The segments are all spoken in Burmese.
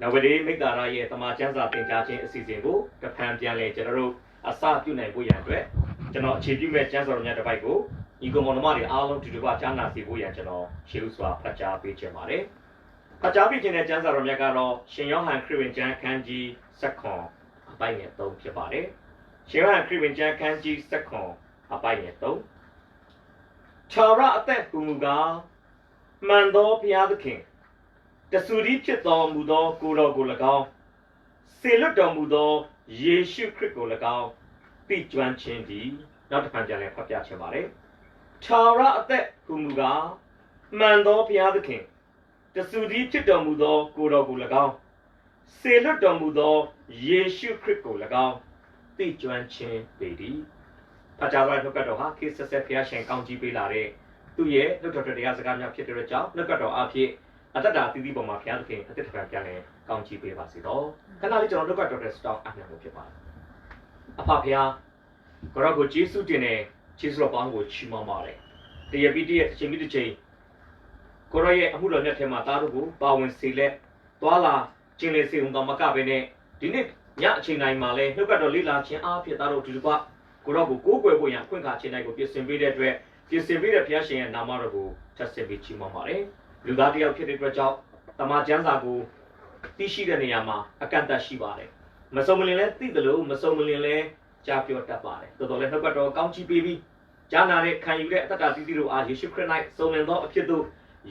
နောက်ဝတိမိတ္တာရရဲ့တမာချမ်းစာသင်ကြားခြင်းအစီအစဉ်ကိုတဖန်ပြန်လဲကျွန်တော်တို့အစပြုနိုင်ဖို့ရန်အတွက်ကျွန်တော်အခြေပြုမဲ့ကျမ်းစာတော်များတစ်ပိုက်ကိုညီကောင်မောင်နှမတွေအားလုံးဒီတစ်ပတ်ကြားနာစီဖို့ရန်ကျွန်တော်ရှေးဥစွာဖတ်ကြားပေးခြင်းပါတယ်။ဖတ်ကြားပေးခြင်းတဲ့ကျမ်းစာတော်များကတော့ရှင်ယောဟန်ခရစ်ဝင်ကျမ်းခန်းကြီး7အပိုင်းငယ်3ဖြစ်ပါတယ်။ရှင်ယောဟန်ခရစ်ဝင်ကျမ်းခန်းကြီး7အပိုင်းငယ်3ခြာရအသက်ဟူမူကားမှန်သောဘုရားသခင်တဆူရီဖြစ်တော်မူသောကိုတော်ကို၎င်းစေလွတ်တော်မူသောယေရှုခရစ်ကို၎င်းသိကျွမ်းခြင်းသည်နောက်တစ်ခါပြန်လဲဖတ်ပြချင်ပါတယ်။ခြာရအသက်ဟူမူကားမှန်သောဘုရားသခင်တဆူရီဖြစ်တော်မူသောကိုတော်ကို၎င်းစေလွတ်တော်မူသောယေရှုခရစ်ကို၎င်းသိကျွမ်းခြင်းပေသည်။ဖတ်ကြားပါနှုတ်ကတော်ဟာခေတ်ဆက်ဆက်ဘုရားရှင်ကောင်းကြီးပေးလာတဲ့သူရဲ့နှုတ်တော်တရားစကားများဖြစ်တဲ့ကြောင့်နှုတ်ကတော်အဖြစ်အတ္တတာသီးသီးပေါ်မှာဘုရားသခင်အသက်တစ်ခါပြန်လဲကောင်းချီးပေးပါစေတော့ခဏလေးကျွန်တော်တို့ကတော့ stock အမြင်ကိုဖြစ်ပါတယ်အဖဘုရားကိုရောကိုယေရှုတင်တဲ့ယေရှုတော်ပေါင်းကိုချီးမွမ်းပါတယ်တရပိတရဲ့အချိန်ပြီးတစ်ချိန်ကိုရောရဲ့အမှုတော်မြတ်ထဲမှာသားတို့ကိုပါဝင်စေလက်သွာလာကျင်လေစေုံတော်မကပဲနဲ့ဒီနေ့ညအချိန်တိုင်းမှာလဲနှုတ်ကတော်လေးလာခြင်းအားဖြင့်သားတို့ဒီလိုကကိုရောကိုကိုးကွယ်ဖို့ရန်ခွင့်ခါခြင်းတိုင်းကိုပြင်ဆင်ပေးတဲ့အတွက်ပြင်ဆင်ပေးတဲ့ဘုရားရှင်ရဲ့နာမတော်ကိုထပ်ဆင့်ပြီးချီးမွမ်းပါတယ်လူသားတယောက်ဖြစ်တဲ့အတွက်ကြောင့်တမန်ကျမ်းစာကိုသိရှိတဲ့နေရာမှာအကန့်အသတ်ရှိပါတယ်မစုံမလင်လဲသိတယ်လို့မစုံမလင်လဲကြားပြောတတ်ပါတယ်တော်တော်လည်းနှုတ်ကတော်ကောင်းချီးပေးပြီးကြားနာတဲ့ခံယူတဲ့အတ္တတာသီးသီးတို့အားယေရှုခရစ်၌စုံလင်သောအဖြစ်သို့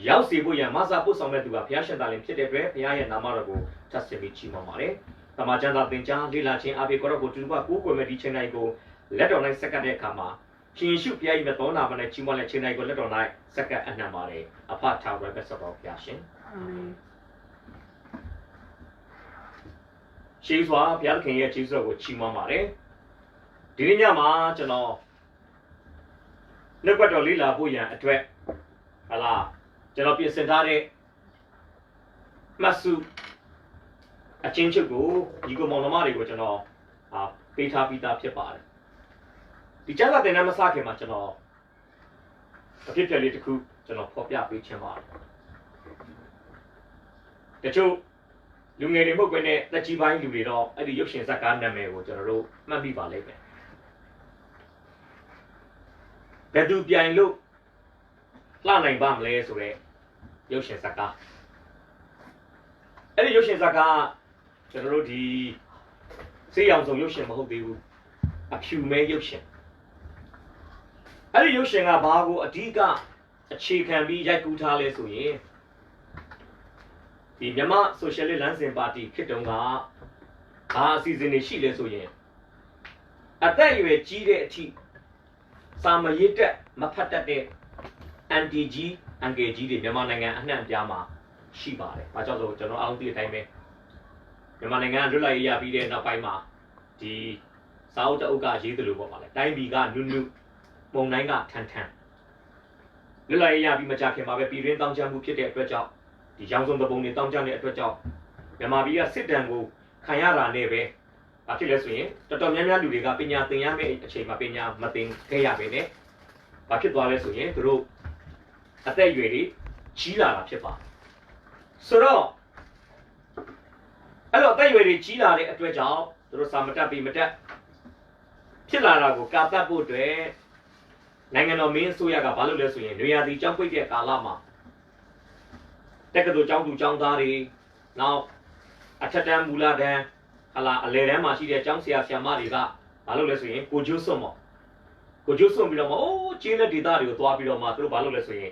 ရောက်စေဖို့ရန်မဆာပို့ဆောင်တဲ့သူကဘုရားရှင်သားလင်ဖြစ်တဲ့အတွက်ဘုရားရဲ့နာမတော်ကိုထပ်ဆင့်ပြီးချီးမွမ်းပါတယ်တမန်ကျမ်းစာသင်ကြားလေ့လာခြင်းအပြင်ကိုတော့ကိုတူပါကိုးကွယ်မဲ့ဒီချိန်တိုင်းကိုလက်တော်၌ဆက်ကပ်တဲ့အခါမှာရှင်ရှုဘုရား၏မြတ်သောနာမနဲ့ချီးမွမ်းတဲ့ချိန်တိုင်းကိုလက်တော်၌ဆက်ကပ်အနှံပါတယ်အဖထာဝရဘက်တော်ဘုရားရှင်အာမင်ရှေးစွာဘုရားခင်ရဲ့ကျေးဇူးတော်ကိုချီးမွမ်းပါတယ်ဒီနေ့ညမှာကျွန်တော်နှုတ်ကပတ်တော်လေ့လာဖို့ရန်အတွက်ဟလာကျွန်တော်ပြင်ဆင်ထားတဲ့မှတ်စုအချင်းချုပ်ကိုဒီကောင်မောင်နှမတွေကိုကျွန်တော်ပေးထားပြီးသားဖြစ်ပါတယ်ဒီကျမ်းစာသင်တန်းမစခင်မှာကျွန်တော်အဖြစ်ပြက်လေးတစ်ခုကျွန်တော်ဖော်ပြပေးချင်ပါတယ်တချို့လူငယ်တွေမဟုတ်ဘဲနဲ့တက်ကြီးပိုင်းလူတွေတော့အဲ့ဒီရုပ်ရှင်ဇာတ်ကားနာမည်ကိုကျွန်တော်တို့မှတ်မိပါလိမ့်မယ်ဘယ်သူပြိုင်လို့လှနိုင်ပါမလဲဆိုတော့ရုပ်ရှင်ဇာတ်ကားအဲ့ဒီရုပ်ရှင်ဇာတ်ကားကျွန်တော်တို့ဒီစေးရောင်စုံရုပ်ရှင်မဟုတ်သေးဘူးအဖြူမဲရုပ်ရှင်အဲ့ဒီရုပ်ရှင်ကဘာကိုအဓိကအခြေခံပြီးရိုက်ကူးထားလဲဆိုရင်ဒီမြန်မာဆိုရှယ်လစ်လမ်းစဉ်ပါတီခေတ်တုန်းကဘာအစီအစဉ်တွေရှိလဲဆိုရင်အသက်အရွယ်ကြီးတဲ့အထိစာမရေးတက်မဖတ်တတ်တဲ့အန်တီကြီးအန်ကယ်ကြီးတွေမြန်မာနိုင်ငံအနှံ့အပြားမှာရှိပါတယ်။ဘာကြောင့်လဲဆိုကျွန်တော်အားလုံးသိတဲ့အတိုင်းပဲမြန်မာနိုင်ငံလွတ်လပ်ရေးရပြီးတဲ့နောက်ပိုင်းမှာဒီစာအုပ်တအုပ်ကရေးသလိုပေါ့ပါလေ။တိုင်းပြည်ကနုနုပုံတိုင်းကထန်ထန်လွတ်လပ်ရေးရပြီးမကြခင်မှာပဲပြည်တွင်းတောင်းချမှုဖြစ်တဲ့အတွက်ကြောင့်ဒီရောင်စုံပုံတွေတောင်းကြတဲ့အတွက်ကြောင့်မြန်မာပြည်ကစစ်တမ်းကိုခံရတာနဲ့ပဲဘာဖြစ်လဲဆိုရင်တော်တော်များများလူတွေကပညာသင်ရမယ့်အချိန်မှာပညာမသင်ခဲ့ရပဲနဲ့ဘာဖြစ်သွားလဲဆိုရင်သူတို့အသက်အရွယ်တွေကြီးလာတာဖြစ်ပါဆိုတော့အဲ့တော့အသက်အရွယ်တွေကြီးလာတဲ့အတွက်ကြောင့်သူတို့စာမတက်ပြီးမတက်ဖြစ်လာတာကိုကာပတ်ဖို့အတွက်နိုင်ငံတော်မင်းအစိုးရကဘာလုပ်လဲဆိုရင်နေရာဒီကျောင်းပိတ်တဲ့ကာလမှာတက္ကသိုလ်ကျောင်းသူကျောင်းသားတွေနောက်အထက်တန်းမူလတန်းဟလာအလယ်တန်းမှာရှိတဲ့ကျောင်းဆရာဆရာမတွေကဘာလုပ်လဲဆိုရင်ကိုကျိုးစွန့်ပေါ့ကိုကျိုးစွန့်ပြီးတော့မှအိုးကျေးလက်ဒေသတွေကိုသွားပြီးတော့မှသူတို့ဘာလုပ်လဲဆိုရင်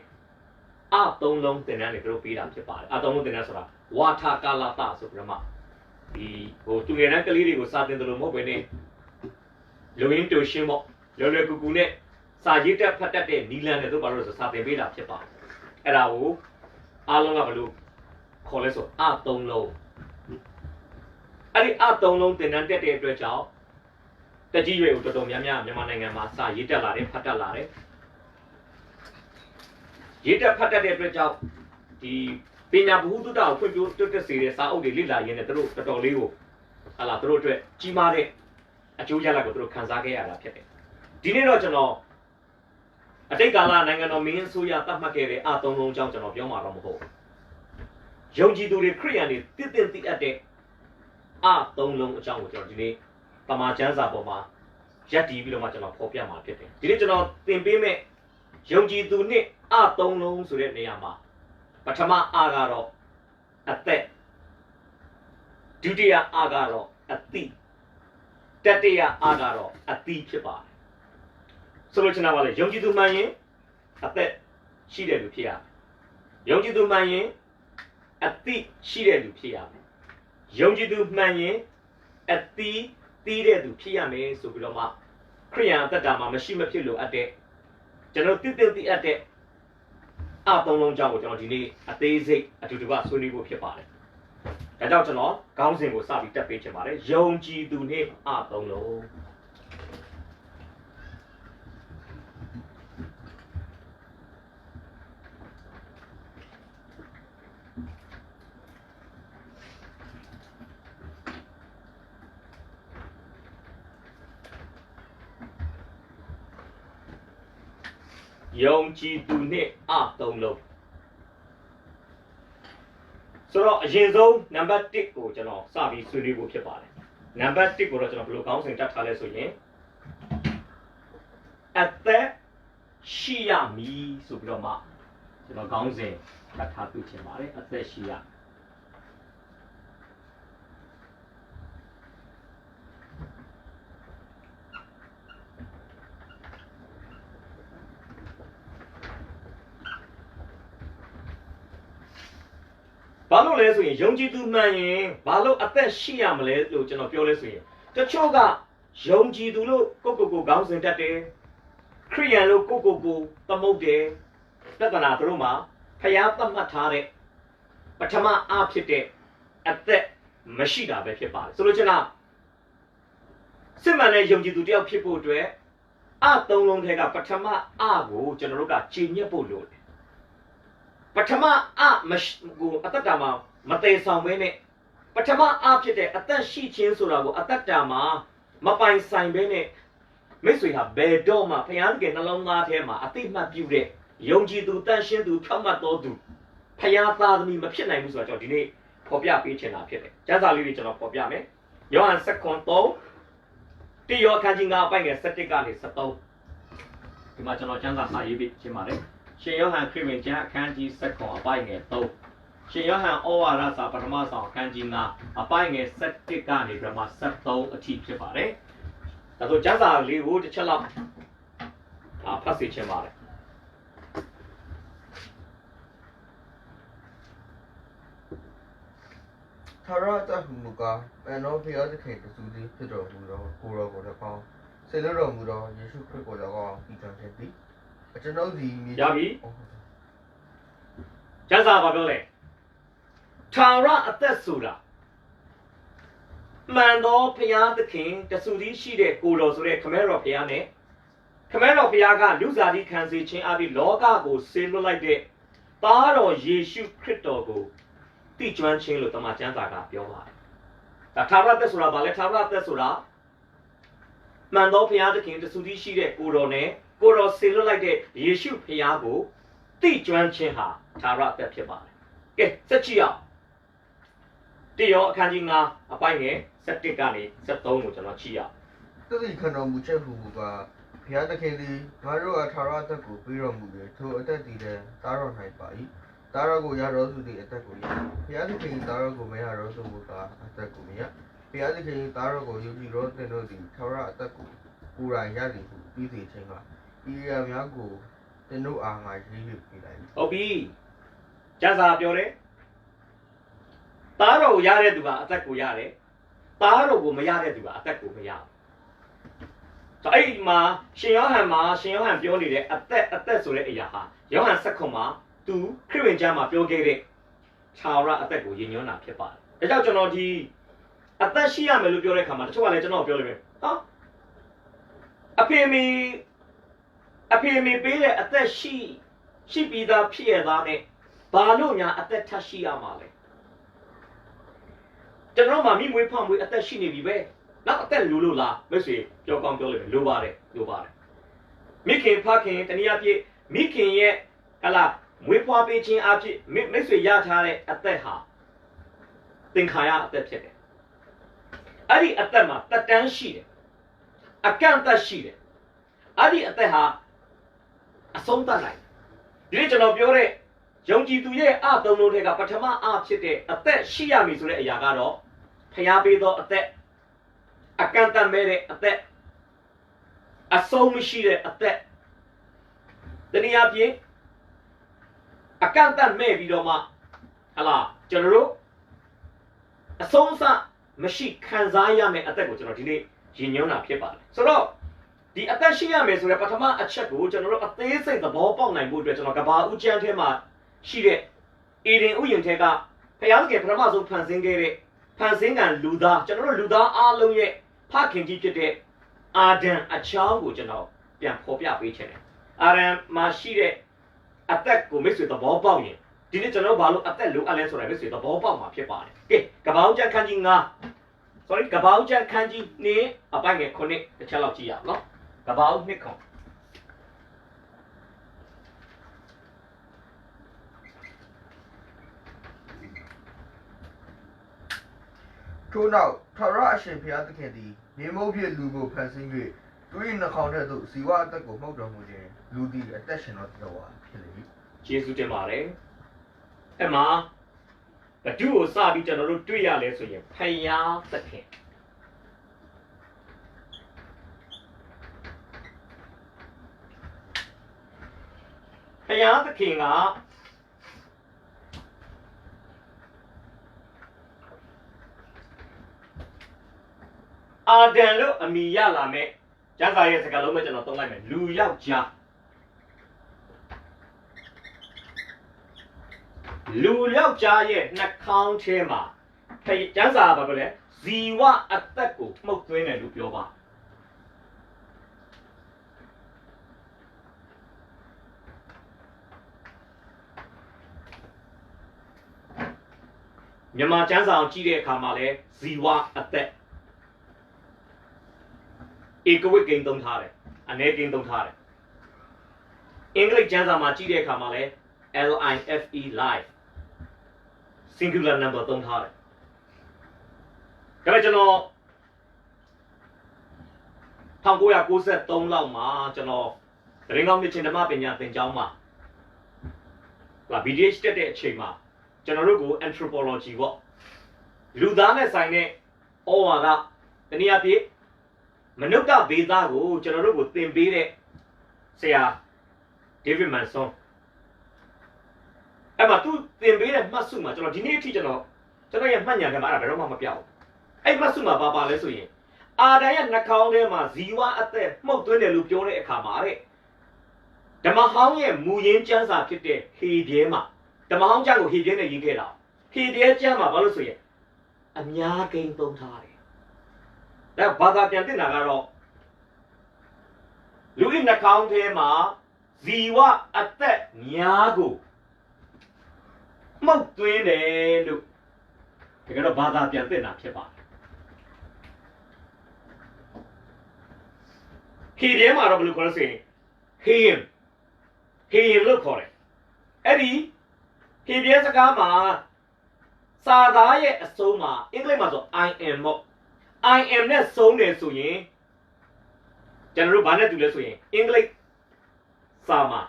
အသုံးလုံးသင်တန်းတွေသူတို့ပေးတာဖြစ်ပါတယ်အသုံးလုံးသင်တန်းဆိုတာဝါထာကာလတဆိုပြီးတော့မှဒီသူငယ်တန်းကလေးတွေကိုစာသင်တယ်လို့မဟုတ်ဘဲနဲ့လူရင်းတူရှင်းပေါ့လွယ်လွယ်ကူကူနဲ့စာရေးတက်ဖတ်တတ်တဲ့နီလန်တွေတို့ဘာလို့လဲဆိုစာသင်ပေးတာဖြစ်ပါတယ်အဲ့ဒါကိုအားလုံးကဘလို့ခေါ်လဲဆိုအသုံးလုံးအဲ့ဒီအသုံးလုံးသင်တန်းတက်တဲ့အတွက်ကြောင့်တက်ကြီးရွယ်ကိုတော်တော်များများမြန်မာနိုင်ငံမှာစာရေးတက်လာတယ်ဖတ်တတ်လာတယ်ရေးတက်ဖတ်တတ်တဲ့အတွက်ကြောင့်ဒီပညာဗဟုသုတကိုဖွံ့ဖြိုးတိုးတက်စေတဲ့စာအုပ်တွေလေ့လာရင်းနဲ့တို့တော်တော်လေးကိုဟာလာတို့အတွက်ကြီးမားတဲ့အကျိုးရလဒ်ကိုတို့ခံစားခဲ့ရတာဖြစ်တယ်ဒီနေ့တော့ကျွန်တော်အတိတ်ကာလနိုင်ငံတော်မင်းအစိုးရတတ်မှတ်ခဲ့တဲ့အသုံးလုံးအကြောင်းကျွန်တော်ပြောမှာတော့မဟုတ်ဘူး ယုံကြည်သူတွေခရိယန်တွေတည်တည်အပ်တဲ့အသုံးလုံးအကြောင်းကိုကျွန်တော်ဒီနေ့တမန်ကျမ်းစာပေါ်မှာရပ်တည်ပြီးတော့မှကျွန်တော်ဖော်ပြမှာဖြစ်တယ်ဒီနေ့ကျွန်တော်သင်ပေးမဲ့ယုံကြည်သူနဲ့အသုံးလုံးဆိုတဲ့နေရာမှာပထမအကတော့အသက်ဒုတိယအကတော့အတိတတိယအကတော့အတိဖြစ်ပါတယ်ဆိုလိုချင်တာကလေယုံကြည်သူမှန်ရင်အသက်ရှိတဲ့လူဖြစ်ရမယ်ယုံကြည်သူမှန်ရင်အတိရှိတဲ့လူဖြစ်ရမယ်ယုံကြည်သူမှန်ရင်အတိတီးတဲ့သူဖြစ်ရမယ်ဆိုပြီးတော့မှခရိယန်အသက်တာမှာမရှိမဖြစ်လို့အပ်တဲ့ကျွန်တော်တည်အပ်တဲ့အသုံးလုံးကြောင့်ကိုကျွန်တော်ဒီနေ့အသေးစိတ်အတူတူကဆွေးနွေးဖို့ဖြစ်ပါတယ်ဒါကြောင့်ကျွန်တော်ခေါင်းစဉ်ကိုစပြီးတက်ပေးချင်ပါတယ်ယုံကြည်သူနဲ့အသုံးလုံးယုံကြည်သူနဲ့အသုံးလုံးဆိုတော့အရင်ဆုံးနံပါတ်1ကိုကျွန်တော်စပြီးဆွေးနွေးဖို့ဖြစ်ပါတယ်နံပါတ်1ကိုတော့ကျွန်တော်ဘယ်လိုခေါင်းစဉ်တက်ထားလဲဆိုရင်အသက်ရှိရမည်ဆိုပြီးတော့မှကျွန်တော်ခေါင်းစဉ်တက်ထားပြချင်ပါတယ်အသက်ရှိရဘာလို့လဲဆိုရင်ယုံကြည်သူမှန်ရင်ဘာလို့အသက်ရှိရမလဲလို့ကျွန်တော်ပြောလဲဆိုရင်တချို့ကယုံကြည်သူလို့ကိုခေါင်းစဉ်တက်တယ်ခရိယန်လို့ကိုသမုတ်တယ်ပြဿနာတို့မှာဖျားသတ်မှတ်ထားတဲ့ပထမအဖြစ်တဲ့အသက်မရှိတာပဲဖြစ်ပါတယ်ဆိုလို့ချင်းလားစစ်မှန်တဲ့ယုံကြည်သူတယောက်ဖြစ်ဖို့အတွက်အသုံးလုံးထဲကပထမအကိုကျွန်တော်တို့ကခြေညက်ဖို့လိုတယ်ပထမကိုအတ္တတာမှာမတည်ဆောင်ဘဲနဲ့ပထမအဖြစ်တဲ့အသက်ရှိခြင်းဆိုတာကိုအတ္တတာမှာမပိုင်ဆိုင်ဘဲနဲ့မိတ်ဆွေဟာဘယ်တော့မှဘုရားသခင်နှလုံးသားထဲမှာအသိမှတ်ပြုတဲ့ယုံကြည်သူတန်ရှင်းသူဖြောင့်မတ်တော်သူဘုရားသားသမီးမဖြစ်နိုင်ဘူးဆိုတော့ကျွန်တော်ဒီနေ့ဖော်ပြပေးချင်တာဖြစ်တယ်ကျမ်းစာလေးတွေကျွန်တော်ဖော်ပြမယ်ယောဟန်7:3တိယောအခန်းကြီး9အပိုင်ငယ်17ကနေ73ဒီမှာကျွန်တော်ကျမ်းစာစာရေးပေးချင်ပါတယ်ရှင်ယောဟန်ခရစ်ဝင်ကျမ်းအခန်းကြီး7အပိုင်ငယ်3ရှင်ယောဟန်ဩဝါဒစာပထမဆောင်အခန်းကြီး9အပိုင်ငယ်17ကနေပြမ73အထိဖြစ်ပါတယ်ဒါဆိုကျမ်းစာလေးကိုတစ်ချက်လောက်ဖတ်စီချင်ပါတယ်ထာဝရတတ်မူကားပန်တော်ဖျားသခင်တဆူသည်ဖြစ်တော်မူသောကိုတော်ကို၎င်းဆေလွတ်တော်မူသောယေရှုခရစ်ကို၎င်းဤတန်ခြင်းသည်အကျွန်ုပ်သည်ရပြီကျမ်းစာဘာပြောလဲထာဝရအသက်ဆိုတာမှန်သောဖျားသခင်တဆူသည်ရှိတဲ့ကိုတော်ဆိုတဲ့ခမဲတော်ဖျားနဲ့ခမဲတော်ဖျားကလူစားတိခံစေခြင်းအပြင်လောကကိုဆေလွတ်လိုက်တဲ့သားတော်ယေရှုခရစ်တော်ကိုတိကျွမ်းခြင်းလို့တမန်ကျမ်းစာကပြောပါတယ်။ဒါထာဝရသက်ဆိုတာဘာလဲထာဝရသက်ဆိုတာမှန်သောဘုရားသခင်တဆူတည်းရှိတဲ့ကိုတော်နဲ့ကိုတော်ဆေလွတ်လိုက်တဲ့ယေရှုဘုရားကိုတိကျွမ်းခြင်းဟာထာဝရသက်ဖြစ်ပါတယ်။ကဲဆက်ကြည့်အောင်။တိယောအခန်းကြီး9အပိုင်ငယ်17ကနေ73ကိုကျွန်တော်ကြည့်ရအောင်။သတိခံတော်မူချက်ဟူမူကားဘုရားသခင်သည်ငါတို့အားထာဝရသက်ကိုပေးတော်မူ၍ထိုအသက်တည်တဲ့သားတော်၌ပါ၏။သားတော်ကိုရတော်သူသည်အသက်ကိုရဘုရားသခင်သားတော်ကိုမရတော်သူမူကားအသက်ကိုမရဘုရားသခင်သားတော်ကိုယုံကြည်တော်သင်တို့သည်ထာဝရအသက်ကိုကိုယ်တိုင်ရသည်ဟုပြီးစေခြင်းကဤရာများကိုသင်တို့အားငါရေး၍ပေးလိုက်။ဟုတ်ပြီ။ကျမ်းစာပြောတယ်။သားတော်ကိုရတဲ့သူကအသက်ကိုရတယ်။သားတော်ကိုမရတဲ့သူကအသက်ကိုမရဘူး။ဆိုအဲ့ဒီမှာရှင်ယောဟန်ပြောနေတဲ့အသက်ဆိုတဲ့အရာဟာယောဟန်7မှာသူခရစ်ဝင်ကျမ်းမှာပြောခဲ့တဲ့ထာဝရအသက်ကိုရည်ညွှန်းတာဖြစ်ပါတယ်။ဒါကြောင့်ကျွန်တော်ဒီအသက်ရှိရမယ်လို့ပြောတဲ့အခါမှာတချို့ကလည်းကျွန်တော်ပြောလိမ့်မယ်။ဟာအဖေမေပေးတဲ့အသက်ရှိပြီးသားဖြစ်ရသားနဲ့ဘာလို့ညာအသက်ထပ်ရှိရမှာလဲ။ကျွန်တော်မှမိမွေးဖောက်မွေးအသက်ရှိနေပြီပဲ။နောက်အသက်လိုလို့လားမဆွေပြောကောင်းပြောလိမ့်မယ်လိုပါတယ်။မိခင်ဖခင်တနည်းအားဖြင့်မိခင်ရဲ့ဟလာ မွေးဖွားပေးခြင်းအဖြစ်မိတ်ဆွေရထားတဲ့အသက်ဟာသင်္ခါရအသက်ဖြစ်တယ်အဲ့ဒီအသက်မှာတက်တန်းရှိတယ်အကန့်အသတ်ရှိတယ်အဲ့ဒီအသက်ဟာအဆုံးသတ်နိုင်ဒီနေ့ကျွန်တော်ပြောတဲ့ယုံကြည်သူရဲ့အသုံးလုံးတွေကပထမအဖြစ်တဲ့အသက်ရှိရမည်ဆိုတဲ့အရာကတော့ဖျားပေးသောအသက်အကန့်အသတ်မဲ့တဲ့အသက်အဆုံးမရှိတဲ့အသက်တနည်းအားဖြင့်အကန့်အသတ်မဲ့ပြီးတော့မှဟလာကျွန်တော်တို့အဆုံးအစမရှိခံစားရမယ့်အသက်ကိုကျွန်တော်ဒီနေ့ရည်ညွှန်းတာဖြစ်ပါတယ်ဆိုတော့ဒီအသက်ရှိရမယ်ဆိုတဲ့ပထမအချက်ကိုကျွန်တော်တို့အသေးစိတ်သဘောပေါက်နိုင်ဖို့အတွက်ကျွန်တော်ကဘာဦးကျန်းထဲမှာရှိတဲ့အေဒင်ဥယျာဉ်ထဲကဘုရားသခင်ပထမဆုံးဖန်ဆင်းခဲ့တဲ့ဖန်ဆင်းကံလူသားကျွန်တော်တို့လူသားအားလုံးရဲ့ဖခင်ကြီးဖြစ်တဲ့အာဒံအချောင်းကိုကျွန်တော်ပြန်ဖော်ပြပေးချင်တယ်အာဒံမှာရှိတဲ့အသက်ကိုမိတ်ဆွေသဘောပေါက်ရင်ဒီနေ့ကျွန်တော်ဘာလို့အသက်လိုအပ်လဲဆိုတာမိတ်ဆွေသဘောပေါက်မှာဖြစ်ပါတယ်ကဲကဘာဦးကျန်းခန်းကြီး9 sorry ကဘာဦးကျန်းခန်းကြီး2အပိုင်ငယ်9တစ်ချက်လောက်ကြည့်ရအောင်နော်ကဘာဦး2ခွန်ထို့နောက်ထာဝရအရှင်ဘုရားသခင်သည်မြေမုတ်ဖြစ်လူကိုဖန်ဆင်း၍သူ၏နှာခေါင်းထဲသို့ဇီဝအသက်ကိုမှုတ်တော်မူခြင်းလူသည်အသက်ရှင်သောသတ္တဝါဖြစ်လေ၏ယေရှုတင်ပါတယ်အဲ့မှာဘဒုကိုစပြီးကျွန်တော်တို့တွေ့ရလဲဆိုရင်ဖယားသခင်ဖယားသခင်ကအာဒံလို့အမိရလာမဲ့ကျမ်းစာရဲ့စကားလုံးပဲကျွန်တော်သုံးလိုက်မယ်လူယောက်ျားလူယောက်ျားရဲ့နှာခေါင်းထဲမှာကျမ်းစာဘာပြောလဲဇီဝအသက်ကိုမှုတ်သွင်းတယ်လို့ပြောပါမြန်မာကျမ်းစာကိုကြည့်တဲ့အခါမှာလဲဇီဝအသက်ဧကဝိတ်ကိန်းသုံးထားတယ်အနေကိန်းသုံးထားတယ်အင်္ဂလိပ်ကျမ်းစာမှာကြည့်တဲ့အခါမှာလဲ LIFE life singular number သုံးထားတယ်ဒါပေမဲ့ကျွန်တော်1993လောက်မှာကျွန်တော်တရင်ကောင်းမြချင်းဓမ္မပညာသင်ကျောင်းမှာBDH တက်တဲ့အချိန်မှာကျွန်တော်တို့ကို anthropology ပေါ့လူသားနဲ့ဆိုင်တဲ့ဩဝါဒတနည်းအားဖြင့်မနုဿဘေးသားကိုကျွန်တော်တို့ကိုသင်ပေးတဲ့ဆရာဒေးဗစ်မန်ဆွန်အဲ့မှာသူသင်ပေးတဲ့မှတ်စုမှာကျွန်တော်ဒီနေ့အထိကျွန်တော်ရဲ့မှတ်ဉာဏ်ထဲမှာအဲ့ဒါဘယ်တော့မှမပြောက်ဘူးအဲ့မှတ်စုမှာပါလဲဆိုရင်အာဒံရဲ့နှာခေါင်းထဲမှာဇီဝအသက်မှုတ်သွင်းတယ်လို့ပြောတဲ့အခါမှာတဲ့ဓမ္မဟောင်းရဲ့မူရင်းကျမ်းစာဖြစ်တဲ့ဟေပြဲမှာဓမ္မဟောင်းကျမ်းကိုဟေပြဲနဲ့ရေးခဲ့တာဟေပြဲကျမ်းမှာဘာလို့ဆိုရင်အများကိန်းသုံးထားတယ်ဒါဘာသာပြန်တင်တာကတော့လူ၏နှာခေါင်းထဲမှာဇီဝအသက်များကိုမှုတ်သွင်းတယ်လို့ဒါကတော့ဘာသာပြန်တင်တာဖြစ်ပါတယ်ဟေပြဲမှာတော့ဘယ်လိုခေါ်လဲဆိုရင်ဟေယင်လို့ခေါ်တယ်အဲ့ဒီဟေပြဲစကားမှာစာသားရဲ့အဆုံးမှာအင်္ဂလိပ်မှာဆို I am ပေါ့ I am နဲ့ဆုံးတယ်ဆိုရင်ကျွန်တော်တို့ဘာနဲ့တူလဲဆိုရင်အင်္ဂလိပ်စာမှာ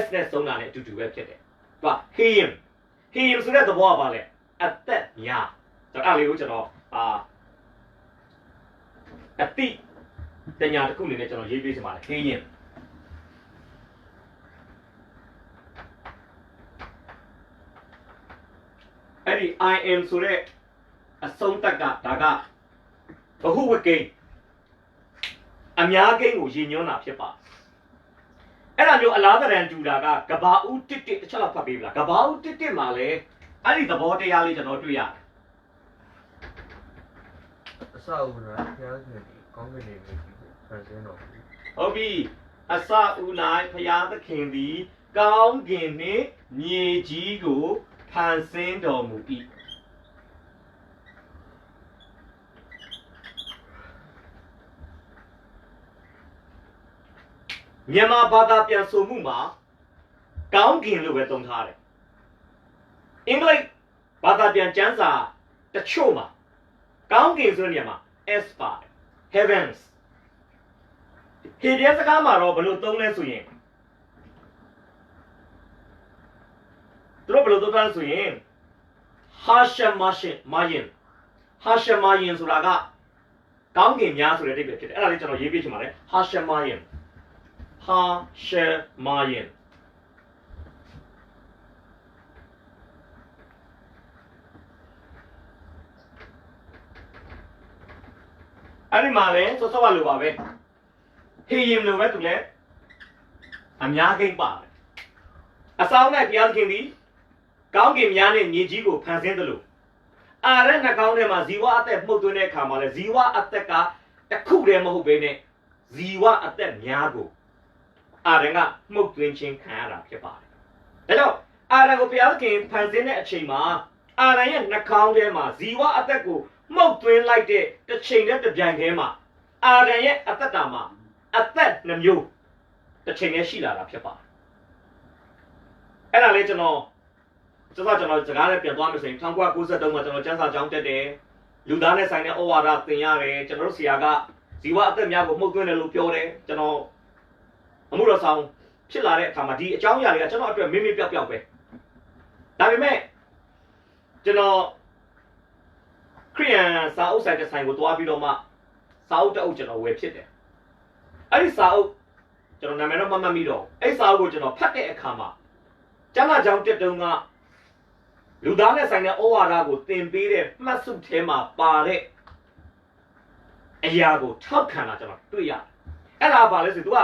S နဲ့ဆုံးတာနဲ့အတူတူပဲဖြစ်တယ်သူကဟေယင်ဆိုတဲ့သဘောကဘာလဲအသက်များအဲ့လေးကိုကျွန်တော်အတိတညာတစ်ခုအနေနဲ့ကျွန်တော်ရေးပေးချင်ပါတယ်ဟေယင်အဲ့ဒီ I am ဆိုတဲ့အဆုံးသက်ကဒါကဘဟုဝကိန်းအများကိန်းကိုရည်ညွှန်းတာဖြစ်ပါအဲ့ဒါမျိုးအလားတရံတူတာကကဘာဦးတစ်တစ်တစ်ချက်လောက်ဖတ်ပေးပလားကဘာဦးတစ်တစ်မှာလဲအဲ့ဒီသဘောတရားလေးကျွန်တော်တွေ့ရတယ်အစအဦးကဘုရားခင်ဒီကောင်းကင်နေပြီဖန်ဆင်းတော်ဟုတ်ပြီအစဦး၌ဘုရားသခင်သည်ကောင်းကင်နှင့်မြေကြီးကိုဖန်ဆင်းတော်မူ၏မြန်မာဘာသာပြန်ဆိုမှုမှာ ကောင်းကင်လို့ပဲသုံးထားတယ်အင်္ဂလိပ်ဘာသာပြန်ကျမ်းစာတချို့မှာကောင်းကင်ဆိုတဲ့နေရာမှာ S ပါတယ် heavens ဟေဒီယစကားမှာတော့ဘယ်လိုသုံးလဲဆိုရင်သူတို့ဘယ်လိုသုံးလဲဆိုရင် Hashemayin ဆိုတာကကောင်းကင်များဆိုတဲ့အဓိပ္ပာယ်ဖြစ်တယ်အဲ့ဒါလေးကျွန်တော်ရေးပြချင်ပါတယ် Hashemayin အဲ့ဒီမှာလည်းစောစောကလိုပါပဲဟေယင်လိုပဲသူလည်းအများကိန်းပါတယ်အဆောင်၌ဘုရားသခင်သည်ကောင်းကင်များနဲ့မြေကြီးကိုဖန်ဆင်းသလိုအာရနှကောင်းထဲမှာဇီဝအသက်မှုတ်သွင်းတဲ့အခါမှာလဲဇီဝအသက်ကတစ်ခုတည်းမဟုတ်ဘဲနဲ့ဇီဝအသက်များကိုအာရကမှုတ်သွင်းခြင်းခံရတာဖြစ်ပါတယ်ဒါကြောင့်အာရကိုဘုရားသခင်ဖန်ဆင်းတဲ့အချိန်မှာအာရရဲ့နှကောင်းထဲမှာဇီဝအသက်ကိုမှုတ်သွင်းလိုက်တဲ့တစ်ချိန်နဲ့တစ်ပြိုင်တည်းမှာအာရရဲ့အသက်တာမှာအသက်နှမျိုးတစ်ချိန်နဲ့ရှိလာတာဖြစ်ပါတယ်အဲ့ဒါလေးကျွန်တော်စကားနဲ့ပြန်သွားမယ်ဆိုရင်1993မှာကျွန်တော်ကျန်းစာကျောင်းတက်တယ်လူသားနဲ့ဆိုင်တဲ့ဩဝါဒသင်ရတယ်ကျွန်တော်တို့ဆရာကဇီဝအသက်များကိုမှုတ်သွင်းတယ်လို့ပြောတယ်ကျွန်တော်အမှုတော်ဆောင်ဖြစ်လာတဲ့အခါမှာဒီအကြောင်းအရာတွေကကျွန်တော်အတွက်မင်းပျောက်ပဲဒါပေမဲ့ကျွန်တော်ခရိယန်စာအုပ်ဆိုင်တဲ့ဆိုင်ကိုတွားပြီးတော့မှစာအုပ်တအုပ်ကျွန်တော်ဝယ်ဖြစ်တယ်အဲ့ဒီစာအုပ်ကျွန်တော်နာမည်တော့မမှတ်မိတော့အဲ့စာအုပ်ကိုကျွန်တော်ဖတ်တဲ့အခါမှာကျမ်းစာကျောင်းတက်တုန်းကလူသားနဲ့ဆိုင်တဲ့ဩဝါဒကိုသင်ပေးတဲ့မှတ်စုထဲမှာပါတဲ့အရာကိုထောက်ခံတာကျွန်တော်တွေ့ရတယ်အဲ့ဒါပါလဲဆိုသူက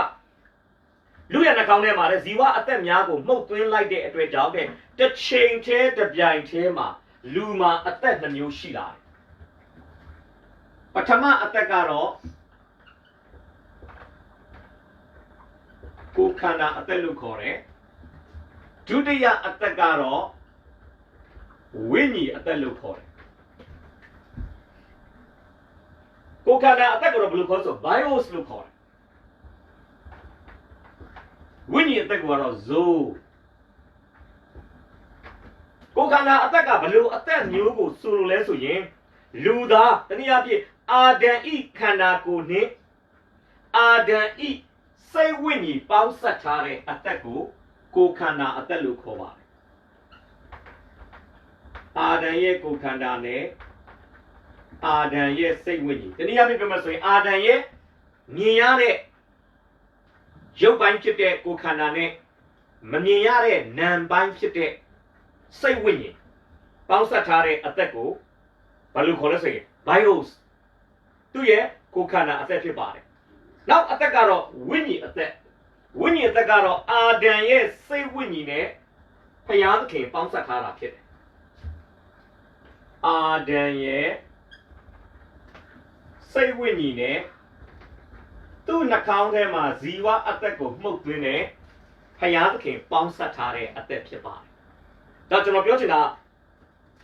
လူရဲ့နှာခေါင်းထဲမှာလည်းဇီဝအသက်များကိုမှုတ်သွင်းလိုက်တဲ့အတွက်ကြောင့်တစ်ချိန်တည်းတစ်ပြိုင်တည်းမှာလူမှာအသက်နှမျိုးရှိလာတယ်ပထမအသက်ကတော့ကိုယ်ခန္ဓာအသက်လို့ခေါ်တယ်ဒုတိယအသက်ကတော့ဝိညာဉ်အသက်လို့ခေါ်တယ်ကိုယ်ခန္ဓာအသက်ကတော့ဘယ်လိုခေါ်ဆို bios လို့ခေါ်တယ်ဝိညာဉ်အသက်ကတော့ zoe ကိုယ်ခန္ဓာအသက်ကဘယ်လိုအသက်မျိုးကိုဆိုလိုလဲဆိုရင်လူသားတနည်းအားဖြင့်အာဒံဤခန္ဓာကိုယ်နှင့်အာဒံဤစိတ်ဝိညာဉ်ပေါင်းစပ်ထားတဲ့အသက်ကိုကိုယ်ခန္ဓာအသက်လို့ခေါ်ပါတယ်အာဒံရဲ့ကိုယ်ခန္ဓာနဲ့အာဒံရဲ့စိတ်ဝိညာဉ်တနည်းအားဖြင့်ပြောမှဆိုရင်အာဒံရဲ့မြင်ရတဲ့ရုပ်ပိုင်းဖြစ်တဲ့ကိုယ်ခန္ဓာနဲ့မမြင်ရတဲ့နာမ်ပိုင်းဖြစ်တဲ့စိတ်ဝိညာဉ်ပေါင်းစပ်ထားတဲ့အသက်ကိုဘာလို့ခေါ်လဲဆိုရင် bios သူ့ရဲ့ကိုယ်ခန္ဓာအသက်ဖြစ်ပါတယ်နောက်အသက်ကတော့ဝိညာဉ်အသက်ကတော့အာဒံရဲ့စိတ်ဝိညာဉ်နဲ့ဘုရားသခင်ပေါင်းစပ်ထားတာဖြစ်တယ်အာဒံရဲ့စိတ်ဝိညာဉ်နဲ့သူ့နှာခေါင်းထဲမှာဇီဝအသက်ကိုမှုတ်သွင်းတဲ့ဘုရားသခင်ပေါင်းစပ်ထားတဲ့အသက်ဖြစ်ပါတယ်ဒါကျွန်တော်ပြောချင်တာ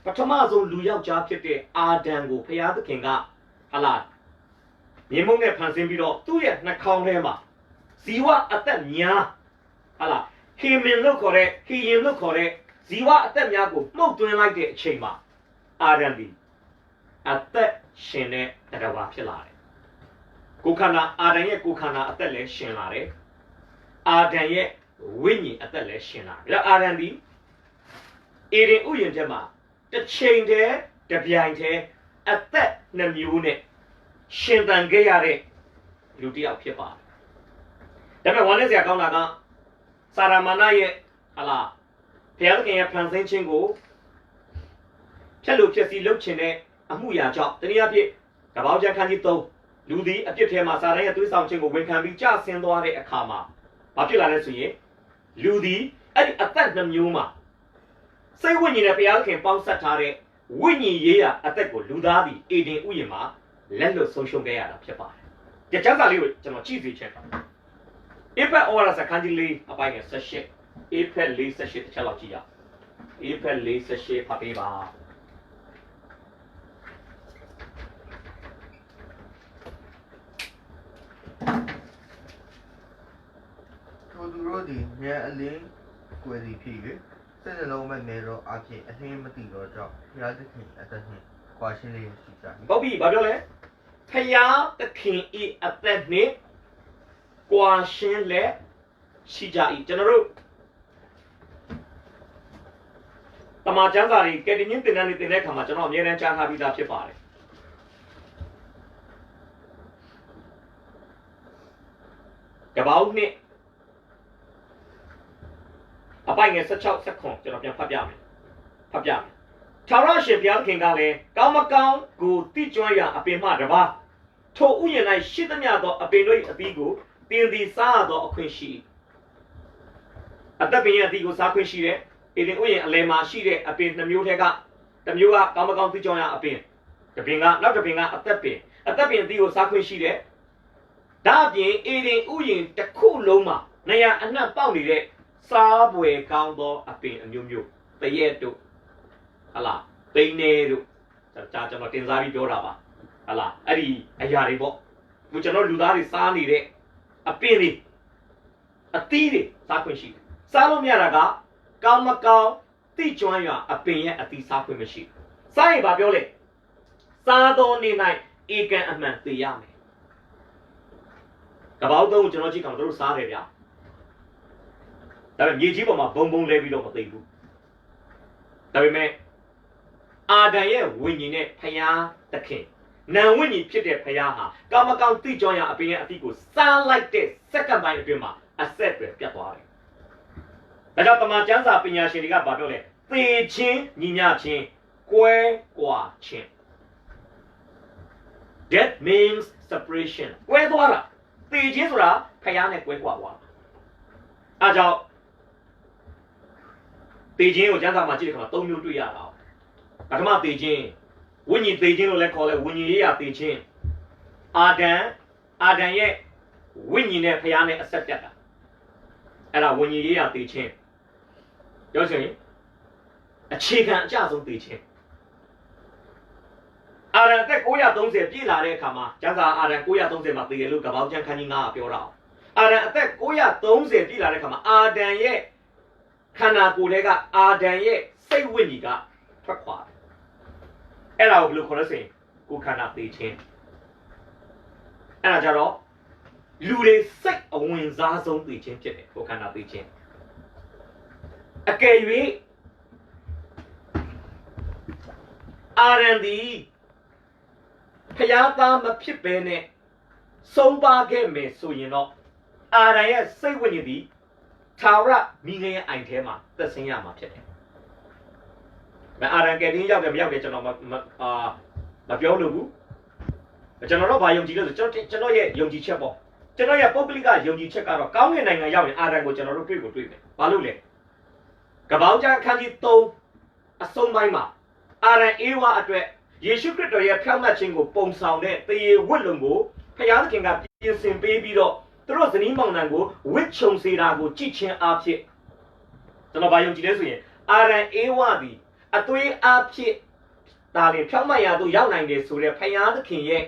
ပထမဆုံးလူယောက်ျားဖြစ်တဲ့အာဒံကိုဘုရားသခင်ကဟာလာမြေမုံနဲ့ဖန်ဆင်းပြီးတော့သူ့ရဲ့နှာခေါင်းထဲမှာဇီဝအသက်များဟာလာဟီယင်လို့ခေါ်တဲ့ဇီဝအသက်များကိုမှုတ်သွင်းလိုက်တဲ့အချိန်မှာအာဒံဒီအသက်ရှင်တဲ့တရားဖြစ်လာတယ်ကိုယ်ခန္ဓာအာဒံရဲ့ကိုယ်ခန္ဓာအသက်လည်းရှင်လာတယ်အာဒံရဲ့ဝိညာဉ်အသက်လည်းရှင်လာတယ်ဒါအာဒံဒီအေဒင်ဥယျာဉ်ထဲမှာတစ်ချိန်တည်းတစ်ပြိုင်တည်းအသက်နှမျိုးနဲ့ရှင်သန်ခဲ့ရတဲ့လူတစ်ယောက်ဖြစ်ပါတယ်ဒါပေမဲ့ဝမ်းနည်းစရာကောင်းတာကစာရမဏေရဲ့ဟာလာဘုရားသခင်ရဲ့ဖန်ဆင်းခြင်းကိုဖြတ်လို့ဖြစ်စီလုပ်ခြင်းနဲ့အမှုရာကြောင့်တနည်းအားဖြင့်တပေါင်းကျန်ခန်းကြီး3လူသည်အပြစ်ထဲမှာစာရန်ရဲ့သွေးဆောင်ခြင်းကိုဝန်ခံပြီးကြဆင်းသွားတဲ့အခါမှာဘာဖြစ်လာလဲဆိုရင်လူသည်အဲ့ဒီအသက်နှမျိုးမှာစိတ်ဝိညာဉ်နဲ့ဘုရားသခင်ပေါင်းစပ်ထားတဲ့ဝိညာဉ်ရေးရာအသက်ကိုလူသားသည်အေဒင်ဥယျာဉ်မှာလက်လွတ်ဆုံးရှုံးခဲ့ရတာဖြစ်ပါတယ်။ဒီကျမ်းစာလေးကိုကျွန်တော်ကြည့်စီချင်တယ်။ဧဖက်ဩဝါဒစာခန်းကြီး4အပိုင်းငယ်18ဧဖက်4:18တစ်ချက်လောက်ကြည့်ရအောင်။ဧဖက်4:18ဖတ်ပေးပါ။ထိုသူတို့သည်မြတ်အလင်း ကွယ်စီဖြစ်၍စိတ်နှလုံးမဲ့နေတော့အဖြစ်အသိမသိတော့ကြောင့်ဘုရားသခင်အသက်နှင့်ခွာရှင်းလေးရှိကြ၏ဟုတ်ပြီဘာပြောလဲဖယားသခင်ဤအသက်နှင့်ကွာရှင်းလက်ရှိကြ၏ကျွန်တော်တို့တမန်ကျမ်းစာတွေကယ်တင်ခြင်းသင်တန်းတွေသင်တဲ့အခါမှာကျွန်တော်အမြဲတမ်းကြားထားပြီးသားဖြစ်ပါတယ်ကပောက်နှစ်အပိုင်ငယ်16 19ကျွန်တော်ပြန်ဖတ်ပြမယ်ထာဝရရှင်ဘုရားသခင်ကလည်းကောင်းမကောင်းကိုတိကျွမ်းရာအပင်မှတပါးထိုဥယျာဉ်၌ရှိသမျှသောအပင်တို့၏အသီးကိုတင်သည်စားသောအခွင့်ရှိအသက်ပင်ရဲ့အသီးကိုစားခွင့်ရှိတယ်ဧဒင်ဥယျာဉ်အလယ်မှာရှိတဲ့အပင်နှမျိုးထဲကတစ်မျိုးကကောင်းမကောင်းတိကျွမ်းရာအပင်တစ်ပင်ကနောက်တစ်ပင်ကအသက်ပင်အသီးကိုစားခွင့်ရှိတယ်ဒါအပြင်ဧဒင်ဥယျာဉ်တစ်ခုလုံးမှာနေရာအနှံ့ပေါက်နေတဲ့စားပွေကောင်းသောအပင်အမျိုးမျိုးတရက်တို့ဟလာပိန်းနေတို့ကျွန်တော်တင်စားပြီးပြောတာပါဟလာအဲ့ဒီအရာတွေပေါ့ဒီကျွန်တော်လူသားတွေစားနေတဲ့အပင်တွေအသီးတွေစားခွင့်ရှိတယ်စားလို့မရတာကကောင်းမကောင်းတိကျွမ်းရအပင်ရဲ့အသီးစားခွင့်မရှိစားရင်ဘာပြောလဲစားသောနေ့၌ဧကန်အမှန်သိရမယ်ကပောက်သုံးကျွန်တော်ကြည့်ကောင်တို့စားတယ်ဗျာဒါပေမဲ့မြေကြီးပေါ်မှာဘုံဘုံလဲပြီးတော့မသိဘူးဒါပေမဲ့အာဒံရဲ့ဝိညာဉ်နဲ့ဖယားသခင်နံဝိညာဉ်ဖြစ်တဲ့ဖယားဟာကာမကောင်တိကျွမ်းရအပင်ရဲ့အသီးကိုစားလိုက်တဲ့စက္ကန့်ပိုင်းအတွင်းမှာအဆက်ပဲပြတ်သွားတယ်ဒါကြောင့်တမန်ကျမ်းစာပညာရှင်တွေကပြောလဲသေခြင်းညီမျှခြင်းကွဲကွာခြင်း That means separation ကွဲသွားတာသေခြင်းဆိုတာဖယားနဲ့ကွဲကွာသွားတာအားကြောင့်သေခြင်းကိုကျမ်းစာမှာကြည့်တဲ့အခါမှာ၃မျိုးတွေ့ရတာပထမသေခြင်းဝိညာဉ်သေခြင်းလို့လည်းခေါ်လဲဝိညာဉ်ရေးရသေခြင်းအာဒံရဲ့ဝိညာဉ်နဲ့ဖယားနဲ့အဆက်ပြတ်တာအဲ့ဒါဝိညာဉ်ရေးရသေခြင်းပြောဆိုရင်အခြေခံအကျဆုံးသေခြင်းအာဒံအသက်930ပြည့်လာတဲ့အခါမှာကျမ်းစာအာဒံ930မှာသေတယ်လို့ကပောက်ကျမ်းခန်းကြီး9ပြောတာအာဒံအသက်930ပြည့်လာတဲ့အခါမှာအာဒံရဲ့ခန္ဓာကိုယ်တွေကအာဒံရဲ့စိတ်ဝိညာဉ်ကထွက်ခွာတယ်အဲ့ဒါကိုဘယ်လိုခေါ်လဲဆိုရင်ကိုယ်ခန္ဓာသေခြင်းအဲ့ဒါကြတော့လူတွေစိတ်အဝင်စားဆုံးသေခြင်းဖြစ်တယ်ကိုယ်ခန္ဓာသေခြင်းအကယ်၍အာရန်ဒီဖျားသားမဖြစ်ဘဲနဲ့ဆုံးပါခဲ့မယ်ဆိုရင်တော့အာရန်ရဲ့စိတ်ဝိညာဉ်ဒီထာဝရမိငရဲ့အိုင်ထဲမှာသက်ဆင်းရမှာဖြစ်တယ်။အာရန်ကယ်တင်ရောက်တယ်မရောက်တယ်ကျွန်တော်မပြောလို့ဘူး။ကျွန်တော်တော့ဗာယုံကြည်လို့ဆိုကျွန်တော်ရဲ့ယုံကြည်ချက်ပေါ့။ကျွန်တော်ရဲ့ပုဂ္ဂလိကယုံကြည်ချက်ကတော့ကောင်းကင်နိုင်ငံရောက်ရင်အာရန်ကိုကျွန်တော်တို့တွေ့မယ်။ဘာလို့လဲ။ကပောက်ကျမ်းခန်းကြီး3အဆုံးပိုင်းမှာအာရန်အေဝါအတွက်ယေရှုခရစ်တော်ရဲ့ဖြောင့်မတ်ခြင်းကိုပုံဆောင်တဲ့တရေဝတ်လုံကိုဖခင်သခင်ကပြင်ဆင်ပေးပြီးတော့သူတို့ဇနီးမောင်နှံကိုဝစ်ချုံစေတာကိုကြည့်ချင်းအားဖြင့်ကျွန်တော်ဗာယုံကြည်လဲဆိုရင်အာရန်အေဝါသည်အသွေးအားဖြင့်ဒါလည်းဖြောင့်မတ်ရာသို့ရောက်နိုင်တယ်ဆိုတဲ့ဖခင်သခင်ရဲ့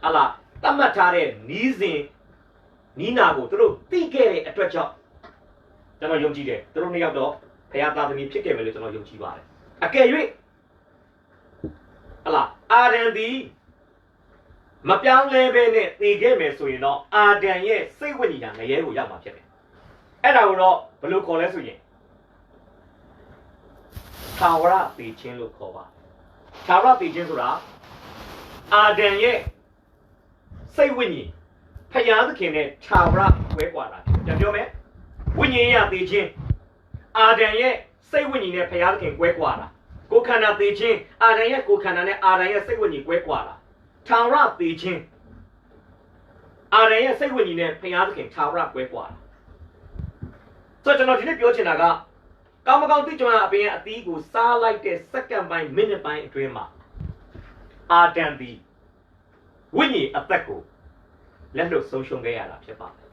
ဟာလာသတ်မှတ်ထားတဲ့နီးစဉ်နီးနာကိုသူတို့သိခဲ့တဲ့အတွက်ကြောင့်ကျွန်တော်ယုံကြည်တယ်သူတို့နှစ်ယောက်တော့ဖခင်သားသမီးဖြစ်ခဲ့မယ်လို့ကျွန်တော်ယုံကြည်ပါတယ်အကယ်၍ဟာလာအာရန်သည်မပြောင်းလဲပဲနဲ့တည်ခဲ့မယ်ဆိုရင်တော့အာဒံရဲ့စိတ်ဝိညာဉ်ငရဲကိုရောက်မှာဖြစ်တယ်အဲ့ဒါကိုတော့ဘယ်လိုခေါ်လဲဆိုရင်ထာဝရတည်ခြင်းလို့ခေါ်ပါထာဝရတည်ခြင်းဆိုတာအာဒံရဲ့စိတ်ဝိညာဉ်ဖယားသခင်နဲ့ထာဝရဝဲကွာတာပြန်ပြောမယ်ဝိညာဉ်ရတည်ခြင်းအာဒံရဲ့စိတ်ဝိညာဉ်နဲ့ဖယားသခင်ကွဲကွာတာကိုယ်ခန္ဓာတည်ခြင်းအာဒံရဲ့ကိုယ်ခန္ဓာနဲ့အာဒံရဲ့စိတ်ဝိညာဉ်ကွဲကွာတာထာဝရတည်ခြင်းအာရန်ရဲ့စိတ်ဝိညာဉ်နဲ့ဖျားသခင်ထာဝရကွဲကွာဆိုတော့ကျွန်တော်ဒီနေ့ပြောချင်တာကကောင်းမကောင်းသိကြအပင်ရဲ့အသီးကိုစားလိုက်တဲ့စက္ကန့်ပိုင်းမိနစ်ပိုင်းအတွင်းမှာအာဒံဒီဝိညာဉ်အသက်ကိုလက်လွတ်ဆုံးရှုံးခဲ့ရတာဖြစ်ပါတယ်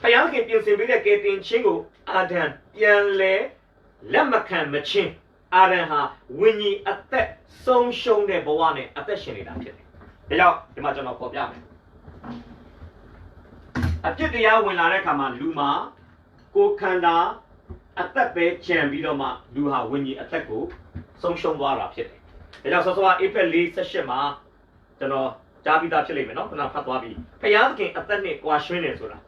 ဖျားသခင်ပြင်ဆင်ပေးတဲ့ကယ်တင်ခြင်းကိုအာဒံပြန်လဲလက်မခံမချင်းအာရန်ဟာဝိညာဉ်အသက်ဆုံးရှုံးတဲ့ဘဝနဲ့အသက်ရှင်နေတာဖြစ်တယ်။ဒါကြောင့်ဒီမှာကျွန်တော်ပေါ်ပြမယ်။ အပြစ်တရားဝင်လာတဲ့အခါမှာလူမှာကိုခန္ဓာအသက်ပဲကြံပြီးတော့မှလူဟာဝိညာဉ်အသက်ကိုဆုံးရှုံးသွားတာဖြစ်တယ်။ဒါကြောင့်ဆောစောက April 4 မှာကျွန်တော်ကြားပြီးသားဖြစ်လိမ့်မယ်နော်။ခဏဖတ်သွားပြီးဖယားသခင်အသက်နဲ့ကွာရှင်းတယ်ဆိုတာ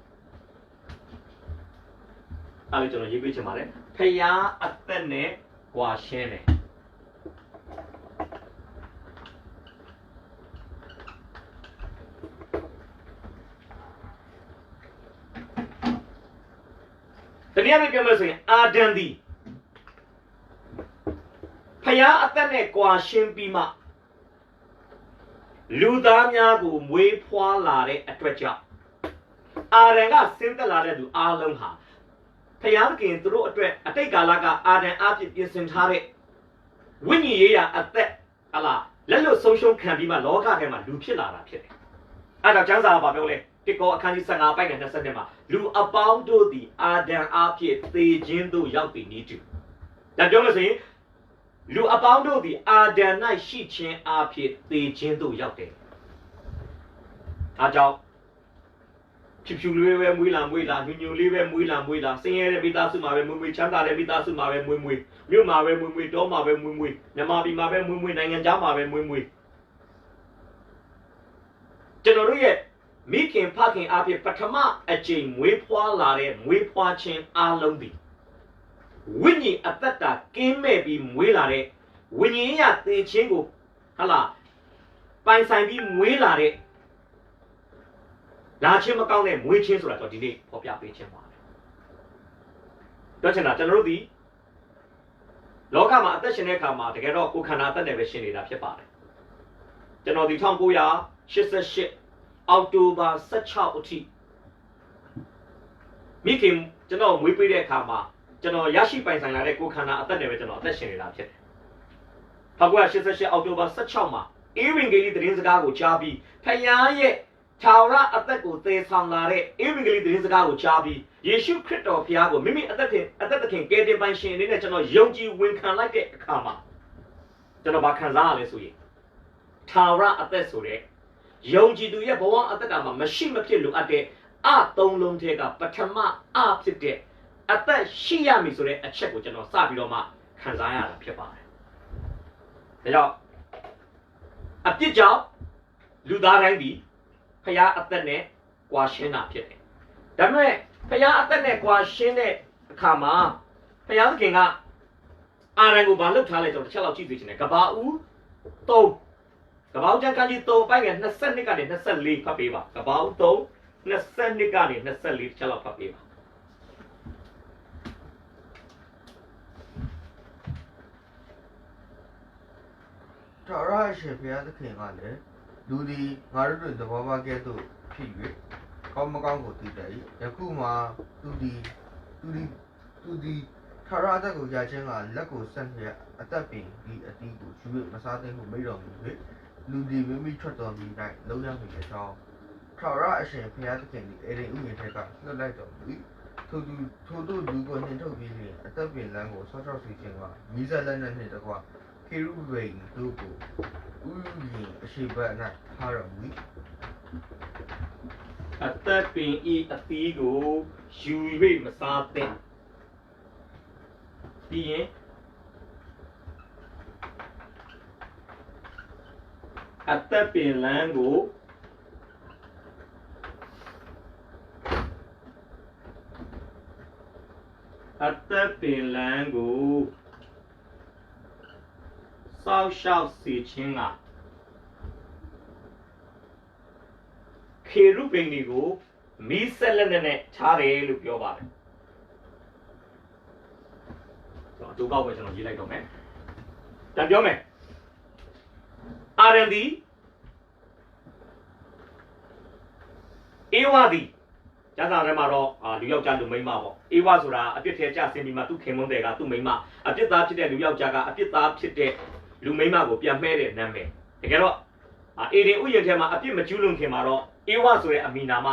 အဲ့ဒါကျွန်တော်ရေးပေးချင်ပါတယ်။ဖယားအသက်နဲ့ကွာရှင်းတယ်တနည်းအားဖြင့်ပြောမယ်ဆိုရင်အာဒံသည်ဖယားအသက်နဲ့ကွာရှင်းပြီးမှလူသားများကိုမွေးဖွားလာတဲ့အတွက်ကြောင့်အာဒံကဆင်းသက်လာတဲ့သူအားလုံးဟာဖယားသခင်သူတို့အတွက်အတိတ်ကာလကအာဒံအဖြစ်ပြင်ဆင်ထားတဲ့ဝိညာဉ်ရေးရာအသက်ဟလာလက်လွတ်ဆုံးရှုံးခံပြီးမှလောကထဲမှာလူဖြစ်လာတာဖြစ်တယ်။အဲ့တော့ကျမ်းစာကပြောလဲတိကောအခန်းကြီး15ပိုက်နဲ့20မှာလူအပေါင်းတို့သည်အာဒံအဖြစ်သေခြင်းသို့ရောက်ပြီနည်းတူ။ဒါပြောလို့ဆိုရင်လူအပေါင်းတို့သည်အာဒံ၌ရှိခြင်းအဖြစ်သေခြင်းသို့ရောက်တယ်။ဒါကြောင့်ဖြူလေးပဲမွေးလာညူလေးပဲမွေးလာဆင်းရဲတဲ့မိသားစုမှာပဲမွေးချမ်းသာတဲ့မိသားစုမှာပဲမွေးမြို့မှာပဲမွေးတောမှာပဲမွေးမြန်မာပြည်မှာပဲမွေးနိုင်ငံခြားမှာပဲမွေးကျွန်တော်တို့ရဲ့မိခင်ဖခင်အဖြစ်ပထမအကြိမ်မွေးဖွားလာတဲ့မွေးဖွားခြင်းအလုံးသည်ဝိညာဉ်အသက်တာကင်းမဲ့ပြီးမွေးလာတဲ့ဝိညာဉ်ရသေခြင်းကိုဟလာပိုင်ဆိုင်ပြီးမွေးလာတဲ့လာချင်းမကောင်းတဲ့မွေးချင်းဆိုတာတော့ဒီနေ့ဖော်ပြပေးခြင်းပါပြောချင်တာကျွန်တော်တို့ဒီလောကမှာအသက်ရှင်တဲ့အခါမှာတကယ်တော့ကိုယ်ခန္ဓာအသက်နဲ့ပဲရှင်နေတာဖြစ်ပါတယ်ကျွန်တော်ဒီ1988အောက်တိုဘာ16အထိမိခင်ကျွန်တော်မွေးပေးတဲ့အခါမှာကျွန်တော်ရရှိပိုင်ဆိုင်လာတဲ့ကိုယ်ခန္ဓာအသက်နဲ့ပဲကျွန်တော်အသက်ရှင်နေတာဖြစ်တယ်1988အောက်တိုဘာ16မှာအေဝံဂေလိသတင်းစကားကိုကြားပြီးဖခင်ရဲ့ထာဝရအသက်ကိုသေဆောင်လာတဲ့ဧဝံဂေလိသတင်းစကားကိုကြားပြီးယေရှုခရစ်တော်ဖခင်ကိုမိမိအသက်သခင်ကယ်တင်ပိုင်ရှင်အနေနဲ့ကျွန်တော်ယုံကြည်ဝန်ခံလိုက်တဲ့အခါမှာကျွန်တော်ဘာခံစားရလဲဆိုရင်ထာဝရအသက်ဆိုတဲ့ယုံကြည်သူရဲ့ဘဝအသက်ကမှမရှိမဖြစ်လိုအပ်တဲ့အသုံးလုံးထဲကပထမအဖြစ်တဲ့အသက်ရှိရမည်ဆိုတဲ့အချက်ကိုကျွန်တော်စပြီးတော့မှခံစားရတာဖြစ်ပါတယ်။ဒါကြောင့်အပြစ်ကြောင့်လူသားတိုင်းဒီဖယားအသက်နဲ့ကွာရှင်းတာဖြစ်တယ်။ဒါပေမဲ့ဖယားအသက်နဲ့ကွာရှင်းတဲ့အခါမှာဖယားသခင်ကအာရန်ကိုမလုပ်ထားလဲကျွန်တော်တစ်ချက်လောက်ကြည့်သိချင်တယ်။ကဘာဦး3ကဘာဦးကျမ်းခန်းကြီး3ပိုင်းငယ်22ကနေ24ဖတ်ပေးပါ။ကဘာဦး3 22ကနေ24တစ်ချက်လောက်ဖတ်ပေးပါ။ထာဝရအရှင်ဘုရားသခင်ကလည်းလူသည်ငါတို့သဘောပါကဲ့သို့ဖြစ်၍ကောင်းမကောင်းကိုသိတတ်၏ယခုမှသူသည်ထာဝရအသက်ကိုရခြင်းကလက်ကိုဆက်လျက်အသက်ပင်ဒီအတီးကိုယူ၍မစားသိဟုမိန့်တော်မူ၍လူသည်မိမိထွက်တော်မူ၌လုံးရမည်အကြောင်းထာဝရအရှင်ဘုရားသခင်သည်အေဒင်ဥယျာဉ်ထဲကလွှတ်လိုက်တော်မူ၏ထိုတို့လူကိုနှင်ထုတ်ပြီးလျှင်အသက်ပင်လမ်းကိုဆောက်ရှောက်စေခြင်းကမိဇက်လက်နက်နှင့်တကွခေရုဗိမ်တို့ကိုဥယျာဉ်အရှိဘက်၌ထားတော်မူ၏အသက်ပင်ဤအသီးကိုယူ၍မစားသင့်ပြီးရင်အသက်ပင်လမ်းကိုစောက်ရှောက်စေခြင်းကခေရုဗိမ်တွေကိုမီးဆက်လက်နဲ့ထားတယ်လို့ပြောပါတယ်။ဒုက္ခပဲကျွန်တော်ရေးလိုက်တော့မယ်။ပြန်ပြောမယ်။အာရန်ဒီအေဝါဒီကျမ်းစာထဲမှာတော့လူယောက်ျားလူမိန်းမပေါ့။အေဝါဆိုတာအပြစ်ထဲကျဆင်းပြီးမှသူ့ခင်မွန်းတဲ့ကသူ့မိန်းမအပြစ်သားဖြစ်တဲ့လူယောက်ျားကအပြစ်သားဖြစ်တဲ့လူမိန်းမကိုပြန်မဲ့တဲ့နာမည်။တကယ်တော့အေဒင်ဥယျာဉ်ထဲမှာအပြစ်မကျူးလွန်ခင်မှာတော့အေဝါဆိုတဲ့အမည်နာမ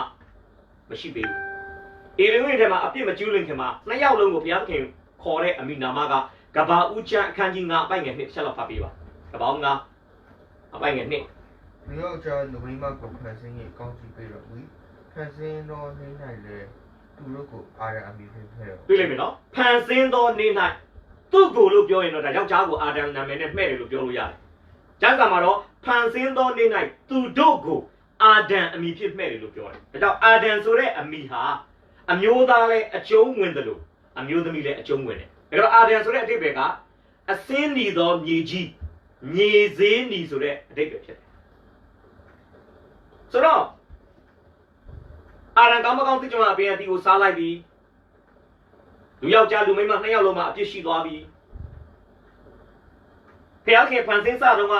မရှိသေးဘူး။အေဒင်ဥယျာဉ်ထဲမှာအပြစ်မကျူးလွန်ခင်မှာနှစ်ယောက်လုံးကိုဘုရားသခင်ခေါ်တဲ့အမည်နာမကကဘာဦးချမ်းအခန်းကြီး9အပိုင်ငယ်2တစ်ချက်လောက်ဖတ်ပေးပါ။ကဘာဦး9အပိုင်ငယ်2လူယောက်ျားလူမိန်းမကိုဖန်ဆင်း၍ကောင်းချီးပေးတော်မူ၏ဖ 판신 너 내날래 두르고 아래 아미 회회요. တွေ့လိမ့်မယ်နော်ဖန်ဆင်းသောနေ့၌သူ့ကိုယ်လို့ပြောရင်တော့ဒါယောက်ျားကိုအာဒံနာမည်နဲ့မှဲ့တယ်လို့ပြောလို့ရတယ်ကျမ်းစာမှာတော့ဖန်ဆင်းသောနေ့၌သူတို့ကိုအာဒံအမည်ဖြစ်မှဲ့တယ်လို့ပြောတယ်ဒါကြောင့်အာဒံဆိုတဲ့အမည်ဟာအမျိုးသားလည်းအကျုံးဝင်တယ်လို့အမျိုးသမီးလည်းအကျုံးဝင်တယ်ဒါတော့အာဒံဆိုတဲ့အဓိပ္ပာယ်ကအစင်းနီသောမြေကြီးမြေဈေးနီဆိုတဲ့အဓိပ္ပာယ်ဖြစ်တယ်ဆိုတော့အာရန်ကောင်းမကောင်းသိကြမှာအပြင်အတီကိုစားလိုက်ပြီးလူယောက်ျားလူမိန်းမနှစ်ယောက်လုံးမှာအပြစ်ရှိသွားပြီဖျားခင်ဖန်ဆင်းစတုန်းက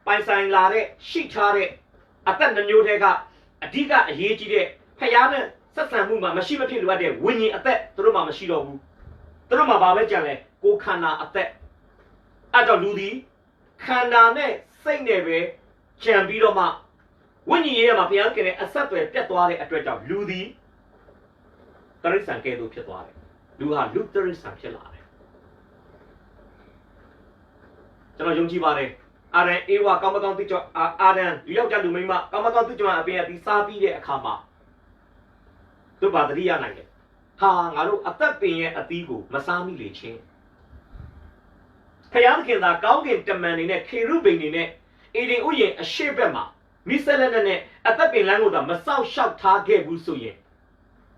ပိုင်ဆိုင်လာတဲ့ရှိထားတဲ့အသက်နှမျိုးတွေကအဓိကအရေးကြီးတဲ့ဖျားနဲ့ဆက်ဆံမှုမှာမရှိမဖြစ်လိုအပ်တဲ့ဝိညာဉ်အသက်သူတို့မှာမရှိတော့ဘူးသူတို့မှာဘာပဲကြံလဲကိုယ်ခန္ဓာအသက်အဲ့တော့လူဒီခန္ဓာနဲ့စိတ်နဲ့ပဲကြံပြီးတော့မှဝိညာဉ်ရေးမှာဘုရားခင်ရဲ့အဆက်အသွယ်ပြတ်သွားတဲ့အတွက်ကြောင့်လူသည်တရိစ္ဆာန်ကဲ့သို့ဖြစ်သွားတယ်လူဟာလူတရိစ္ဆာန်ဖြစ်လာတယ်ကျွန်တော်ယုံကြည်ပါတယ်အာရန်အေဝါကောင်းမကောင်းသိကြအာရန်လူယောက်ျားလူမိန်းမကောင်းမကောင်းသိကြအပြင်အပြီးစားပြီးတဲ့အခါမှာသူ့ဘာတတိယနိုင်တယ်ဟာငါတို့အသက်ပင်ရဲ့အသီးကိုမစားမိလေချင်းဘုရားခင်သာကောင်းကင်တမန်တွေနဲ့ခေရုဗိမ်တွေနဲ့အေဒင်ဥယျာဉ်အရှိဘက်မှာမိဆက်လက်နဲ့အသက်ပင်လမ်းကိုတော့မစောက်ရှောက်ထားခဲ့ဘူးဆိုရင်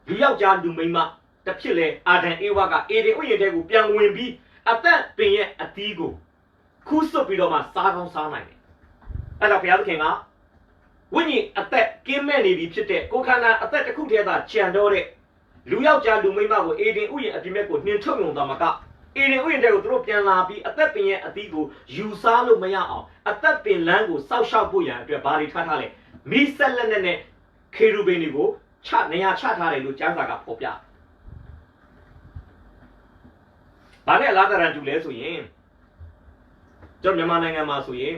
လူယောက်ျားလူမိန်းမတစ်ဖြစ်လဲအာဒံအေဝါကအေဒင်ဥယျာဉ်ထဲကိုပြန်ဝင်ပြီးအသက်ပင်ရဲ့အသီးကိုခူးဆွတ်ပြီးတော့မှစားကောင်းစားနိုင်တယ်အဲ့တော့ဘုရားသခင်ကဝိညာဉ်အသက်ကင်းမဲ့နေပြီဖြစ်တဲ့ကိုယ်ခန္ဓာအသက်တစ်ခုတည်းသာကြံတော့တဲ့လူယောက်ျားလူမိန်းမကိုအေဒင်ဥယျာဉ်အပြင်ဘက်ကိုနှင်ထုတ်ရုံသာမကအေဒင်ဥယျာဉ်ထဲကိုသူတို့ပြန်လာပြီးအသက်ပင်ရဲ့အသီးကိုယူစားလို့မရအောင်အသက်ပင်လမ်းကိုစောက်ရှောက်ဖို့ရန်အတွက်ဘာတွေထားလဲမိဆက်လက်နဲ့ခေရုဗိမ်တွေကိုနေရာချထားတယ်လို့ကျမ်းစာကဖော်ပြဘာနဲ့အလားတရန်တူလဲဆိုရင်ကျွန်တော်မြန်မာနိုင်ငံမှာဆိုရင်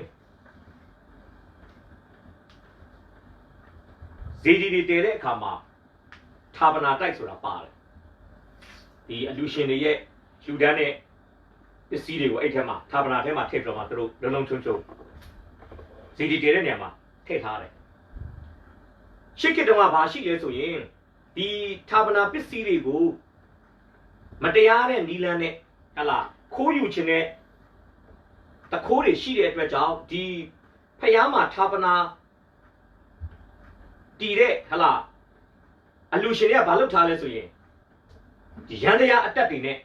ဇီဒီတွေတည်တဲ့အခါမှာဌာပနာတိုက်ဆိုတာပါတယ်ဒီအလူရှင်တွေရဲ့လူဒန်းနဲ့ပစ္စည်းတွေကိုအဲ့ထဲမှာဌာပနာထဲမှာထည့်ပြီးတော့မှသူတို့လုံးလုံးချုံချုံဇီဒီတည်တဲ့နေရာမှာထည့်ထားတယ်ရှစ်ခေတ်တုန်းကဘာရှိလဲဆိုရင်ဒီဌာပနာပစ္စည်းတွေကိုမတရားတဲ့နီလန်းနဲ့ဟလာခိုးယူခြင်းနဲ့တခိုးတွေရှိတဲ့အတွက်ကြောင့်ဒီဖျားမှာဌာပနာတည်တဲ့ဟလာအလူရှင်တွေကဘာလုပ်ထားလဲဆိုရင်ဒီရန်တရားအတက်တွေနဲ့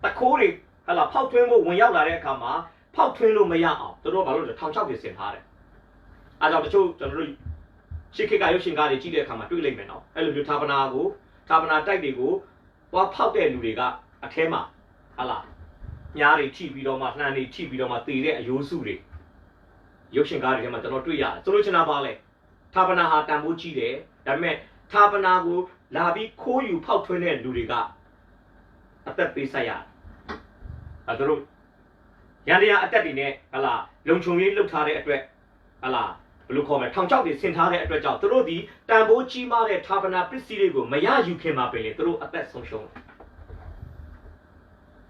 တခိုးတွေဟလာဖောက်ထွင်းဖို့ဝင်ရောက်လာတဲ့အခါမှာဖောက်ထွင်းလို့မရအောင်သူတို့ဘာလို့လဲထောင်ချောက်တွေဆင်ထားတယ်အဲကြောင့်တချို့ကျွန်တော်တို့ရှစ်ခေတ်ကရုပ်ရှင်ကားတွေကြည့်တဲ့အခါမှာတွေ့လိမ့်မယ်နော်အဲ့လိုမျိုးဌာပနာတိုက်တွေကိုသွားဖောက်တဲ့လူတွေကအထဲမှာဟလာညားတွေထိပြီးတော့မှနှမ်းတွေထိပြီးတော့မှတည်တဲ့အယိုးစုတွေရုပ်ရှင်ကားတွေထဲမှာကျွန်တော်တွေ့ရတယ်ဆိုလို့ချင်တာပါလဲဌာပနာဟာတန်ဖိုးကြီးတယ်ဒါပေမဲ့ဌာပနာကိုလာပြီးခိုးယူဖောက်ထွင်းတဲ့လူတွေကအသက်ပေးဆက်ရတယ်အဲတို့ရန်တရားအတက်တွေနဲ့ဟလာလုံခြုံရေးလှုပ်ထားတဲ့အတွက်ဟလာဘယ်လိုခေါ်မလဲထောင်ချောက်တွေဆင်ထားတဲ့အတွက်ကြောင့်တို့ဒီတန်ဖိုးကြီးမားတဲ့ဌာပနာပစ္စည်းတွေကိုမရယူခင်မှာပင်လေတို့အသက်ဆုံးရှုံးတယ်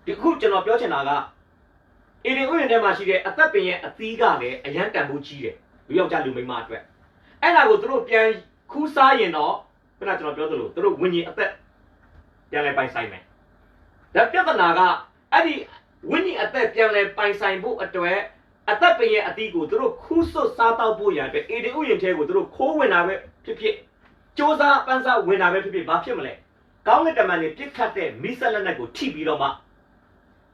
ဒီခုကျွန်တော်ပြောချင်တာကအေဒင်ဥယျာဉ်ထဲမှာရှိတဲ့အသက်ပင်ရဲ့အသီးကလည်းအရန်တန်ဖိုးကြီးတယ်လူယောက်ျားလူမိန်းမအတွက်အဲ့ဒါကိုတို့ပြန်ခူးစားရင်တော့ခုနကျွန်တော်ပြောသလိုတို့ဝิญဉ်အသက်ပြန်လဲပိုင်ဆိုင်မယ်ဒါပြဿနာကအဲ့ဒီဝิญဉ်အသက်ပြန်လဲပိုင်ဆိုင်ဖို့အတွက်အသက်ပင်ရဲ့အသီးကိုတို့ခူးဆွတ်စားတော့ဖို့ရန်အတွက်အေဒင်ဥယျာဉ်ထဲကိုတို့ခိုးဝင်တာပဲဖြစ်ဖြစ်စ조사ပန်းစားဝင်တာပဲဖြစ်ဖြစ်ဘာဖြစ်မလဲကောင်းတဲ့တမန်တွေပြစ်ခတ်တဲ့မိဆက်လက်နက်ကိုထိပြီးတော့မှ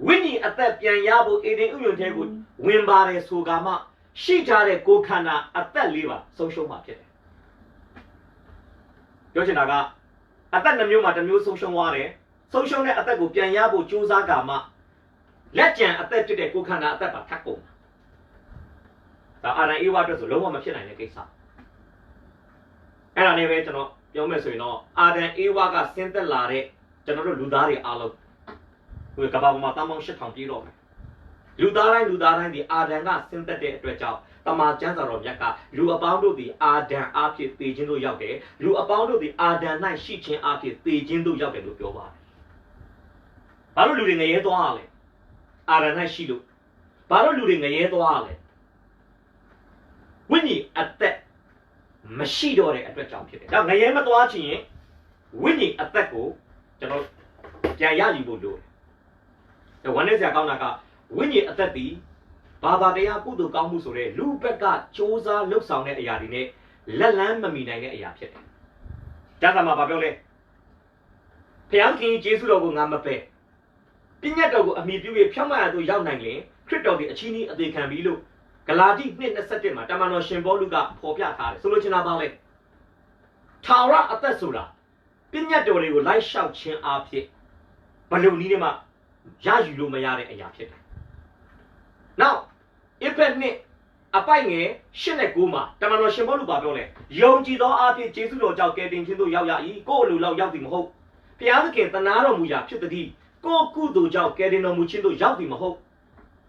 ဝိညာဉ်အသက်ပြန်ရဖို့အေဒင်ဥယျာဉ်ထဲကိုဝင်ပါတယ်ဆိုကမှရှိထားတဲ့ကိုယ်ခန္ဓာအသက်လေးပါဆုံးရှုံးမှာဖြစ်တယ်ပြောချင်တာကအသက်နှမျိုးမှာတစ်မျိုးဆုံးရှုံးသွားတယ်ဆုံးရှုံးတဲ့အသက်ကိုပြန်ရဖို့ကြိုးစားကမှလက်ကျန်အသက်ဖြစ်တဲ့ကိုယ်ခန္ဓာအသက်ပါထပ်ကုန်ဒါအာရန်အေဝါအတွက်ဆိုလုံးဝမဖြစ်နိုင်တဲ့ကိစ္စအဲ့ဒါနဲ့ပဲကျွန်တော်ပြောမယ်ဆိုရင်တော့အာရန်အေဝါကဆင်းသက်လာတဲ့ကျွန်တော်တို့လူသားတွေအားလုံးဒီကဘာပေါ်မှာတမောင်း8000ပြည့်တော့မယ်လူသားတိုင်းဒီအာဒံကဆင်းသက်တဲ့အတွက်ကြောင့်တမန်ကျမ်းစာတော်မြတ်ကလူအပေါင်းတို့သည်အာဒံအဖြစ်သေခြင်းတို့ရောက်တယ်လူအပေါင်းတို့သည်အာဒံ၌ရှိခြင်းအဖြစ်သေခြင်းတို့ရောက်တယ်လို့ပြောပါတယ်ဘာလို့လူတွေငရဲသွားရလဲအာဒံ၌ရှိလို့ဘာလို့လူတွေငရဲသွားရလဲဝိညာဉ်အသက် မရှိတော့တဲ့အတွက်ကြောင့်ဖြစ်တယ်ဒါငရဲမသွားချင်ရင်ဝိညာဉ်အသက်ကိုကျွန်တော်ပြန်ရယူဖို့လိုတယ်ဝမ်းနဲ့ဆရာကောင်းတာကဝိညာဉ်အသက်ဒီဘာသာတရားကုသိုလ်ကောင်းမှုဆိုတဲ့လူဘက်ကစ조사လှုပ်ဆောင်တဲ့အရာတွေနဲ့လက်လန်းမမီနိုင်တဲ့အရာဖြစ်တယ်ကျမ်းစာမှာပြောလဲဖျားခင်ယေရှုတော်ကိုငါမပယ်ပညတ်တော်ကိုအမိပြုပြီးဖြောင်းမရသူရောက်နိုင်ရင်ခရစ်တော်ဒီအချင်းကြီးအသေးခံပြီးလို့ဂလာတိ2:21မှာတမန်တော်ရှင်ပေါလုကဖော်ပြထားတယ်ဆိုလိုချင်တာပါလေထာဝရအသက်ဆိုတာပညတ်တော်တွေကိုလိုက်လျှောက်ခြင်းအဖြစ်ဘယ်လိုနည်းနဲ့မှရယူလို့မရတဲ့အရာဖြစ်တယ်။ Now အဖက်နှစ်အပိုင်ငယ်8-9မှာတမန်တော်ရှင်ပေါလုပြောလဲယုံကြည်သောအဖြစ်ယေရှုတော်ကြောင့်ကယ်တင်ခြင်းသို့ရောက်ရ၏ကိုယ်အလိုလောက်ရောက်သည်မဟုတ်ဘုရားသခင်သနာတော်မူရာဖြစ်သည်ကိုယ်ကုသိုလ်ကြောင့်ကယ်တင်တော်မူခြင်းသို့ရောက်သည်မဟုတ်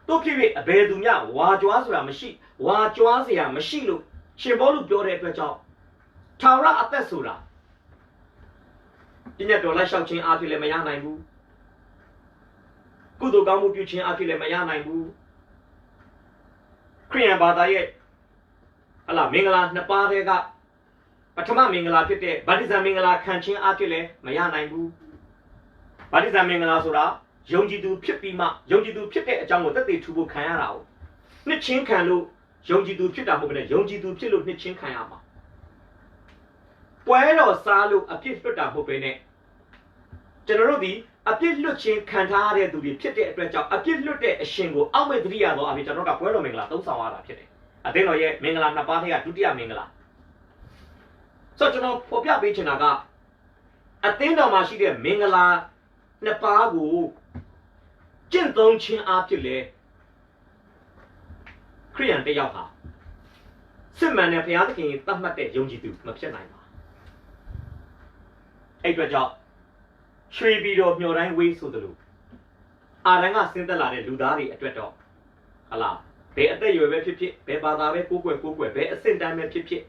တို့ဖြစ်၍အဘယ်သူမျှဝါကြွားဆိုတာမရှိဝါကြွားစရာမရှိလို့ရှင်ပေါလုပြောတဲ့အတွက်ကြောင့်ထာဝရအသက်ဆိုတာပညတ်တော်လိုက်လျှောက်ခြင်းအဖြစ်လည်းမရနိုင်ဘူးကုသိုလ်ကောင်းမှုပြုခြင်းအဖြစ်လည်းမရနိုင်ဘူးခရိယန်ဘာသာရဲ့မင်္ဂလာနှစ်ပါးတည်းကပထမမင်္ဂလာဖြစ်တဲ့ဗတ္တိဇံမင်္ဂလာခံခြင်းအဖြစ်လည်းမရနိုင်ဘူးဗတ္တိဇံမင်္ဂလာဆိုတာယုံကြည်သူဖြစ်ပြီးမှယုံကြည်သူဖြစ်တဲ့အကြောင်းကိုသက်သေထူဖို့ခံရတာကိုနှစ်ချင်းခံလို့ယုံကြည်သူဖြစ်တာမဟုတ်ဘဲနဲ့ယုံကြည်သူဖြစ်လို့နှစ်ချင်းခံရမှာပွဲတော်စားလို့အပြစ်လွတ်တာမဟုတ်ဘဲနဲ့ကျွန်တော်တို့ဒီအပြစ်လွတ်ခြင်းခံထားရတဲ့သူတွေဖြစ်တဲ့အတွက်ကြောင့်အပြစ်လွတ်တဲ့အရှင်ကိုအောက်မဲ့တတိယသောအဖြစ်ကျွန်တော်ကပွဲတော်မင်္ဂလာသုံးဆောင်ရတာဖြစ်တယ်အသင်းတော်ရဲ့မင်္ဂလာနှစ်ပါးထဲကဒုတိယမင်္ဂလာဆိုတော့ကျွန်တော်ဖော်ပြပေးချင်တာကအသင်းတော်မှာရှိတဲ့မင်္ဂလာနှစ်ပါးကိုကျင့်သုံးခြင်းအဖြစ်လေခရိယန်တယောက်ဟာစစ်မှန်တဲ့ဘုရားသခင်သတ်မှတ်တဲ့ယုံကြည်သူမဖြစ်နိုင်ပါအဲ့အတွက်ကြောင့်ရွှေပြည်တော်မျှော်တိုင်းဝေးဆိုသလိုအာရန်ကဆင်းသက်လာတဲ့လူသားတွေအတွက်တော့ဘယ်အသက်အရွယ်ပဲဖြစ်ဖြစ်ဘယ်ဘာသာပဲကိုးကွယ်ဘယ်အဆင့်တန်းပဲဖြစ်ဖြစ်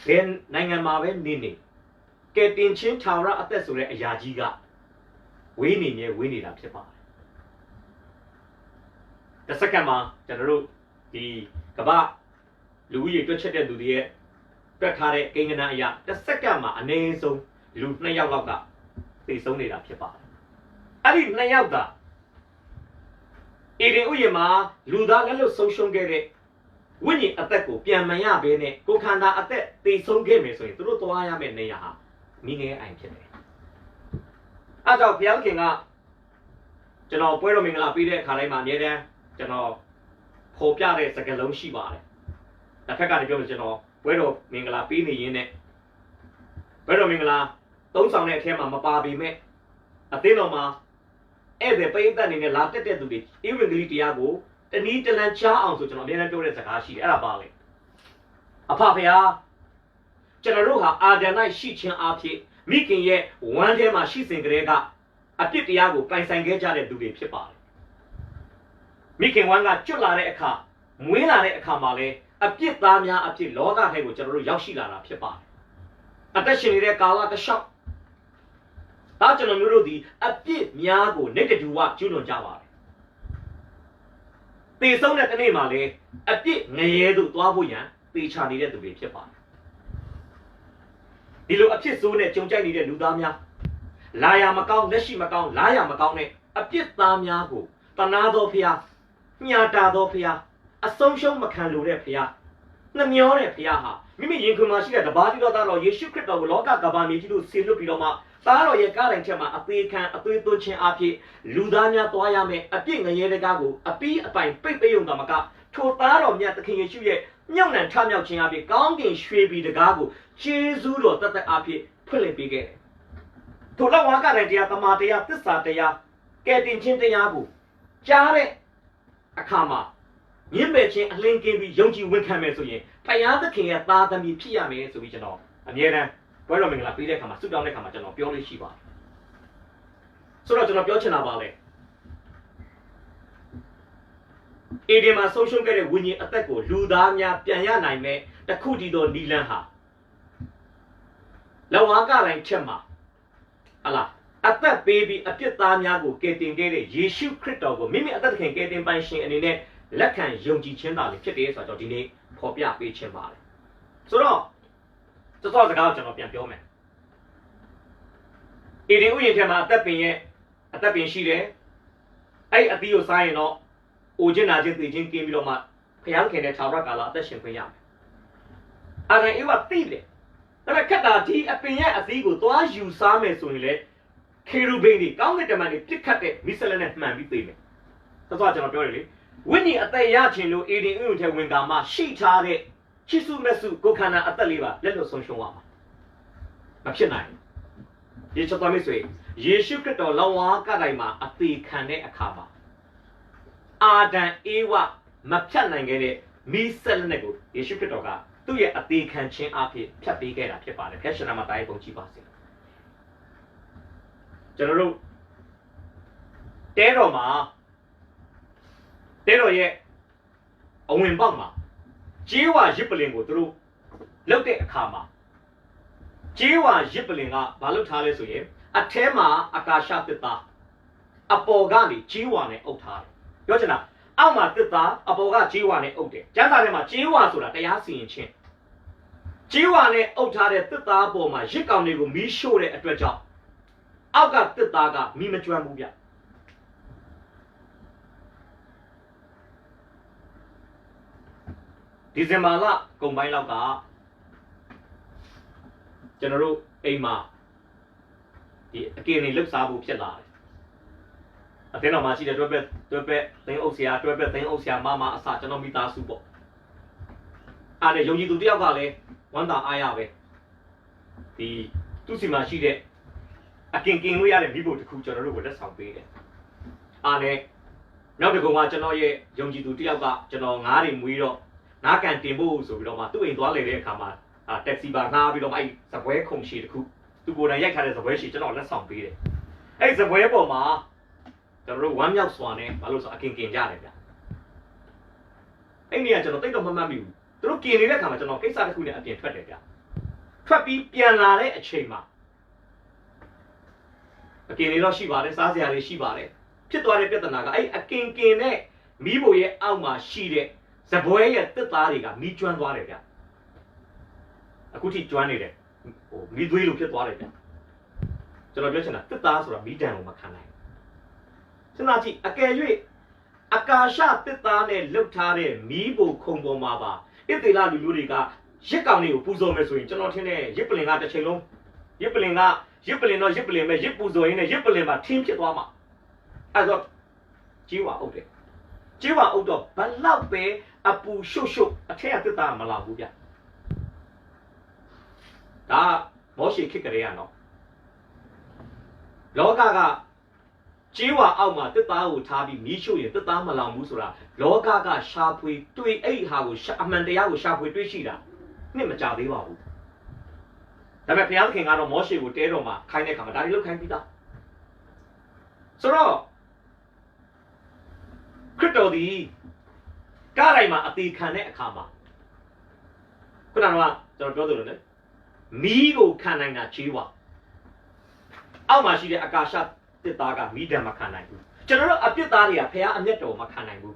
ဘယ်နိုင်ငံမှာပဲနေကဲတင်ချင်းထာဝရအသက်ဆိုတဲ့အရာကြီးကဝေးနေတာဖြစ်ပါတယ်တစ်စက္ကန့်မှာကျွန်တော်တို့ဒီကမ္ဘာလူဦးရေတွက်ချက်တဲ့သူတွေရဲ့တွက်ထားတဲ့ကိန်းဂဏအရာတစ်စက္ကန့်မှာအနည်းဆုံးလူ2ယောက်လောက်ကသိဆုံးနေတာဖြစ်ပါတယ်အဲ့ဒီ2ယောက်ကအေဒင်ဥယျာဉ်မှာလူသားလက်လွတ်ဆုံးရှုံးခဲ့တဲ့ဝိညာဉ်အသက်ကိုပြန်မရဘဲနဲ့ကိုယ်ခန္ဓာအသက်သိဆုံးခဲ့မယ်ဆိုရင်သူတို့သွားရမယ့်နေရာဟာမိငယ်အိမ်ဖြစ်တယ်အဲ့တော့ဘုရားခင်ကကျွန်တော်ပွဲတော်မင်္ဂလာပေးတဲ့အခါတိုင်းမှာအမြဲတမ်းကျွန်တော်ဖော်ပြတဲ့စကားလုံးရှိပါတယ်တစ်ဖက်ကနေပြောလို့ကျွန်တော်ပွဲတော်မင်္ဂလာပေးနေရင်းနဲ့ပွဲတော်မင်္ဂလာသုံးဆောင်တဲ့အထက်မှာမပါပေမဲ့အသင်းတော်မှာဧည့်သည်ပရိသတ်အနေနဲ့လာတက်တဲ့သူတွေဧဝံဂေလိတရားကိုတနည်းတလန်ချအောင်ဆိုကျွန်တော်အမြဲတမ်းပြောတဲ့စကားရှိတယ်အဲ့ဒါပါလေအဖဖျားကျွန်တော်တို့ဟာအာဒံ၌ရှိခြင်းအဖြစ်မိခင်ရဲ့ဝမ်းထဲမှာရှိစဉ်ကလေးကအပြစ်တရားကိုပိုင်ဆိုင်ခဲ့ကြတဲ့သူတွေဖြစ်ပါတယ်မိခင်ဝမ်းကကျွတ်လာတဲ့အခါမွေးလာတဲ့အခါမှာလဲအပြစ်သားများအဖြစ်လောကထဲကိုကျွန်တော်တို့ရောက်ရှိလာတာဖြစ်ပါတယ်အသက်ရှင်နေတဲ့ကာလတစ်လျှောက်ဒါကျွန်တော်မျိုးတို့ဒီအပြစ်များကိုနေတတူဝကျူးလွန်ကြပါတယ်တေဆုံးတဲ့တနေ့မှာလဲအပြစ်ငရဲသို့သွားဖို့ရန်တေချာနေတဲ့သူတွေဖြစ်ပါတယ်ဒီလိုအဖြစ်ဆိုးနဲ့ကြုံကြိုက်နေတဲ့လူသားများလာရမကောင်းလက်ရှိမကောင်းလာရမကောင်းနဲ့အပြစ်သားများကိုတနာသောဖျားညှာတာသောဖျားအဆုံးရှုံးမခံလိုတဲ့ဖျားနှမျောတဲ့ဖျားဟာမိမိရင်ခွင်မှာရှိတဲ့တပါးတိတော်သားတော်ယေရှုခရစ်တော်ကိုလောကကမ္ဘာမြေကြီးသို့ဆေလွတ်ပြီးတော့မှသားတော်ရဲ့ကားတိုင်ချက်မှာအသေးခံအသွေးသွင်းခြင်းအဖြစ်လူသားများသွားရမယ်အပြစ်ငရဲတကားကိုအပီးအပိုင်ပိတ်ပေးုံသာမကထိုသားတော်မြတ်သခင်ယေရှုရဲ့မြုပ်နှံထမြောက်ခြင်းအဖြစ်ကောင်းကင်ရွှေပြည်တကားကိုကျေးဇူးတော်တသက်အဖြစ်ဖွင့်လှစ်ပေးခဲ့တယ်။ထိုလောက်ဝါကတိုင်တရားတမန်တရားသစ္စာတရားကဲတင်ခြင်းတရားကိုကြားတဲ့အခါမှာမြင့်မဲ့ခြင်းအလင်းကင်းပြီးယုံကြည်ဝန်ခံမယ်ဆိုရင်ဘုရားသခင်ရဲ့သားသမီးဖြစ်ရမယ်ဆိုပြီးကျွန်တော်အမြဲတမ်းပွဲတော်မင်္ဂလာပေးတဲ့အခါမှာဆုတောင်းတဲ့အခါမှာကျွန်တော်ပြောလို့ရှိပါတယ်ဆိုတော့ကျွန်တော်ပြောချင်တာပါလေအေဒီမှာဆုံးရှုံးခဲ့တဲ့ဝိညာဉ်အသက်ကိုလူသားများပြန်ရနိုင်မဲ့တခုတည်းသောနီလန်းဟာလောကတိုင်းချက်မှာအသက်ပေးပြီးအပြစ်သားများကိုကယ်တင်ခဲ့တဲ့ယေရှုခရစ်တော်ကိုမိမိအသက်သခင်ကယ်တင်ပိုင်ရှင်အနေနဲ့လက်ခံယုံကြည်ခြင်းသာလေဖြစ်တယ်ဆိုတော့ဒီနေ့ဖ ဖော်ပြပေးခြင်းပါတယ်ဆိုတော့တော်စကားကိုကျွန်တော်ပြန်ပြောမယ်အေဒီဥယျာဉ်ထဲမှာအသက်ပင်ရှိတယ်အဲ့အသီးကိုစားရင်တော့အိုခြင်းနာခြင်းသိခြင်းကင်းပြီးတော့မှဖျားခင်တဲ့ခြောက်ရကာလအသက်ရှင်ခွင့်ရမယ်အာရန်အေဝသိတယ်ဒါပေမဲ့ခက်တာဒီအပင်ရဲ့အသီးကိုသွားယူစားမယ်ဆိုရင်လေခေရုဘိန်းတွေကောင်းကင်တမန်တွေပြစ်ခတ်တဲ့မိစလက်နဲ့မှန်ပြီးသိမယ်တော်ကျွန်တော်ပြောရလေဝိညာဉ်အသက်ရခြင်းလို့အေဒီဥယျာဉ်ထဲဝင်ကမှရှိထားတဲ့ချစ်စုမဲ့စုကိုခန္ဓာအသက်လေးပါလက်လွတ်ဆုံးရှုံးရမှာမဖြစ်နိုင်ယေရှုတော်မိတ်ဆွေယေရှုခရစ်တော်လောဝါကတိုင်မှာအသေးခံတဲ့အခါမှာအာဒံအေဝမဖြတ်နိုင်ခဲ့တဲ့မိဆက်လက်ကိုယေရှုခရစ်တော်ကသူ့ရဲ့အသေးခံခြင်းအဖြစ်ဖြတ်ပေးခဲ့တာဖြစ်ပါတယ်ဖျက်ရှင်နာမှာတားရဲ့ပုံကြည့်ပါစေကျွန်တော်တို့တဲတော်ရဲ့အဝင်ပေါက်မှာကျေးဝါရစ်ပလင်ကိုသူတို့လှုပ်တဲ့အခါမှာကျေးဝါရစ်ပလင်ကဘာလုပ်ထားလဲဆိုရင်အထဲမှာအာကာရှသစ်သားအပေါ်ကနေကျေးဝါနဲ့အုပ်ထားတယ်ပြောချင်တာအောက်မှာသစ်သားအပေါ်ကကျေးဝါနဲ့အုပ်တယ်ကျမ်းစာထဲမှာကျေးဝါဆိုတာတရားစီရင်ခြင်းကျေးဝါနဲ့အုပ်ထားတဲ့သစ်သားပေါ်မှာရစ်ကောင်တွေကိုမီးရှို့တဲ့အတွက်ကြောင့်အောက်ကသစ်သားကမီးမကျွမ်းဘူးဗျဒီဇင်ဘာလကုန်ပိုင်းလောက်ကကျွန်တော်တို့အိမ်မှာဒီအကင်းတွေလှုပ်ရှားဖို့ဖြစ်လာတယ်အတင်းတော်မှာရှိတဲ့တွဲပက်သင်းအုပ်ဆရာတွဲပက်သင်းအုပ်ဆရာမအစကျွန်တော်မိသားစုပေါ့အားနဲ့ယုံကြည်သူတယောက်ကလည်းဝမ်းသာအားရပဲဒီသူ့စီမှာရှိတဲ့အကင်းလို့ရတဲ့မိဖို့တစ်ခုကျွန်တော်တို့ကိုလက်ဆောင်ပေးတယ်အားနဲ့နောက်တစ်ခုကကျွန်တော်ရဲ့ယုံကြည်သူတယောက်ကကျွန်တော်ငားတွေမွေးတော့နားကန်တင်ဖို့ဆိုပြီးတော့မှသူ့အိမ်သွားလေတဲ့အခါမှာတက်ဆီပါငှားပြီးတော့မှအဲ့စပွဲခုံရှည်တစ်ခုသူကိုယ်တိုင်ရိုက်ထားတဲ့စပွဲရှည်ကျွန်တော်လက်ဆောင်ပေးတယ်အဲ့စပွဲပေါ်မှာကျွန်တော်တို့ဝမ်းမြောက်စွာနဲ့ဘာလို့ဆိုအကင်ကြတယ်ဗျအဲ့နေကကျွန်တော်တိတ်တော့မမှတ်မိဘူးသူတို့กินနေတဲ့အခါမှာကျွန်တော်ကိစ္စတစ်ခုနဲ့အပြင်ထွက်တယ်ဗျထွက်ပြီးပြန်လာတဲ့အချိန်မှာအကင်တွေတော့ရှိပါတယ်စားစရာတွေရှိပါတယ်ဖြစ်သွားတဲ့ပြဿနာကအဲ့အကင်နဲ့မီးဖိုရဲ့အောက်မှာရှိတဲ့စပွဲရဲ့တစ်သားတွေကမီးကျွမ်းသွားတယ်ဗျအခုထိကျွမ်းနေတယ်မီးသွေးလိုဖြစ်သွားတယ်ဗျကျွန်တော်ပြောချင်တာတစ်သားဆိုတာမီးတံကိုမခံနိုင်စဉ်းစားကြည့်အကယ်၍အကာရှတစ်သားနဲ့လှုပ်ထားတဲ့မီးဖိုခုံပေါ်မှာပါဣသေလလူမျိုးတွေကရစ်ကောင်တွေကိုပူဇော်မယ်ဆိုရင်ကျွန်တော်ထင်တယ်ရစ်ပလင်ကတစ်ချိန်လုံးရစ်ပလင်မဲ့ရစ်ပူဇော်ရင်းနဲ့ရစ်ပလင်မှာထင်းဖြစ်သွားမှာအဲ့တော့ကြီးဝါအုပ်တယ်ကြီးဝါအုပ်တော့ဘလောက်ပဲအပူရှုပ်အထက်ကတစ်သားမလာဘူးဗျဒါမောရှိခေတ်ကလေးရနော်လောကကကျေးဝါအောက်မှာတစ်သားကိုထားပြီးမီးရှို့ရင်တစ်သားမလောင်ဘူးဆိုတာလောကကရှာဖွေတွေ့အဲ့ဟာကိုအမှန်တရားကိုရှာဖွေတွေ့ရှိတာနှစ်မကြသေးပါဘူးဒါပေမဲ့ဘုရားသခင်ကတော့မောရှိကိုတဲတော်မှာခိုင်းတဲ့ခါမှာဒါတွေလုပ်ခိုင်းပြီးသားဆိုတော့ခရစ်တော်ဒီကားတိုင်းမှာအသေးခံတဲ့အခါမှာခုနကကျွန်တော်ပြောသလိုလေမီးကိုခံနိုင်တာကျေးဝါအောက်မှာရှိတဲ့အကာရှတစ်သားကမီးတံမခံနိုင်ဘူးကျွန်တော်တို့အပြစ်သားတွေကဖျားအမျက်တော်မခံနိုင်ဘူး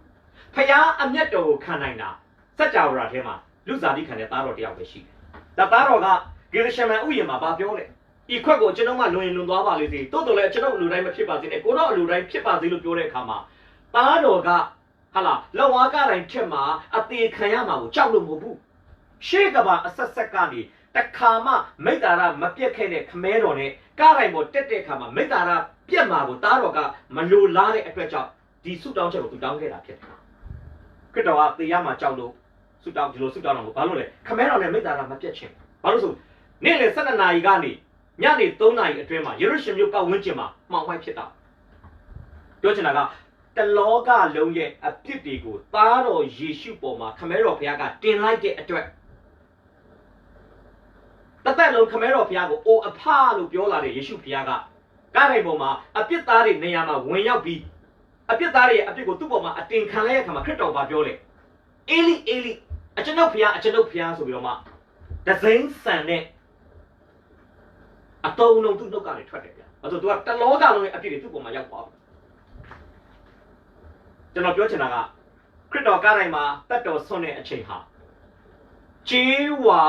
ဖျားအမျက်တော်ကိုခံနိုင်တာစัจ java ထဲမှာလူစားတိခံတဲ့သားတော်တယောက်ပဲရှိတယ်ဒါသားတော်ကဂေရရှမန်ဥယျာဉ်မှာဗာပြောတယ်ဤခွက်ကိုကျွန်တော်မှလွန်ရင်လွန်သွားပါလေစေတိုးတော်လည်းကျွန်တော်လူတိုင်းမဖြစ်ပါစေနဲ့ကိုတော့လူတိုင်းဖြစ်ပါစေလို့ပြောတဲ့အခါမှာသားတော်ကဟာလာလောဝါကတိုင်းထက်မှာအသေးခံရမှာကိုကြောက်လို့မဟုတ်ဘူးရှေ့ကဘာအဆက်ဆက်ကနေတခါမှမိတ္တာရမပြက်ခဲ့တဲ့ခမဲတော်နဲ့ကားတိုင်းပေါ်တက်တဲ့အခါမှာမိတ္တာရပြက်မှာကိုသားတော်ကမလိုလားတဲ့အတွက်ကြောင့်ဒီဆုတောင်းချက်ကိုသူတောင်းခဲ့တာဖြစ်တယ်ခရစ်တော်ကသေရမှာကြောက်လို့ဆုတောင်းဒီလိုဆုတောင်းတော့ဘာလို့လဲခမဲတော်နဲ့မိတ္တာရမပြက်ခြင်းဘာလို့ဆိုနေ့လယ်12နာရီကနေညနေ3နာရီအတွင်းမှာယေရုရှလင်မြို့ပတ်ဝန်းကျင်မှာမှောင်မိုက်ဖြစ်တာပြောချင်တာကတလောကလုံးရဲ့အပြစ်တွေကိုသားတော်ယေရှုပေါ်မှာခမဲတော်ဘုရားကတင်လိုက်တဲ့အတွက်တသက်လုံးခမဲတော်ဘုရားကိုအိုအဖလို့ပြောလာတဲ့ယေရှုဘုရားကကားတိုင်းပေါ်မှာအပြစ်သားတွေနေရာမှာဝင်ရောက်ပြီးအပြစ်သားတွေရဲ့အပြစ်ကိုသူ့ပေါ်မှာအတင်ခံလိုက်တဲ့အခါမှာခရစ်တော်ကပြောလေအေလိအကျွန်ုပ်ဘုရားဆိုပြီးတော့မှဒဇင်းဆန်နဲ့အတုံးလုံးသူ့နှုတ်ကနေထွက်တယ်ဗျာ။အဲ့တော့သူကတလောကလုံးရဲ့အပြစ်တွေသူ့ပေါ်မှာရောက်သွားပြီ။ကျွန်တော်ပြောချင်တာကခရစ်တော်ကားတိုင်းမှာတတ်တော်ဆွန့်တဲ့အချိန်ဟာ ကျေးဝါ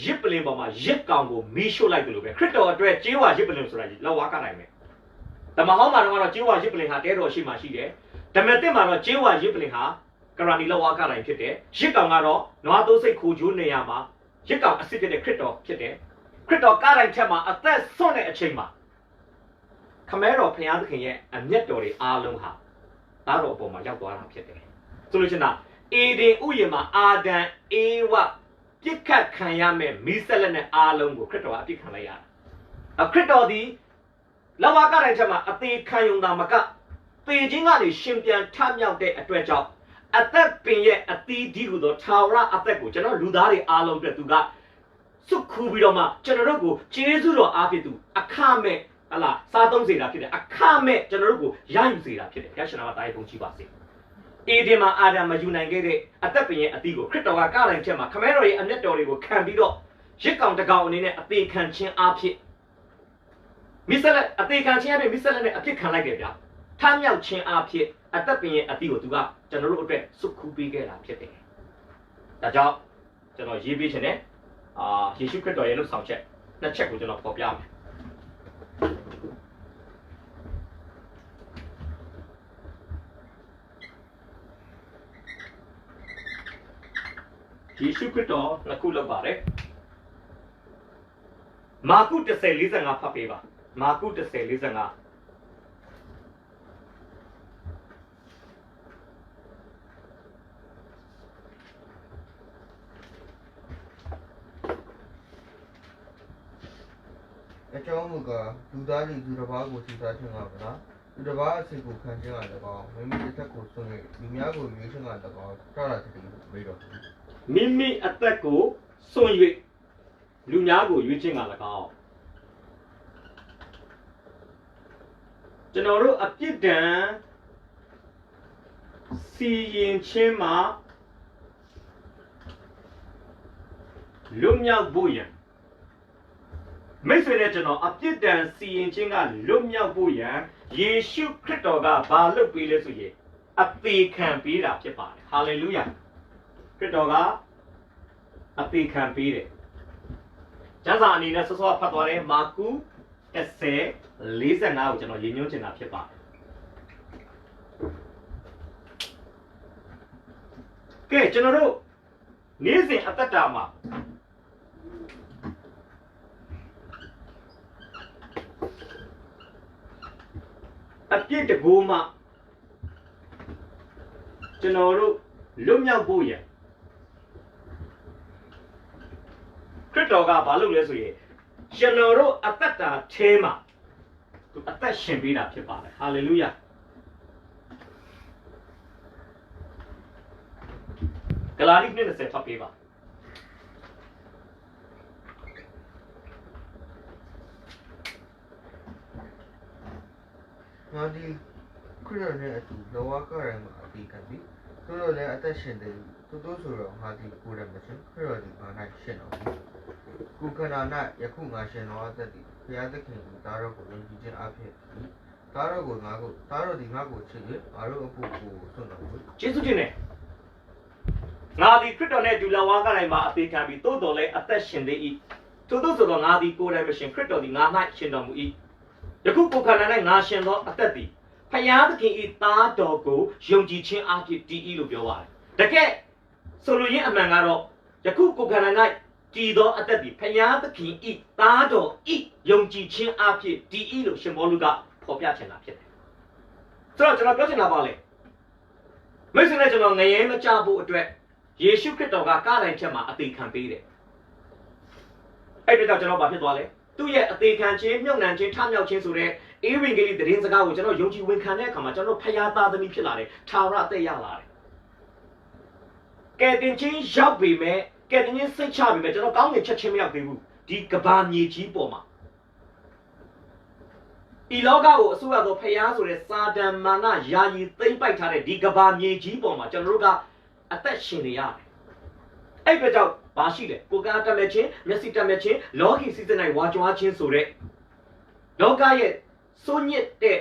ရစ်ပလင်ပေါ်မှာရစ်ကောင်ကိုမီးရှို့လိုက်တယ်လို့ပဲခရစ်တော်အတွက်ကျေးဝါရစ်ပလင်ဆိုတာလောက်ဝါကနိုင်မယ်ဓမ္မဟောင်းမှာတော့ကျေးဝါရစ်ပလင်ဟာတဲတော်ရှိမှရှိတယ်ဓမ္မသစ်မှာတော့ကျေးဝါရစ်ပလင်ဟာကရာနီလောက်ဝါကနိုင်ဖြစ်တယ်ရစ်ကောင်ကတော့နွားသိုးစိတ်ခိုချိုးနေရမှာရစ်ကောင်အစ်စ်ဖြစ်တဲ့ခရစ်တော်ဖြစ်တယ်ခရစ်တော်ကတိုင်းချက်မှာအသက်ဆွန့်တဲ့အချိန်မှာခမဲတော်ဖျားသခင်ရဲ့အမျက်တော်တွေအားလုံးဟာသားတော်အပေါ်မှာရောက်သွားတာဖြစ်တယ်ဆိုလို့ရှိရင်အေဒင်ဥယျာဉ်မှာအာဒံအေဝပြစ်ခတ်ခံရမဲ့မိဆက်လက်နဲ့အားလုံးကိုခရစ်တော်အပြစ်ခံလိုက်ရတာခရစ်တော်ဒီလောကတိုင်းချက်မှာအသေးခံယုံတာမကသေခြင်းကနေရှင်ပြန်ထမြောက်တဲ့အတွက်ကြောင့်အသက်ပင်ရဲ့အသီးဒီဟုသောထာဝရအသက်ကိုကျွန်တော်လူသားတွေအားလုံးအတွက်သူကစွတ်ခူးပြီးတော့မှကျွန်တော်တို့ကိုကျေးဇူးတော်အားဖြင့်သူအခမဲ့ဟလာစားသုံးစေတာဖြစ်တယ်အခမဲ့ကျွန်တော်တို့ကိုရယူစေတာဖြစ်တယ်ဘုရားရှင်တော်ကတားရုံကြည့်ပါစေအေဒင်မှာအာဒံမယူနိုင်ခဲ့တဲ့အသက်ပင်ရဲ့အသီးကိုခရစ်တော်ကကတိုင်းချက်မှာခမဲတော်ရဲ့အမျက်တော်တွေကိုခံပြီးတော့ရစ်ကောင်တကောင်အနေနဲ့အသေးခံခြင်းအားဖြင့်မိဆက်လက်အသေးခံခြင်းအပြင်မိဆက်လက်နဲ့အဖြစ်ခံလိုက်တယ်ဗျာထမ်းမြောက်ခြင်းအားဖြင့်အသက်ပင်ရဲ့အသီးကိုသူကကျွန်တော်တို့အတွက်စုခူးပေးခဲ့တာဖြစ်တယ်ဒါကြောင့်ကျွန်တော်ရေးပေးခြင်းနဲ့ယေရှုခရစ်တော်ရဲ့လှုပ်ဆောင်ချက်နှစ်ချက်ကိုကျွန်တော်ပေါ်ပြမယ်ယေရှုခရစ်တော်နှစ်ခုလောက်ပါတယ်မာကု 10:45 ဖတ်ပေးပါမာကု 10:45အကြောင်းမူကားလူသားတွေသူတစ်ပါးကိုစီစားခြင်းကမလားသူတစ်ပါးအစီကိုခံခြင်းကလည်းကောင်းမိမိတစ်သက်ကိုဆွနေလူများကိုရွေးခြင်းကလည်းကောင်းတရတည်းမေးတော့မိမိအသက်ကိုစွန့်၍လူများကိုရွေးခြင်းကလည်းကောင်းကျွန်တော်တို့အပြစ်ဒဏ်စီရင်ခြင်းမှာလွတ်မြောက်ဖို့ရန်မိတ်ဆွေနဲ့ကျွန်တော်အပြစ်ဒဏ်စီရင်ခြင်းကလွတ်မြောက်ဖို့ရန်ယေရှုခရစ်တော်ကဘာလုပ်ပေးလဲဆိုရင်အသေးခံပေးတာဖြစ်ပါတယ်ဟာလေလုယာခရစ်တော်ကအသေးခံပေးတယ်ကျမ်းစာအနေနဲ့စောစောဖတ်သွားတယ်မာကု 10:45 ကိုကျွန်တော်ရည်ညွှန်းချင်တာဖြစ်ပါတယ်ကဲကျွန်တော်တို့နေ့စဉ်အသက်တာမှာအပြစ်တကူမှကျွန်တော်တို့လွတ်မြောက်ဖို့ရန်ခရစ်တော်ကဘာလုပ်လဲဆိုရင်ကျွန်တော်တို့အသက်တာထဲမှာသူအသက်ရှင်ပေးတာဖြစ်ပါတယ်ဟာလေလုယာဂလာတိ 20 ဖတ်ပေးပါငါဒီခရစ်တော်နဲ့အတူလောကရန်မှာအတိခံပြီးသူတို့လည်းအသက်ရှင်တယ်သူတို့ဆိုတော့ငါဒီကိုယ်ရမရှင်ခရစ်တော်ဒီငါ၌ရှင်တော်ကိုခန္ဓာ၌ယခုငါရှင်တော်အသက်ဒီဘုရားသခင်ကိုသားတော်ကိုယုံကြည်ခြင်းအဖြစ်သားတော်ကိုသားတော်ဒီငါကိုချစ်၍ငါတို့အဖို့ကိုဆွတော်ကိုကျေးဇူးတင်တယ်ငါဒီခရစ်တော်နဲ့ဒူလာဝါကတိုင်းမှာအသေးခံပြီးတိုးတော်လဲအသက်ရှင်သေး၏သူတို့ဆိုတော့ငါဒီကိုယ်တိုင်မရှင်ခရစ်တော်ဒီငါ၌ရှင်တော်မူ၏ယခုကိုခန္ဓာ၌ငါရှင်သောအသက်သည်ဖယားသခင်၏သားတော်ကိုယုံကြည်ခြင်းအဖြစ်တည်၏လို့ပြောပါတယ်တကယ်ဆိုလိုရင်းအမှန်ကတော့ယခုကိုခန္ဓာ၌တည်သောအသက်သည်ဖယားသခင်၏သားတော်၏ယုံကြည်ခြင်းအဖြစ်တည်၏လို့ရှင်ဘောလူကဖော်ပြချင်တာဖြစ်တယ်ဆိုတော့ကျွန်တော်ပြောချင်တာပါလေမိတ်ဆွေနဲ့ကျွန်တော်ငရဲမကြဖို့အတွက်ယေရှုခရစ်တော်ကကားတိုင်းချက်မှာအသေးခံပေးတယ်အဲ့ဒါကြောင့်ကျွန်တော်ဗာဖြစ်သွားလဲသူ့ရဲ့အသေးခံခြင်းမြုပ်နှံခြင်းထမြောက်ခြင်းဆိုတဲ့အေဝံဂေလိသတင်းစကားကိုကျွန်တော်ယုံကြည်ဝန်ခံတဲ့အခါမှာကျွန်တော်ဖယားသားသမီးဖြစ်လာတယ်ထာဝရအသက်ရလာတယ်ကဲတင်ချင်းရောက်ပေမဲ့ကဲတင်ချင်းစိတ်ချပေမဲ့ကျွန်တော်ကောင်းကင်ချက်ချင်းမရောက်သေးဘူးဒီကဘာမြေကြီးပေါ်မှာဤလောကကိုအစိုးရသောဖယားဆိုတဲ့စာတန်မာနယာယီသိမ့်ပိုက်ထားတဲ့ဒီကဘာမြေကြီးပေါ်မှာကျွန်တော်တို့ကအသက်ရှင်နေရတယ်အဲ့အတွက်ကြောင့်ဘာရှိလဲကိုယ်ကားတက်မဲ့ခြင်းမျက်စိတက်မဲ့ခြင်းလောကီစီးစနိုင်ဝါကြွားခြင်းဆိုတဲ့လောကရဲ့စိုးညစ်တဲ့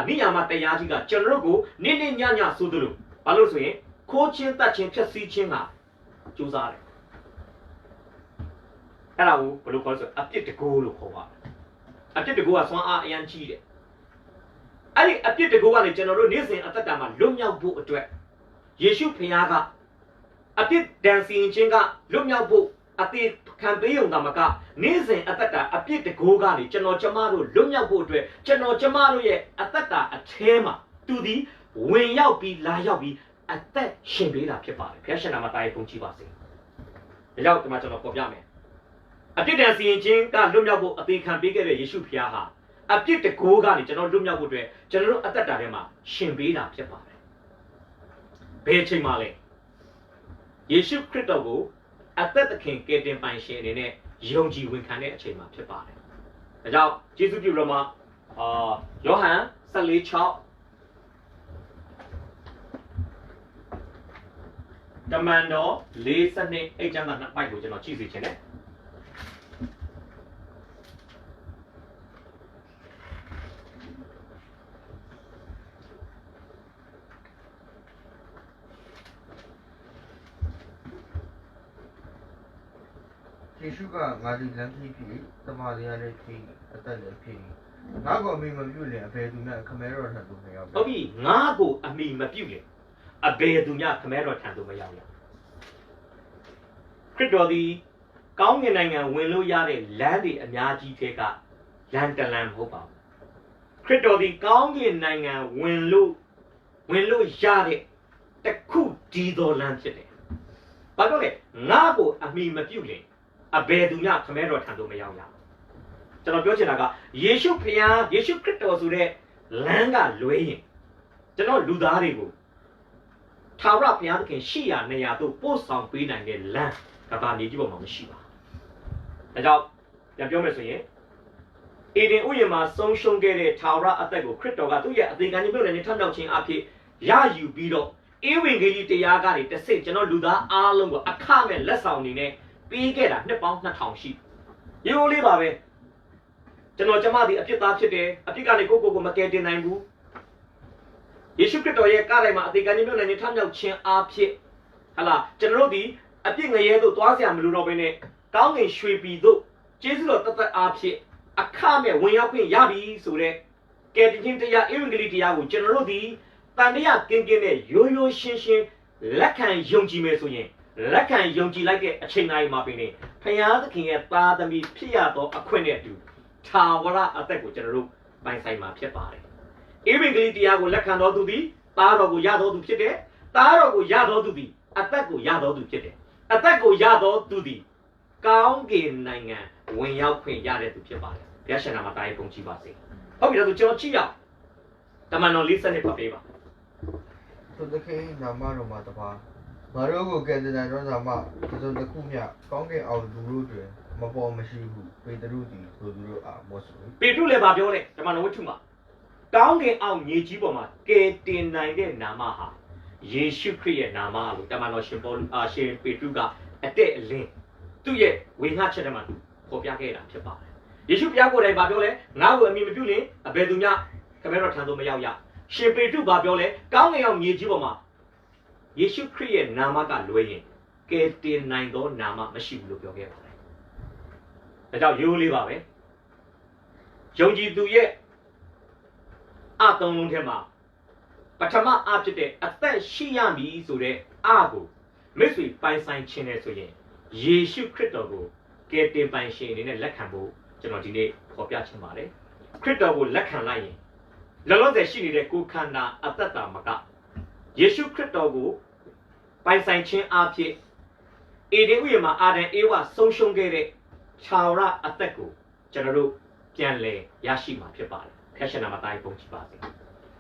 နိယာမတရားကြီးကကျွန်တော်တို့ကိုနေ့နေ့ညညဆိုသလိုဘာလို့ဆိုရင်ခိုးခြင်းတတ်ခြင်းဖျက်ဆီးခြင်းကကြိုးစားတယ် အဲ့ဒါကိုဘယ်လိုခေါ်လဲဆိုအပြစ်တကူလို့ခေါ်ပါအပြစ်တကူကစွမ်းအားအရန်ကြီးတယ်အဲ့ဒီအပြစ်တကူကနေကျွန်တော်တို့နေ့စဉ်အသက်တာမှာလွတ်မြောက်ဖို့အတွက်ယေရှုဖခင်ကအပြစ်ဒဏ်စီရင်ခြင်းကလွတ်မြောက်ဖို့အသေးခံပေးုံသာမကနေ့စဉ်အသက်တာအပြစ်တကူကနေကျွန်တော်ကျမတို့လွတ်မြောက်ဖို့အတွက်ကျွန်တော်ကျမတို့ရဲ့အသက်တာအထဲမှာသူသည်ဝင်ရောက်ပြီးလာရောက်ပြီးအသက်ရှင်ပေးတာဖြစ်ပါတယ်ဘုရားရှင်နာမတာရေးပုံကြည့်ပါစေဒါကြောင့်ဒီမှာကျွန်တော်ပေါ်ပြမယ်အပြစ်ဒဏ်စီရင်ခြင်းကလွတ်မြောက်ဖို့အသေးခံပေးခဲ့တဲ့ယေရှုဖခင်ဟာအပြစ်တကူကနေကျွန်တော်လွတ်မြောက်ဖို့အတွက်ကျွန်တော်တို့အသက်တာထဲမှာရှင်ပေးတာဖြစ်ပါတယ်ဘယ်အချိန်မှလဲယေရှုခရစ်တော်ကိုအသက်သခင်ကယ်တင်ပိုင်ရှင်အနေနဲ့ယုံကြည်ဝန်ခံတဲ့အချိန်မှာဖြစ်ပါတယ်ဒါကြောင့်ယေရှုပြုတော်မှာယောဟန်14:6တမန်တော်42အဲ့ကျမ်းကနှစ်ပိုက်ကိုကျွန်တော်ကြည့်စီခြင်းနဲ့ယေရှုကငါဒီလမ်းဖြစ်ဖြစ်တမန်တော်လည်းဖြစ်အသက်လည်းဖြစ်ငါကိုအမိမပြုလင်အဘယ်သူနဲ့ခမဲတော်ထံသို့မရောက်ဟုတ်ပြီငါကိုအမိမပြုလင်အဘယ်သူများခမဲတော်ထံသို့မရောက်ရခရစ်တော်သည်ကောင်းကင်နိုင်ငံဝင်လို့ရတဲ့လမ်းတွေအများကြီးထဲကလမ်းတစ်လမ်းမဟုတ်ပါဘူးခရစ်တော်သည်ကောင်းကင်နိုင်ငံဝင်လို့ရတဲ့တစ်ခုဒီတော်လမ်းဖြစ်တယ်ဘာလို့လဲငါကိုအမိမပြုလင်အဘယ်သူများခမဲတော်ထံသို့မရောက်ရကျွန်တော်ပြောချင်တာကယေရှုဖခင်ယေရှုခရစ်တော်ဆိုတဲ့လမ်းကလွဲရင်ကျွန်တော်လူသားတွေကိုထာဝရဘုရားသခင်ရှိရာနေရာသို့ပို့ဆောင်ပေးနိုင်တဲ့လမ်းကဘာမြေကြီးပေါ်မှာမရှိပါဘူးဒါကြောင့်ပြန်ပြောမယ်ဆိုရင်အေဒင်ဥယျာဉ်မှာဆုံးရှုံးခဲ့တဲ့ထာဝရအသက်ကိုခရစ်တော်ကသူ့ရဲ့အသေးခံခြင်းပြုနဲ့ထမြောက်ခြင်းအဖြစ်ရယူပြီးတော့ဧဝံဂေလိတရားကနေတစ်ဆင့်ကျွန်တော်လူသားအားလုံးကိုအခမဲ့လက်ဆောင်နေနဲ့ပြီးခဲ့တာနှစ်ပေါင်း2000ရှိရိုးလေးပါပဲကျွန်တော်ကျမဒီအဖြစ်သားဖြစ်တယ်အဖြစ်ကနေကိုမကယ်တင်နိုင်ဘူးယေရှုခရစ်တော်ရဲ့ကားတိုင်းမှာအသေးခံခြင်းပြုနဲ့ထမြောက်ခြင်းအဖြစ်ဟလာကျွန်တော်တို့ဒီအပြစ်ငရဲတို့သွားစရာမလိုတော့ဘဲနဲ့ကောင်းကင်ရွှေပြည်တို့ကျေးဇူးတော်တသက်အားဖြင့်အခမဲ့ဝင်ရောက်ခွင့်ရပြီဆိုတဲ့ကယ်တင်ခြင်းတရားဧဝံဂေလိတရားကိုကျွန်တော်တို့ဒီတန်တရားကင်းနဲ့ရိုးရှင်းလက်ခံယုံကြည်မယ်ဆိုရင်လက်ခံယုံကြည်လိုက်တဲ့အချိန်တိုင်းမှာပင်ဖခင်သခင်ရဲ့သားသမီးဖြစ်ရသောအခွင့်နဲ့အတူထာဝရအသက်ကိုကျွန်တော်တို့ပိုင်ဆိုင်မှာဖြစ်ပါတယ်ဧဝံဂေလိတရားကိုလက်ခံတော်သူသည်သားတော်ကိုရတော်သူဖြစ်တယ်သားတော်ကိုရတော်သူသည်အသက်ကိုရတော်သူဖြစ်တယ်အသက်ကိုရတော်သူသည်ကောင်းကင်နိုင်ငံဝင်ရောက်ခွင့်ရတဲ့သူဖြစ်ပါတယ်ဘုရားရှင်နာမတားရေးပုံကြည့်ပါစေဟုတ်ပြီဒါဆိုကျွန်တော်ကြည့်ရအောင်တမန်တော်40နှစ်ပတ်ပေးပါသူသခင်နာမတော်မှာတပါငါတို့ကိုကယ်တင်နိုင်သောနာမဒီလိုတစ်ခုမျှကောင်းကင်အောင်လူတို့တွင်မပေါ်မရှိဘူးပေတရုသည်သူတို့အားမောဆိုပေတရုလည်းပြောတယ်တမန်တော်ဝတ္ထုမှာကောင်းကင်အောင်မြေကြီးပေါ်မှာကယ်တင်နိုင်တဲ့နာမဟာယေရှုခရစ်ရဲ့နာမလို့တမန်တော်ရှင်ပေတရုကအတက်အလင်းသူ့ရဲ့ဝေငှချက်ထဲမှာဖော်ပြခဲ့တာဖြစ်ပါတယ်ယေရှုပြကိုယ်တိုင်ပြောလဲငါ့ကိုအမိမပြုရင်အဘယ်သူများခမဲတော်ထံသို့မရောက်ရရှင်ပေတရုပြောလဲကောင်းကင်အောင်မြေကြီးပေါ်မှာယေရှုခရစ်ရဲ့နာမကလွဲရင်ကယ်တင်နိုင်သောနာမမရှိဘူးလို့ပြောခဲ့ပါတယ်ဒါကြောင့်ရိုးလေးပါပဲယုံကြည်သူရဲ့အသုံးလုံးထဲမှာပထမအဖြစ်တဲ့အသက်ရှိရမည်ဆိုတဲ့အကိုမိတ်ဆွေပိုင်ဆိုင်ခြင်းနဲ့ဆိုရင်ယေရှုခရစ်တော်ကိုကယ်တင်ပိုင်ရှင်အနေနဲ့လက်ခံဖို့ကျွန်တော်ဒီနေ့ဖော်ပြချင်ပါတယ်ခရစ်တော်ကိုလက်ခံလိုက်ရင်လောလောဆယ်ရှိနေတဲ့ကိုယ်ခန္ဓာအသက်တာမကယေရှုခရစ်တော်ကိုပိုင်ဆိုင်ခြင်းအဖြစ်အေဒင်ဥယျာဉ်မှာအာဒံအေဝါဆုံးရှုံးခဲ့တဲ့ခြာဝရအသက်ကိုကျွန်တော်တို့ပြန်လည်ရရှိမှာဖြစ်ပါတယ်ခရစ်ရှင်နာမတားရေးပုံကြည့်ပါစေ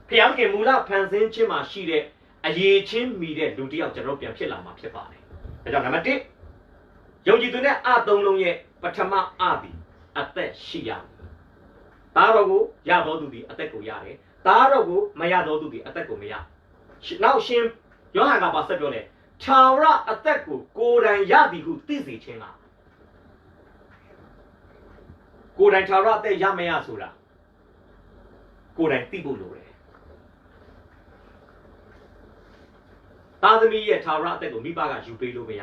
ဖျောင်းခင်မူလဖန်ဆင်းခြင်းမှာရှိတဲ့အရေးချင်းမီတဲ့လူတစ်ယောက်ကျွန်တော်ပြန်ဖြစ်လာမှာဖြစ်ပါတယ်ဒါကြောင့်နံပါတ်1ယုံကြည်သူနဲ့အသုံးလုံးရဲ့ပထမအသည်အသက်ရှိရမယ်သားတော်ကိုရတော်သူသည်အသက်ကိုရတယ်သားတော်ကိုမရတော်သူသည်အသက်ကိုမရနောက်ရှင်ယောဟန်ကပါဆက်ပြောတယ်ထာဝရအသက်ကိုကိုယ်တိုင်ရသည်ဟုသိစေခြင်းကကိုယ်တိုင်ထာဝရအသက်ရမရဆိုတာကိုယ်တိုင်သိဖို့လိုတယ်သားသမီးရဲ့ထာဝရအသက်ကိုမိဘကယူပေးလို့မရ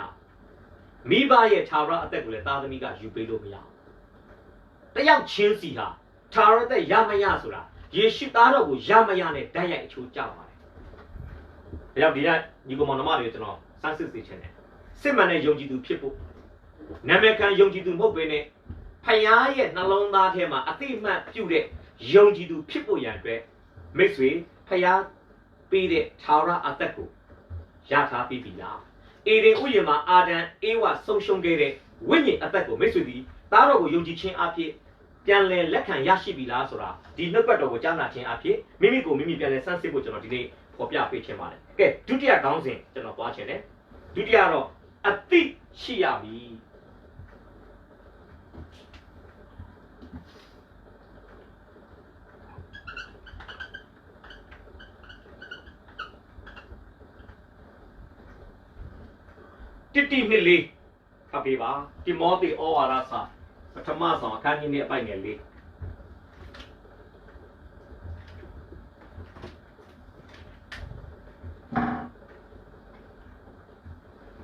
မိဘရဲ့ထာဝရအသက်ကိုလည်းသားသမီးကယူပေးလို့မရဘူးတယောက်ချင်းစီဟာထာဝရအသက်ရမရဆိုတာယေရှုသားတော်ကိုရမရနဲ့ဓာတ်ရိုက်အချိုးကျပါတယ်ဒါကြောင့်ဒီကညီကောင်မောင်နှမတွေကျွန်တော်စမ်းစစ်စေချင်တယ်စစ်မှန်တဲ့ယုံကြည်သူဖြစ်ဖို့နာမည်ခံယုံကြည်သူမဟုတ်ဘဲနဲ့ဖယားရဲ့နှလုံးသားထဲမှာအတိအမှတ်ပြုတဲ့ယုံကြည်သူဖြစ်ဖို့ရန်အတွက်မိတ်ဆွေဖယားပေးတဲ့ထာဝရအသက်ကိုရထားပြီးပြီလားအေဒင်ဥယျာဉ်မှာအာဒံအေဝဆုံးရှုံးခဲ့တဲ့ဝိညာဉ်အသက်ကိုမိတ်ဆွေဒီသားတော်ကိုယုံကြည်ခြင်းအဖြစ်ပြန်လည်လက်ခံရရှိပြီလားဆိုတာဒီနှုတ်ကပတ်တော်ကိုကြားနာခြင်းအဖြစ်မိမိကိုမိမိပြန်လည်စမ်းစစ်ဖို့ကျွန်တော်ဒီနေ့ဖော်ပြပေးခြင်းပါတယ်ကဲဒုတိယခေါင်းစဉ်ကျွန်တော်သွားခြင်းတယ်ဒုတိယတော့အသိရှိရပြီတိနှစ်လေးဖတ်ပေးပါတိမောသေဩဝါဒစာပထမဆောင်အခန်းကြီးနဲ့အပိုင်ငယ်လေး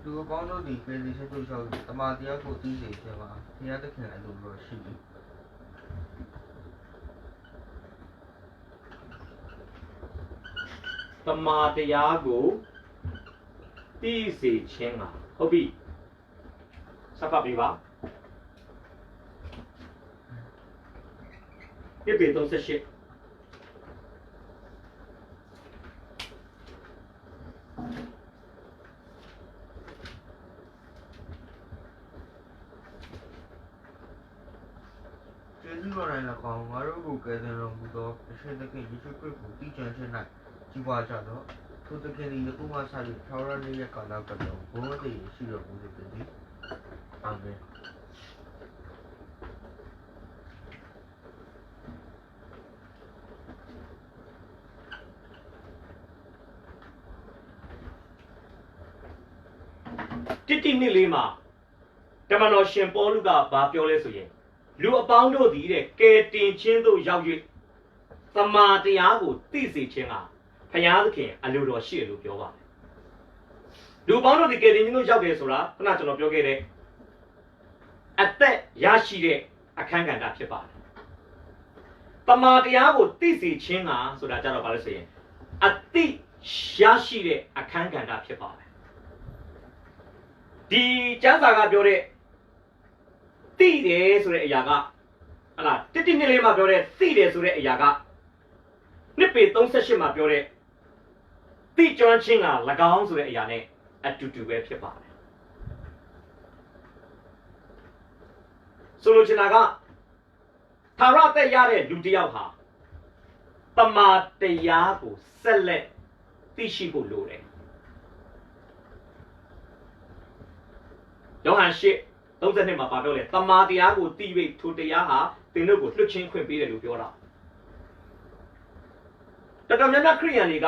လူအပေါင်းတို့ဒီပြည်လေးဆက်ထုတ်ဆောင်တမန်တရားကိုသိစေခြင်းမှာဘုရားသခင်အလိုတော်ရှိပြီတမန်တရားကိုသိစေခြင်းမှာဟုတ်ပြီဆက်ဖတ်ပေးပါပြည့်38ကျေးဇူးတော်၌၎င်းငါတို့ကိုကယ်တင်တော်မူသောအရှင်သခင်ယေရှုခရစ်ကိုတည်ကြံခြင်း၌ကြီးပွားကြသောထိုသခင်၏ယခုမှစ၍ထာဝရနေ့ရက်ကာလပတ်တော်ဘုန်းတော်ရှိတော်မူသည်ဖြစ်သည်အာမင်တိနှစ်လေးမှာတမန်တော်ရှင်ပေါလုကဘာပြောလဲဆိုရင်လူအပေါင်းတို့သည်တဲ့ကယ်တင်ခြင်းသို့ရောက်၍သမာတရားကိုသိစေခြင်းကဘုရားသခင်အလိုတော်ရှိတယ်လို့ပြောပါတယ်လူပေါင်းတို့ဒီကယ်တင်ခြင်းသို့ရောက်တယ်ဆိုတာခုနကျွန်တော်ပြောခဲ့တဲ့အသက်ရရှိတဲ့အခန်းကဏ္ဍဖြစ်ပါတယ်သမာတရားကိုသိစေခြင်းကဆိုတာကြတော့ဘာလဲဆိုရင်အသိရရှိတဲ့အခန်းကဏ္ဍဖြစ်ပါတယ်ဒီကျမ်းစာကပြောတဲ့သိတယ်ဆိုတဲ့အရာကဟလာတိနှစ်လေးမှာပြောတဲ့သိတယ်ဆိုတဲ့အရာကနှစ်ပေ38မှာပြောတဲ့သိကျွမ်းခြင်းက၎င်းဆိုတဲ့အရာနဲ့အတူတူပဲဖြစ်ပါတယ်ဆိုလိုချင်တာကသာရသက်ရတဲ့လူတစ်ယောက်ဟာတမာတရားကိုဆက်လက်သိရှိဖို့လိုတယ်ယောဟန်8:32မှာပြောတယ်တမာတရားကိုသိ၍ထိုတရားဟာသင်တို့ကိုလွှတ်ချင်းခွင့်ပေးတယ်လို့ပြောတာတော်တော်များများခရိယန်တွေက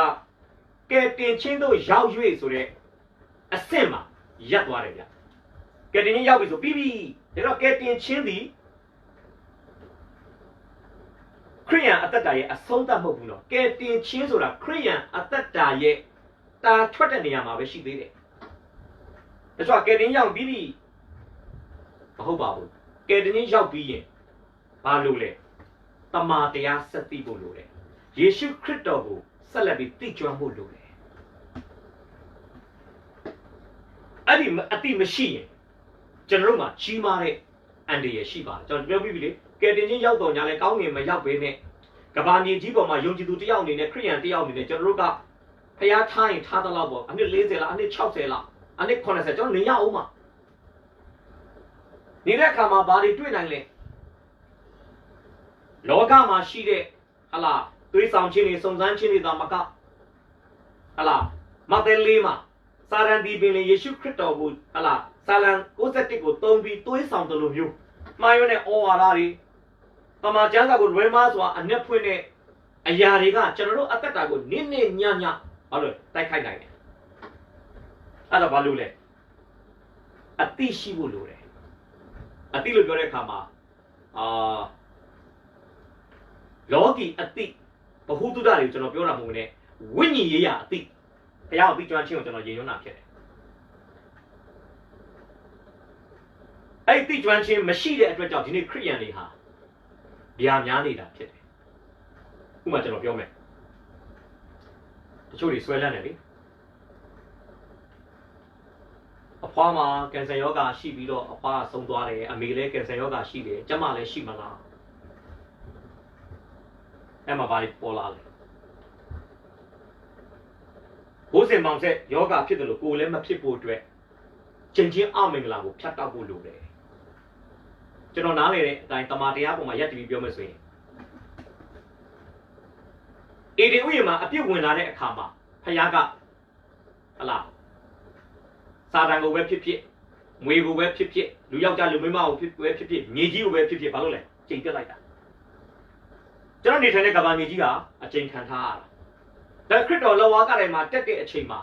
ကယ်တင်ခြင်းတို့ရောက်၍ဆိုတဲ့အဆင့်မှာရပ်သွားတယ်ဗျကယ်တင်ခြင်းရောက်ပြီဆိုပြီးပြီဒါတော့ကယ်တင်ခြင်းသည်ခရိယန်အသက်တာရဲ့အဆုံးသတ်မဟုတ်ဘူးနော်ကယ်တင်ခြင်းဆိုတာခရိယန်အသက်တာရဲ့တာထွက်တဲ့နေရာမှာပဲရှိသေးတယ်ဒါဆိုကယ်တင်ရောက်ပြီးပြီမဟုတ်ပါဘူးကယ်တင်ခြင်းရောက်ပြီးရင်ဘာလို့လဲတမာတရားဆက်သိဖို့လိုတယ်ယေရှုခရစ်တော်ကိုဆက်လက်ပြီးသိကျွမ်းဖို့လိုတယ်အဲ့ဒီအတိမရှိရင်ကျွန်တော်တို့မှာကြီးမားတဲ့အန္တရာယ်ရှိပါတယ်ကျွန်တော်ပြောပြီးပြီလေကယ်တင်ခြင်းရောက်တော်ညာလဲကောင်းငင်မရောက်ဘဲနဲ့ကဘာမြေကြီးပေါ်မှာယုံကြည်သူတယောက်အနေနဲ့ခရိယန်တယောက်အနေနဲ့ကျွန်တော်တို့ကဖျားထားရင်ထားသလောက်ပေါ့အနှစ်40လားအနှစ်60လားအနှစ်80ကျွန်တော်နေရအောင်မှာနေတဲ့အခါမှာဘာတွေတွေ့နိုင်လဲလောကမှာရှိတဲ့ဟလာသွေးဆောင်ခြင်းတွေစုံစမ်းခြင်းတွေသာမကဟလာမဿဲလေးမှာစာရန်ဒီပင်လေယေရှုခရစ်တော်ကိုဟလာစာလံ61ကိုသုံးပြီးသွေးဆောင်တယ်လို့မျိုးမှားရွံ့တဲ့ဩဝါဒတွေတမန်ကျမ်းစာကိုလွဲမှားစွာအနှစ်ဖွင့်တဲ့အရာတွေကကျွန်တော်တို့အသက်တာကိုနင်းနေညညဘာလို့တိုက်ခိုက်နိုင်လဲအဲ့ဒါဘာလို့လဲအသိရှိဖို့လိုတယ်အသိလို့ပြောတဲ့အခါမှာလောကီအသိဘဟုတုဒ္ဒတွေကိုကျွန်တော်ပြောတာမဟုတ်ဘူးနဲ့ဝိညာဉ်ရေးရာအသိဘုရားအသိကျွမ်းခြင်းကိုကျွန်တော်ရေညွှန်းတာဖြစ်တယ် အဲ့တိကျွမ်းချင်းမရှိတဲ့အတွက်ကြောင့်ဒီနေ့ခရိယန်တွေဟာဗျာများနေတာဖြစ်တယ်ဥပမာကျွန်တော်ပြောမယ်တချို့တွေဆွဲလန်းတယ်လေအဖွားမှာကင်ဆာယောဂါရှိပြီးတော့အဖွားဆုံးသွားတယ်အမေလည်းကင်ဆာယောဂါရှိတယ်ကျမလည်းရှိမလားအဲ့မှာဘာတွေပေါ်လာလဲဘိုးစင်မောင်ဆက်ယောဂါဖြစ်တယ်လို့ကိုယ်လည်းမဖြစ်ဖို့အတွက်ချိန်ချင်းအမင်္ဂလာကိုဖြတ်တောက်ဖို့လိုတယ်ကျွန်တော်နားလေတဲ့အတိုင်းတမန်တရားပေါ်မှာရက်တပြီးပြောမယ်ဆိုရင်အေဒီဥယျာဉ်မှာအပြစ်ဝင်လာတဲ့အခါမှာဖခင်ကဟလာစာတန်ကိုပဲဖြစ်ဖြစ်ငွေကိုပဲဖြစ်ဖြစ်လူယောက်ျားလူမိန်းမကိုဖြစ်ပဲဖြစ်ဖြစ်မြေကြီးကိုပဲဖြစ်ဖြစ်ဘာလို့လဲချိန်ပြလိုက်တာကျွန်တော်နေထိုင်တဲ့ကမ္ဘာမြေကြီးဟာအချိန်ခံထားရတာဒါခရစ်တော်လောဝါကတိုင်းမှာတက်တဲ့အချိန်မှာ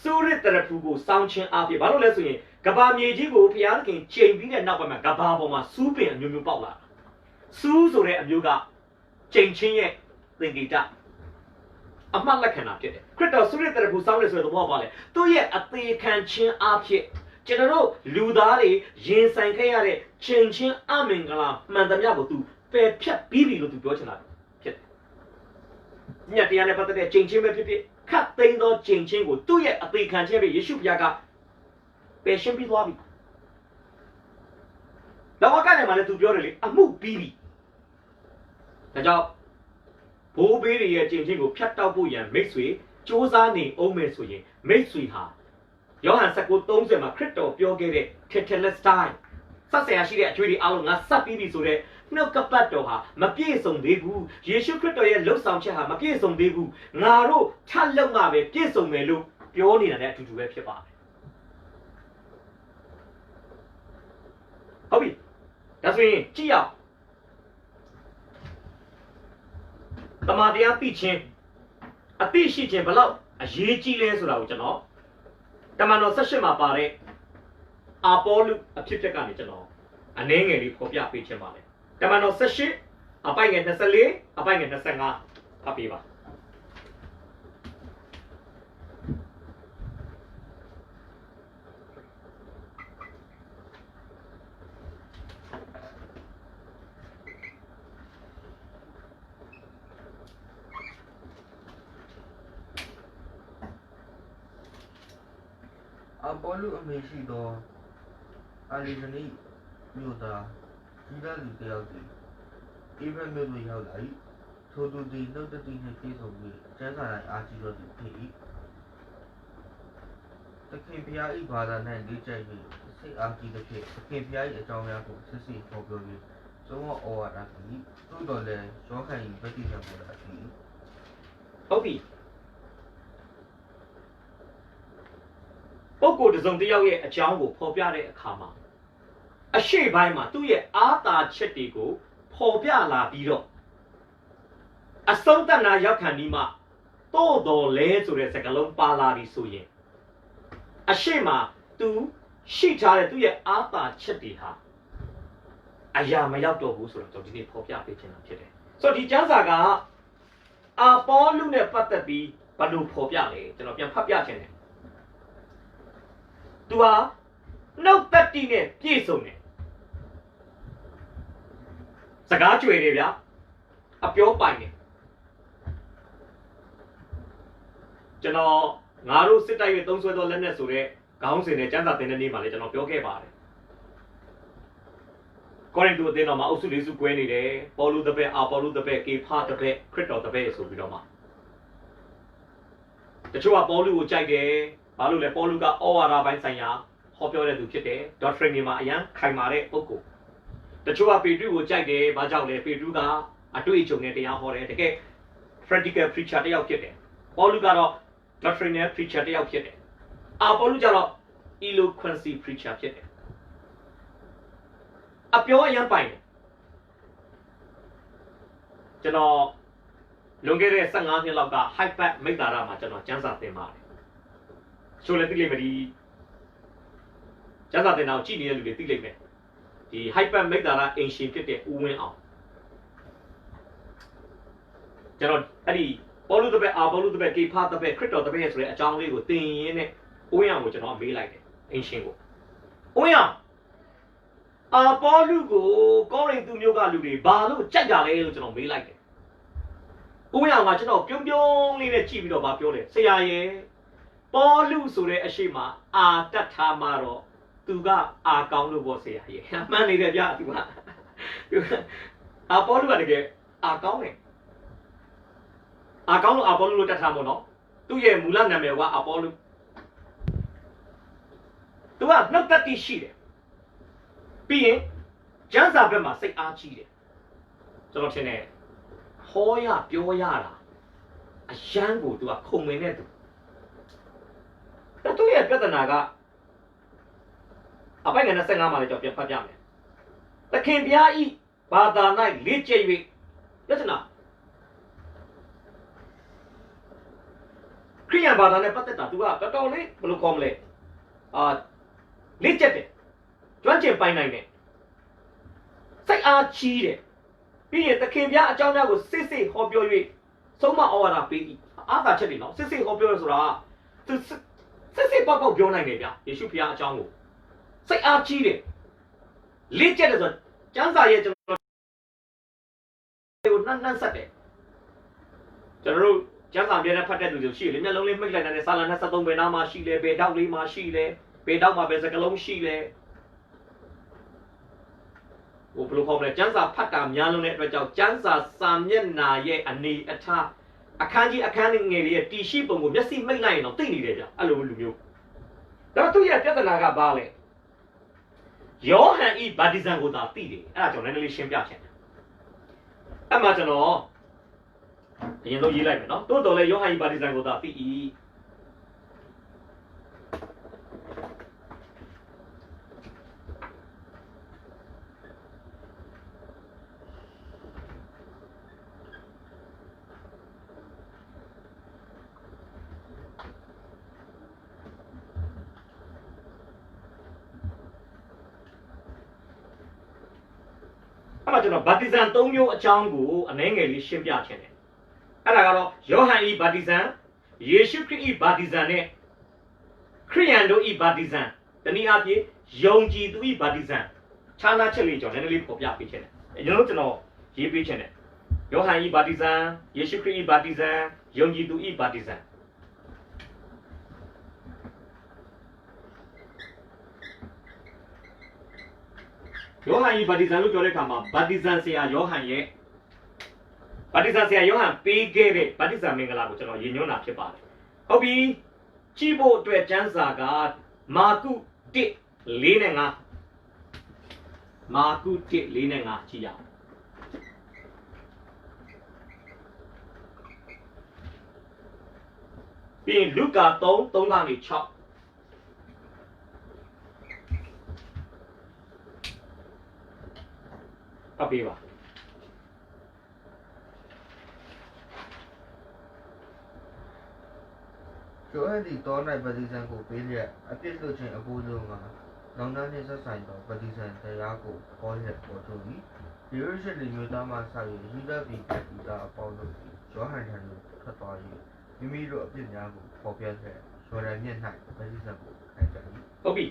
စုရစ်တရဖူကိုစောင်းချင်းအားဖြင့်ဘာလို့လဲဆိုရင်ကဘာမြေကြီးကိုဖျားသခင်ချိန်ပြီးတဲ့နောက်ပိုင်းမှာကဘာပေါ်မှာစူးပင်အမျိုးမျိုးပေါက်လာတာစူးဆိုတဲ့အမျိုးကချိန်ချင်းရဲ့သင်္ကေတအမှတ်လက္ခဏာဖြစ်တယ်ခရစ်တော်စုရစ်တရဖူစောင်းလို့ဆိုတဲ့သဘောပါလေသူ့ရဲ့အသေးခံခြင်းအားဖြင့်ကျွန်တော်တို့လူသားတွေရင်ဆိုင်ခဲ့ရတဲ့ချိန်ချင်းအမင်္ဂလာမှန်သမျှကိုသူပယ်ဖြတ်ပြီးပြီလို့သူပြောချင်တာဖြစ်တယ်ညက်တရားနဲ့ပတ်သက်တဲ့ချိန်ချင်းပဲဖြစ်ဖြစ်ခတ်သိမ်းသောချိန်ချင်းကိုသူ့ရဲ့အသေးခံခြင်းပဲယေရှုဘုရားကပယ်ရှင်းပြီးသွားပြီလောကကနေမှလည်းသူပြောတယ်လေအမှုပြီးပြီဒါကြောင့်ဘိုးဘေးတွေရဲ့ချိန်ချင်းကိုဖြတ်တောက်ဖို့ရန်မိတ်ဆွေစ조사နေအောင်မယ်ဆိုရင်မိတ်ဆွေဟာယောဟန်19:30မှာခရစ်တော်ပြောခဲ့တဲ့ tetelestai ဆက်ဆရာရှိတဲ့အကျွေးတွေအားလုံးငါစပ်ပြီးပြီဆိုတဲ့နှုတ်ကပတ်တော်ဟာမပြည့်စုံသေးဘူးယေရှုခရစ်တော်ရဲ့လှုပ်ဆောင်ချက်ဟာမပြည့်စုံသေးဘူးငါတို့ထပ်လုံမှပဲပြည့်စုံမယ်လို့ပြောနေတာနဲ့အတူတူပဲဖြစ်ပါတယ်ဟုတ်ပြီဒါဆိုရင်ကြည့်အောင်တမန်တရားသိခြင်းအသိရှိခြင်းဘယ်လောက်အရေးကြီးလဲဆိုတာကိုကျွန်တော်တမန်တော်18မှာပါတဲ့အာပေါလုအဖြစ်ဖြစ်ကနေကျွန်တော်အနည်းငယ်လေးဖော်ပြပေးခြင်းပါလေတမန်တော်18အပိုင်ငယ်24အပိုင်ငယ်25ဖတ်ပေးပါအပေါလုအမေရှိသောအာလီဇနီမြို့သားကြီးလာလူတယောက်သည်အိဗရမြို့သို့ရောက်လာ၏ထိုသူသည်နှုတ်တတိနှင့်ပြေဆုံးပြီးကျမ်းစာ၌အားကြီးတော်သူဖြစ်၏သခင်ဖျား၏ဘာသာ၌လေ့ကျက်၍စိတ်အားကြီးသဖြင့်သခင်ဖျား၏အကြောင်းများကိုစစ်စစ်ဖော်ပြော၍သုံးဝဩဝါဒသည်သို့တော်လည်းရောခိုင်၏ဗတ္တိဇံပေါ်လာသည်ဟုတ်ပြီပုဂ္ဂိုလ်တစ်စုံတစ်ယောက်ရဲ့အကြောင်းကိုဖော်ပြတဲ့အခါမှာအရှိပိုင်းမှာသူ့ရဲ့အာသာချက်တွေကိုဖော်ပြလာပြီးတော့အဆုံးသတ်နာရောက်ခံဒီမှာတိုးတော်လဲဆိုတဲ့စကားလုံးပါလာပြီဆိုရင်အရှိမှာသူရှိထားတဲ့သူ့ရဲ့အာသာချက်တွေဟာအရာမရောက်တော့ဘူးဆိုတော့ကျွန်တော်ဒီနေ့ဖော်ပြပေးချင်တာဖြစ်တယ်ဆိုတော့ဒီကျမ်းစာကအာပေါလုနဲ့ပတ်သက်ပြီးဘယ်လိုဖော်ပြလဲကျွန်တော်ပြန်ဖတ်ပြချင်တယ်သူဟာနှုတ်သက်တိနဲ့ပြည့်စုံတယ်စကားကြွယ်တယ်ဗျာအပြောပိုင်တယ်ကျွန်တော်ငါတို့စစ်တိုက်ရဲ့သုံးဆွဲသောလက်နက်ဆိုတဲ့ခေါင်းစဉ်နဲ့ကျမ်းစာသင်တဲ့နေ့မှာလည်းကျွန်တော်ပြောခဲ့ပါတယ်ကောရိန္သုအသင်းတော်မှာအုပ်စုလေးစုကွဲနေတယ်ပေါလုတပည့်အာပေါလုတပည့်ကေဖာတပည့်ခရစ်တော်တပည့်ဆိုပြီးတော့မှတချို့ကပေါလုကိုကြိုက်တယ်ဘာလို့လဲပေါလုကဩဝါဒပိုင်းဆိုင်ရာဟောပြောတဲ့သူဖြစ်တယ် doctrine မှာအရန်ခိုင်မာတဲ့ပုဂ္ဂိုလ်တချို့ကပေတရုကိုကြိုက်တယ်ဘာကြောင့်လဲပေတရုကအတွေ့အကြုံနဲ့တရားဟောတယ်တကယ် practical preacher တယောက်ဖြစ်တယ်ပေါလုကတော့ doctrinal preacher တယောက်ဖြစ်တယ်အာပေါလုကျတော့ eloquency preacher ဖြစ်တယ်အပြောအရန်ပိုင်တယ်ကျွန်တော်လွန်ခဲ့တဲ့15နှစ်လောက်က Hyper မိတ်တာရမှာကျွန်တော်ကျမ်းစာသင်ပါတယ်ဆိုလည်းသိလိမ့်မယ်ဒီကျမ်းစာသင်တာကိုကြည့်နေတဲ့လူတွေသိလိမ့်မယ်ဒီ Hyper မိတ်တာရအင်ရှင်ဖြစ်တဲ့ဦးဝင်းအောင်ကျွန်တော်အဲ့ဒီပေါလုတပည့်အာပေါလုတပည့်ကေဖာတပည့်ခရစ်တော်တပည့်ဆိုတဲ့အကြောင်းလေးကိုသင်ရင်းနဲ့ဦးဝင်းအောင်ကိုကျွန်တော်မေးလိုက်တယ်အင်ရှင်ကိုဦးဝင်းအောင်阿波路个高人都没有个路的，马路接下来就这种没来的。我呀嘛，这种标标里的记不到把标嘞，谁呀耶？波路说的一些嘛，阿得他妈咯，都个阿讲路过谁呀耶？蛮你的家对吧？阿波路那个阿讲嘞，阿讲路阿波路得他么喏？都也木兰那边话阿波路，对吧？那得的是的。ပြီးရင်ကျန်းစာဘက်မှာစိတ်အားကြီးတယ်ကျွန်တော်ထင်တယ်ဟောရပြောရတာအရန်ကိုသူကခုံမင်တဲ့သူသူရဲ့ပြဿနာကအပိုင်ငယ်25မှာလည်းကျွန်တော်ပြန်ဖတ်ပြမယ်သခင်ဘုရားဤဘာသာ၌လေ့ကျက်၍ပြဿနာခရိယန်ဘာသာနဲ့ပတ်သက်တာသူကတော်တော်လေးဘယ်လိုခေါ်မလဲလေ့ကျက်တယ်ကျွမ်းကျင်ပိုင်နိုင်တယ်စိတ်အားကြီးတယ်ပြီးရင်သခင်ဗျာအကြောင်းများကိုစစ်စစ်ဟောပြော၍ဆုံးမဩဝါဒပေး၏အားသာချက်တွေနော်စစ်စစ်ဟောပြောရဆိုတာသူစစ်စစ်ပေါက်ပြောနိုင်တယ်ဗျာယေရှုဖခင်အကြောင်းကိုစိတ်အားကြီးတယ်လေ့ကျက်တယ်ဆိုကျမ်းစာရဲ့ကျွန်တော်ကိုနှံ့ဆက်တယ်ကျွန်တော်တို့ကျမ်းစာပြတဲ့ဖတ်တဲ့သူတွေရှိတယ်မျက်လုံးလေးမိတ်လိုက်တဲ့စာလ23ပဲနားမှာရှိလဲဘယ်တောက်လေးမှာရှိလဲဘယ်တောက်မှာပဲစကလုံးရှိလဲဘယ်လိုခေါ်မလဲကျန်းစာဖတ်တာများလုံးတဲ့အတွက်ကြောင့်ကျန်းစာစာမျက်နာရဲ့အနေအထားအခန်းကြီးအခန်းငယ်လေးရဲ့တီရှိပုံကိုမျက်စိမိတ်လိုက်ရင်တော့သိနေတယ်ဗျအဲ့လိုလူမျိုးဒါတော့သူရဲ့ပြဿနာကဘာလဲယောဟန်ဤဗာတီဇန်ကိုသာသိတယ်အဲ့ဒါကြောင့်လည်းနည်းနည်းလေးရှင်းပြချင်တယ်အဲ့မှာကျွန်တော်အရင်ဆုံးရေးလိုက်မယ်နော်တိုးတော်လဲယောဟန်ဤဗာတီဇန်ကိုသာသိ၏အဲ့မှာကျွန်တော်ဗာတီဇန်၃မျိုးအကြောင်းကိုအနည်းငယ်လေးရှင်းပြချင်တယ်အဲ့ဒါကတော့ယောဟန်ဤဗာတီဇန်ယေရှုခရစ်ဤဗာတီဇန်နဲ့ခရိယန်တို့ဤဗာတီဇန်တနည်းအားဖြင့်ယုံကြည်သူဤဗာတီဇန်ခြားနာချက်လေးကျွန်တော်နည်းနည်းလေးပေါ်ပြပေးချင်တယ်ကျွန်တော်ရေးပေးချင်တယ်ယောဟန်ဤဗာတီဇန်ယေရှုခရစ်ဤဗာတီဇန်ယုံကြည်သူဤဗာတီဇန်ယောဟန်ဤဗာတီဇန်လို့ပြောတဲ့အခါမှာဗာတီဇန်ဆရာယောဟန်ရဲ့ဗာတီဇန်ဆရာယောဟန်ပေးခဲ့တဲ့ဗာတီဇန်မင်္ဂလာကိုကျွန်တော်ရည်ညွှန်းတာဖြစ်ပါတယ်ဟုတ်ပြီကြည့်ဖို့အတွက်ကျမ်းစာကမာကု1:4နဲ့5မာကု1:4နဲ့5ကြည့်ရအောင်ပြီးရင်လုကာ3:3ကနေ6အပေးပါကျော်ဟန်ဒီတော၌ပတိဇံကိုပေးလျက်အပြစ်လွတ်ခြင်းအပူဆုံးကနောင်တနှင့်ဆက်ဆိုင်သောပတိဇံတရားကိုဟောလျက်ပေါ်ထုတ်သည်ယေရုရှလင်မြို့သားမှစ၍ယူဒပြည်ပြည်သားအပေါင်းတို့သည်ယောဟန်ထံသို့ထွက်သွား၍မိမိတို့အပြစ်များကိုဖော်ပြလျက်ယော်ဒန်မြစ်၌ပတိဇံကိုခံကြ၏ဟုတ်ပြီ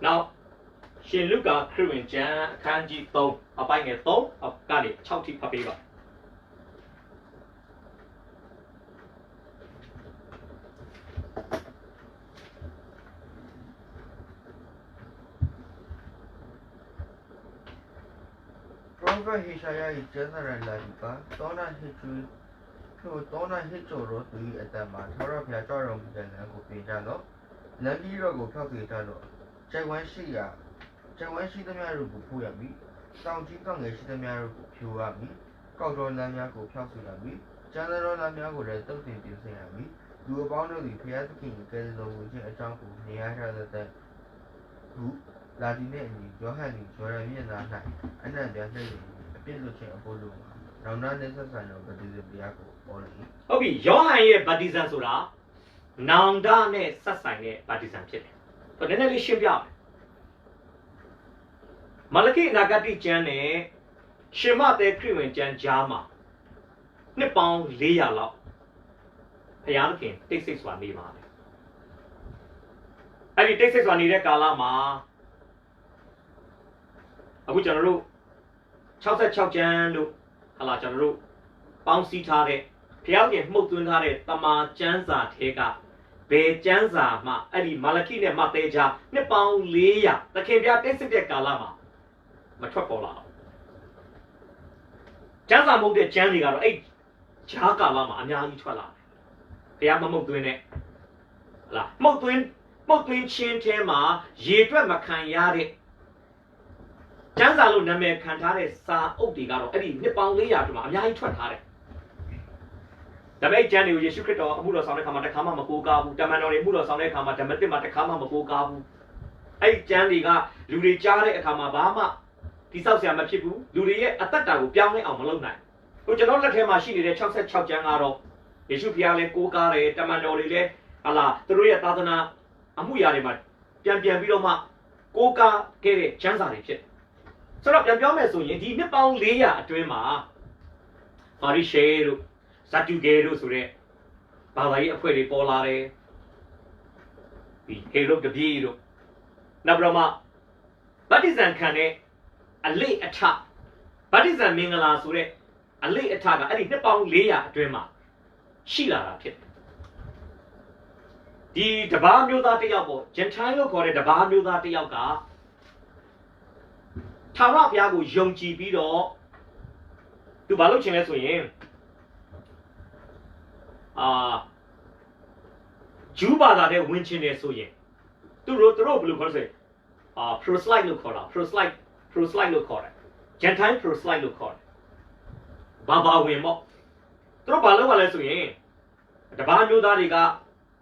နောက်ရှင်လုကာခရစ်ဝင်ကျမ်းအခန်းကြီး3အပိုင်းငယ်3ကနေ6ထိဖတ်ပေးပါဟေရှာယ၏ကျမ်းစာရန်လာပြီပါတောနာဟစ်ကျွေးထိုတောနာဟစ်ကျော်တို့သူ၏အတ္တမှာထာဝရဘုရားကြွတော်မူတဲ့လမ်းကိုပြင်ကြလော့လမ်းကြီးတော်ကိုဖြောက်ပြကြလော့ကျိုင်ဝမ်းရှိသမျှတို့ကိုဖို့ရမည်တောင်ကြီးကောက်ငယ်ရှိသမျှတို့ကိုဖြိုရမည်ကောက်တော်လမ်းများကိုဖြောက်ဆရမည်ကျမ်းတော်လမ်းများကိုလည်းတုတ်တင်ပြင်ဆင်ရမည်လူအပေါင်းတို့သည်ဘုရားသခင်၏ကယ်တော်မူခြင်းအကြောင်းကိုမြင်ရကြတဲ့သူလာဒီနှင့်အညီယောဟန်သည်ဂျော်ဒန်မြစ်နား၌အနံ့ပြလှည့်အပြစ်လွတ်ခြင်းအဖို့လုံးမှာနောင်တနှင့်ဆက်ဆိုင်သောပတိဇံတရားကိုဟောလေဟုတ်ပြီယောဟန်ရဲ့ဗာတီဇန်ဆိုတာနောင်တနဲ့ဆက်ဆိုင်တဲ့ဗာတီဇန်ဖြစ်တယ်ဆိုတော့နည်းနည်းလေးရှင်းပြမယ်မလခိအနာဂတိကျမ်းနဲ့ရှင်မသက်ခရစ်ဝင်ကျမ်းကြားမှာနှစ်ပေါင်း400လောက်ဘုရားသခင်တိတ်ဆိတ်စွာနေပါတယ်အဲ့ဒီတိတ်ဆိတ်စွာနေတဲ့ကာလမှာ အခုကျွန်တော်တို့66ကျမ်းလို့ဟာလာကျွန်တော်တို့ပေါင်းစည်းထားတဲ့ဘုရားခင်မှုတ်သွင်းထားတဲ့တမန်ကျမ်းစာထဲကဘယ်ကျမ်းစာမှအဲ့ဒီမာလခိနဲ့မဿဲကြားနှစ်ပေါင်း400သခင်ပြတိတ်စစ်တဲ့ကာလမှာမထွက်ပေါ်လာဘူးကျမ်းစာမဟုတ်တဲ့ကျမ်းတွေကတော့အဲ့ဂျားကာလမှာအများကြီးထွက်လာတယ်ဘုရားမမှုတ်သွင်းတဲ့ဟလားမှုတ်သွင်းချင်းထဲမှာရေတွက်မခံရတဲ့ကျမ်းစာလို့နာမည်ခံထားတဲ့စာအုပ်တွေကတော့အဲ့ဒီနှစ်ပေါင်း400ကျော်မှာအများကြီးထွက်ထားတယ်ဒါပေမဲ့ကျမ်းတွေကိုယေရှုခရစ်တော်အမှုတော်ဆောင်တဲ့ခါမှာတစ်ခါမှမကိုးကားဘူးတမန်တော်တွေအမှုတော်ဆောင်တဲ့ခါမှာဓမ္မသစ်မှာတစ်ခါမှမကိုးကားဘူးအဲ့ဒီကျမ်းတွေကလူတွေကြားတဲ့အခါမှာဘာမှတိဆောက်ဆရာမဖြစ်ဘူးလူတွေရဲ့အသက်တာကိုပြောင်းလဲအောင်မလုပ်နိုင်ဘူးကျွန်တော်လက်ထဲမှာရှိနေတဲ့66ကျမ်းကတော့ယေရှုဖျားလဲကိုးကားတယ်တမန်တော်တွေလဲဟာလာသူတို့ရဲ့သာသနာအမှုရာတွေမှာပြန်ပြီးတော့မှကိုးကားခဲ့တဲ့ကျမ်းစာတွေဖြစ်ဆိုတော့ပြန်ပြောမယ်ဆိုရင်ဒီနှစ်ပေါင်း400အတွင်းမှာပါရီရှေတို့ဇတ်တူဂေတို့ဆိုတဲ့ဘာသာရေးအဖွဲ့တွေပေါ်လာတယ်ဒီဟေလုတ်တပြေတို့နောက်ပြီးတော့မှဗတ္တိဇံခံတဲ့အလေးအထဗတ္တိဇံမင်္ဂလာဆိုတဲ့အလေးအထကအဲ့ဒီနှစ်ပေါင်း400အတွင်းမှာရှိလာတာဖြစ်တယ်ဒီတပါးမျိုးသားတစ်ယောက်ပေါ့ဂျန်ထိုင်းလို့ခေါ်တဲ့တပါးမျိုးသားတစ်ယောက်ကထာဝရဘုရားကိုယုံကြည်ပြီးတော့သူဘာလုပ်ချင်လဲဆိုရင်ဂျူးဘာသာတဲ့ဝင်ချင်တယ်ဆိုရင်သူတို့ဘယ်လိုခေါ်လဲproselyte လို့ခေါ်တာ proselyte လို့ခေါ်တယ်ဂျန်ထိုင်း proselyte လို့ခေါ်တယ်ဘာဝင်ပေါ့သူတို့ဘာလုပ်ရလဲဆိုရင်တပါးမျိုးသားတွေက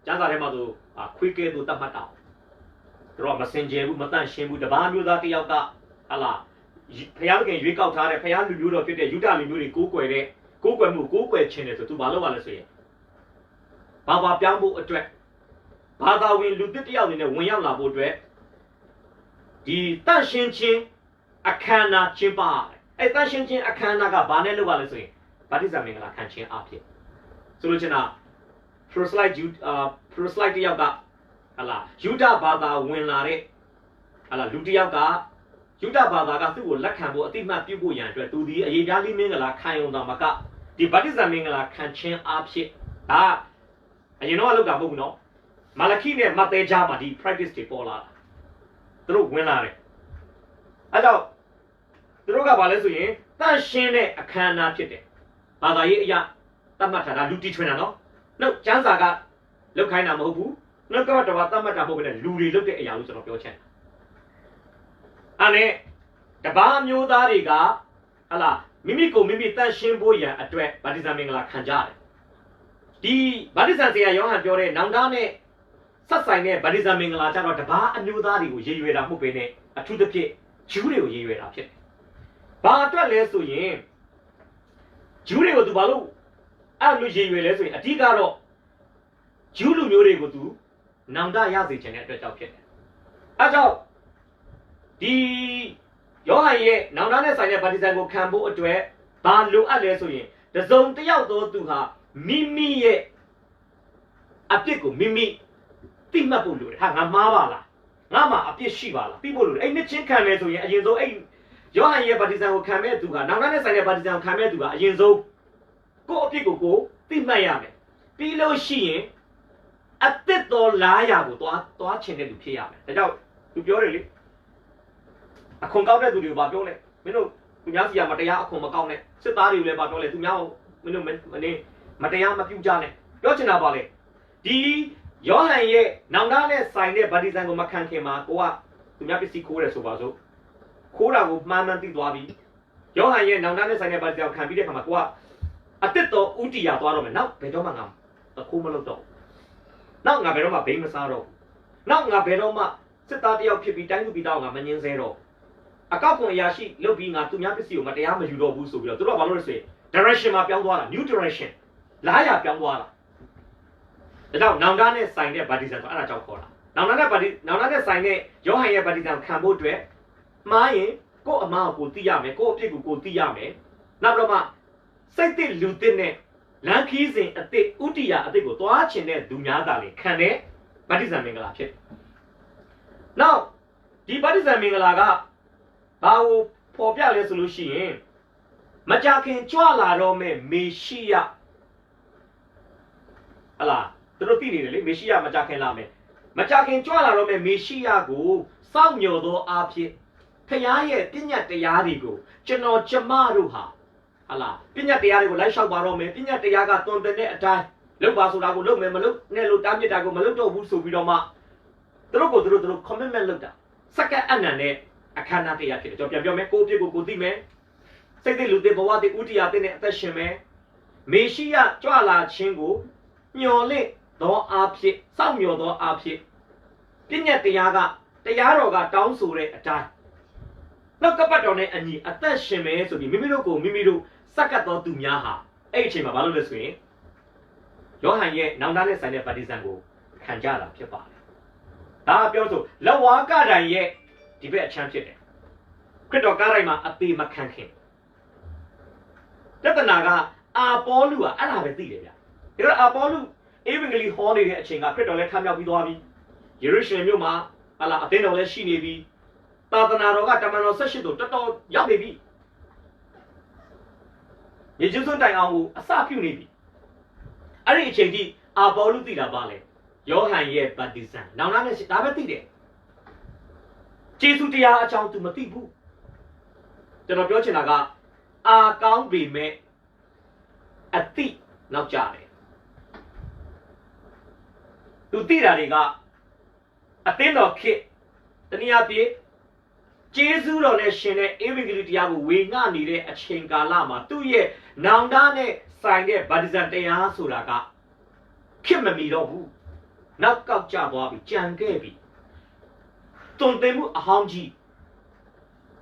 ကျမ်းစာထဲမှာသူခွေးကဲသူတတ်မှတ်တာသူတို့ကမစင်ကြယ်ဘူးမတန့်ရှင်းဘူးတပါးမျိုးသားတစ်ယောက်ကဟာလာဖျားသခင်ရွေးကောက်ထားတဲ့ဖျားလူမျိုးတော်ဖြစ်တဲ့ယူဒလူမျိုးတွေကိုးကွယ်ခြင်းတယ်ဆိုသူဘာလုပ်ရလဲဆိုရင်ဘာပြောင်းဖို့အတွက်ဘာသာဝင်လူတစ်ယောက်အနေနဲ့ဝင်ရောက်လာဖို့အတွက်ဒီတန့်ရှင်းခြင်းအခမ်းအနားကျင်းပအဲ့တန့်ရှင်းခြင်းအခမ်းအနားကဘာနဲ့လုပ်ရလဲဆိုရင်ဗတ္တိဇံမင်္ဂလာခံခြင်းအဖြစ်ဆိုလို့ချင်တာproselyte တယောက်ကဟာလာယူဒဘာသာဝင်လာတဲ့ဟာလာလူတယောက်ကယူဒဘာသာကသူ့ကိုလက်ခံဖို့အတိမတ်ပြုဖို့ရန်အတွက်သူဒီအရေးပြားလေးမင်္ဂလာခံရုံတော်မှာကဒီဗတ္တိဇံမင်္ဂလာခံခြင်းအဖြစ်အရင်တော့လောက်တာမဟုတ်ဘူးနော်မာလခိနဲ့မဿဲကြားမှာဒီ practice တွေပေါ်လာတာသူတို့ဝင်လာတယ်အဲကြောင့်သူတို့ကဘာလဲဆိုရင်တန့်ရှင်းတဲ့အခမ်းအနားဖြစ်တယ်ဘာသာရေးအရာတတ်မှတ်ထားတာလူတီထွင်တာနော်နောက်ကျမ်းစာကလောက်ခိုင်းတာမဟုတ်ဘူးနောက်တော့တတ်မှတ်တာမဟုတ်ဘဲနဲ့လူတွေလုပ်တဲ့အရာလို့ကျွန်တော်ပြောချင်တယ်နဲ့တပါးမျိုးသားတွေကဟလာမိမိကိုမိမိတန့်ရှင်းဖို့ရန်အတွက်ဗတ္တိဇံမင်္ဂလာခံကြတယ်ဒီဗတ္တိဇံဆရာယောဟန်ပြောတဲ့နောင်တနဲ့ဆက်ဆိုင်တဲ့ဗတ္တိဇံမင်္ဂလာကြတော့တပါးအမျိုးသားတွေကိုရည်ရွယ်တာမဟုတ်ဘဲနဲ့အထူးသဖြင့်ဂျူးတွေကိုရည်ရွယ်တာဖြစ်တယ်။ဘာအတွက်လဲဆိုရင်ဂျူးတွေကိုသူဘာလို့အဲ့လိုရည်ရွယ်လဲဆိုရင်အဓိကတော့ဂျူးလူမျိုးတွေကိုသူနောင်တရစေခြင်းတဲ့အတွက်ကြောင့်ဖြစ်တယ်။အဲကြောင့်ဒီယောဟန်ရဲ့နောင်တနဲ့ဆိုင်တဲ့ဗတ္တိဇံကိုခံဖို့အတွက်ဘာလိုအပ်လဲဆိုရင်တစုံတစ်ယောက်သောသူဟာမိမိရဲ့အပြစ်ကိုမိမိသိမှတ်ဖို့လိုတယ်ဟာငါမှားပါလားငါမှာအပြစ်ရှိပါလားသိဖို့လိုတယ်အဲ့နှစ်ချင်းခံမယ်ဆိုရင်အရင်ဆုံးအဲ့ယောဟန်ရဲ့ဗတ္တိဇံကိုခံမဲ့သူကနောင်တနဲ့ဆိုင်တဲ့ဗတ္တိဇံကိုခံမဲ့သူကအရင်ဆုံးကိုယ့်အပြစ်ကိုသိမှတ်ရမယ်ပြီးလို့ရှိရင်အသက်တော်လားရာကိုသွားချင်တဲ့လူဖြစ်ရမယ်ဒါကြောင့်သူပြောတယ်လေအခွန်ကောက်တဲ့သူတွေကိုပြောလဲမင်းတို့သူများစီကမတရားအခွန်မကောက်နဲ့စစ်သားတွေကိုလည်းပြောလဲသူများမင်းတို့မတရားမပြုကြနဲ့ပြောချင်တာပါလေဒီယောဟန်ရဲ့နောင်တနဲ့ဆိုင်တဲ့ဗတ္တိဇံကိုမခံခင်မှာကိုကသူများပစ္စည်းခိုးတယ်ဆိုပါစို့ခိုးတာကိုမှန်သိသွားပြီယောဟန်ရဲ့နောင်တနဲ့ဆိုင်တဲ့ဗတ္တိဇံကိုခံပြီးတဲ့ခါမှာကိုကအတစ်တော်ဥတီယာသွားတော့မယ်နောက်ဘယ်တော့မှငါတခိုးမလုပ်တော့နောက်ငါဘယ်တော့မှဘိန်းမစားတော့နောက်ငါဘယ်တော့မှစစ်သားတယောက်ဖြစ်ပြီးတိုင်းသူပြည်သားကငါမငင်းဆဲတော့အကောက်ခွန်အရာရှိလုပ်ပြီးငါသူများပစ္စည်းကိုမတရားမယူတော့ဘူးဆိုပြီးတော့သူတို့ကဘာလို့လဲဆိုရင် direction မှာပြောင်းသွားတာ new direction လားရပြောင်းသွားတာဒါကြောင့်နောင်တနဲ့ဆိုင်တဲ့ဗတ္တိဇံဆိုအဲ့ဒါကြောင့်ခေါ်တာနောင်တနဲ့ဆိုင်တဲ့ယောဟန်ရဲ့ဗတ္တိဇံခံဖို့အတွက်မှားရင်ကိုယ့်အမားကိုသိရမယ်ကိုယ့်အဖြစ်ကိုသိရမယ်နောက်တော့မှစိတ်တစ်လူတစ်နဲ့လမ်းခီးစဉ်အစ်ဥတီယာအစ်ကိုသွားချင်တဲ့သူများသာလေခံတဲ့ဗတ္တိဇံမင်္ဂလာဖြစ်နောက်ဒီဗတ္တိဇံမင်္ဂလာကဘာကို ပေါ်ပြလဲဆိုလို့ရှိရင်မကြခင်ကြွလာတော့မဲ့မေရှိယဟလာသူတို့သိနေတယ်လေမေရှိယမကြခင်လာမယ်မကြခင်ကြွလာတော့မဲ့မေရှိယကိုစောင့်မျှော်သောအားဖြင့်ဖခင်ရဲ့ပညတ်တရားတွေကိုကျွန်တော်ကျမတို့ဟာဟလာပညတ်တရားတွေကိုလိုက်လျှောက်ပါတော့မယ်ပညတ်တရားကတွင်တင်တဲ့အတိုင်းလုပ်ပါဆိုတာကိုလုပ်မယ်မလုပ်နဲ့လို့တားမြစ်တာကိုမလုပ်တော့ဘူးဆိုပြီးတော့မှသူတို့ commitment လုပ်တာစက္ကန့်အနံနဲ့အခမ်းအနားတရားဖြစ်တယ်ကျွန်တော်ပြန်ပြောမယ်ကိုယ့်အဖြစ်ကိုသိမယ်စိတ်သိလူသိဘဝသိဥတီယာသိနဲ့အသက်ရှင်မယ်မေရှိယကြွလာခြင်းကိုမျှော်လင့်သောအားဖြင့်စောင့်မျှော်သောအားဖြင့်ပညတ်တရားကတရားတော်ကတောင်းဆိုတဲ့အတိုင်းနောက်ကပတ်တော်နဲ့အညီအသက်ရှင်မယ်ဆိုပြီးမိမိတို့ကိုမိမိတို့စက္ကတ်တော်သူများဟာအဲ့ဒီအချိန်မှာဘာလို့လဲဆိုရင်ယောဟန်ရဲ့နောင်တနဲ့ဆိုင်တဲ့ပါတိဇန်ကိုခံကြတာဖြစ်ပါတယ်။ဒါပြောဆိုလက်ဝါးကတိုင်ရဲ့ဒီဘက်အချမ်းဖြစ်တယ်။ခရစ်တော်ကားတိုင်းမှာအသေးမခံခင်။တသနာကအာပေါလုကအဲ့ဒါပဲသိတယ်ဗျ။ဒါတော့အာပေါလုဧဝံဂေလိဟောနေတဲ့အချိန်ကခရစ်တော်လည်းထမြောက်ပြီးသွားပြီ။ယေရုရှလင်မြို့မှာအသင်းတော်လည်းရှိနေပြီ။သာသနာတော်ကတမန်တော်18တို့တော်တော်ရောက်နေပြီ။ယေရှုစွန်းတိုင်အောင်ကိုအစပြုနေပြီ။အဲ့ဒီအချိန်ကြီးအာပေါလုသိတာပါလေယောဟန်ရဲ့ဗတ္တိဇံနောင်နာနဲ့ဒါပဲသိတယ်ကျေးဇူးတရားအကြောင်း तू မသိဘူးကျွန်တော်ပြောချင်တာကအာကောင်းပေမဲ့အတိနောက်ကြတယ် तू သိတာတွေကအသင်းတော်ခေတ်တနည်းအားဖြင့်ကျေးဇူးတော်နဲ့ရှင်တဲ့ဧဝံဂေလိတရားကိုဝေငှနေတဲ့အချိန်ကာလမှာသူ့ရဲ့နောင်တနဲ့ဆိုင်တဲ့ဗတ္တိဇံတရားဆိုတာကခစ်မမီတော့ဘူးနောက်ကောက်ကြသွားပြီကြံခဲ့ပြီတုံတင်မှုအဟောင်းကြီး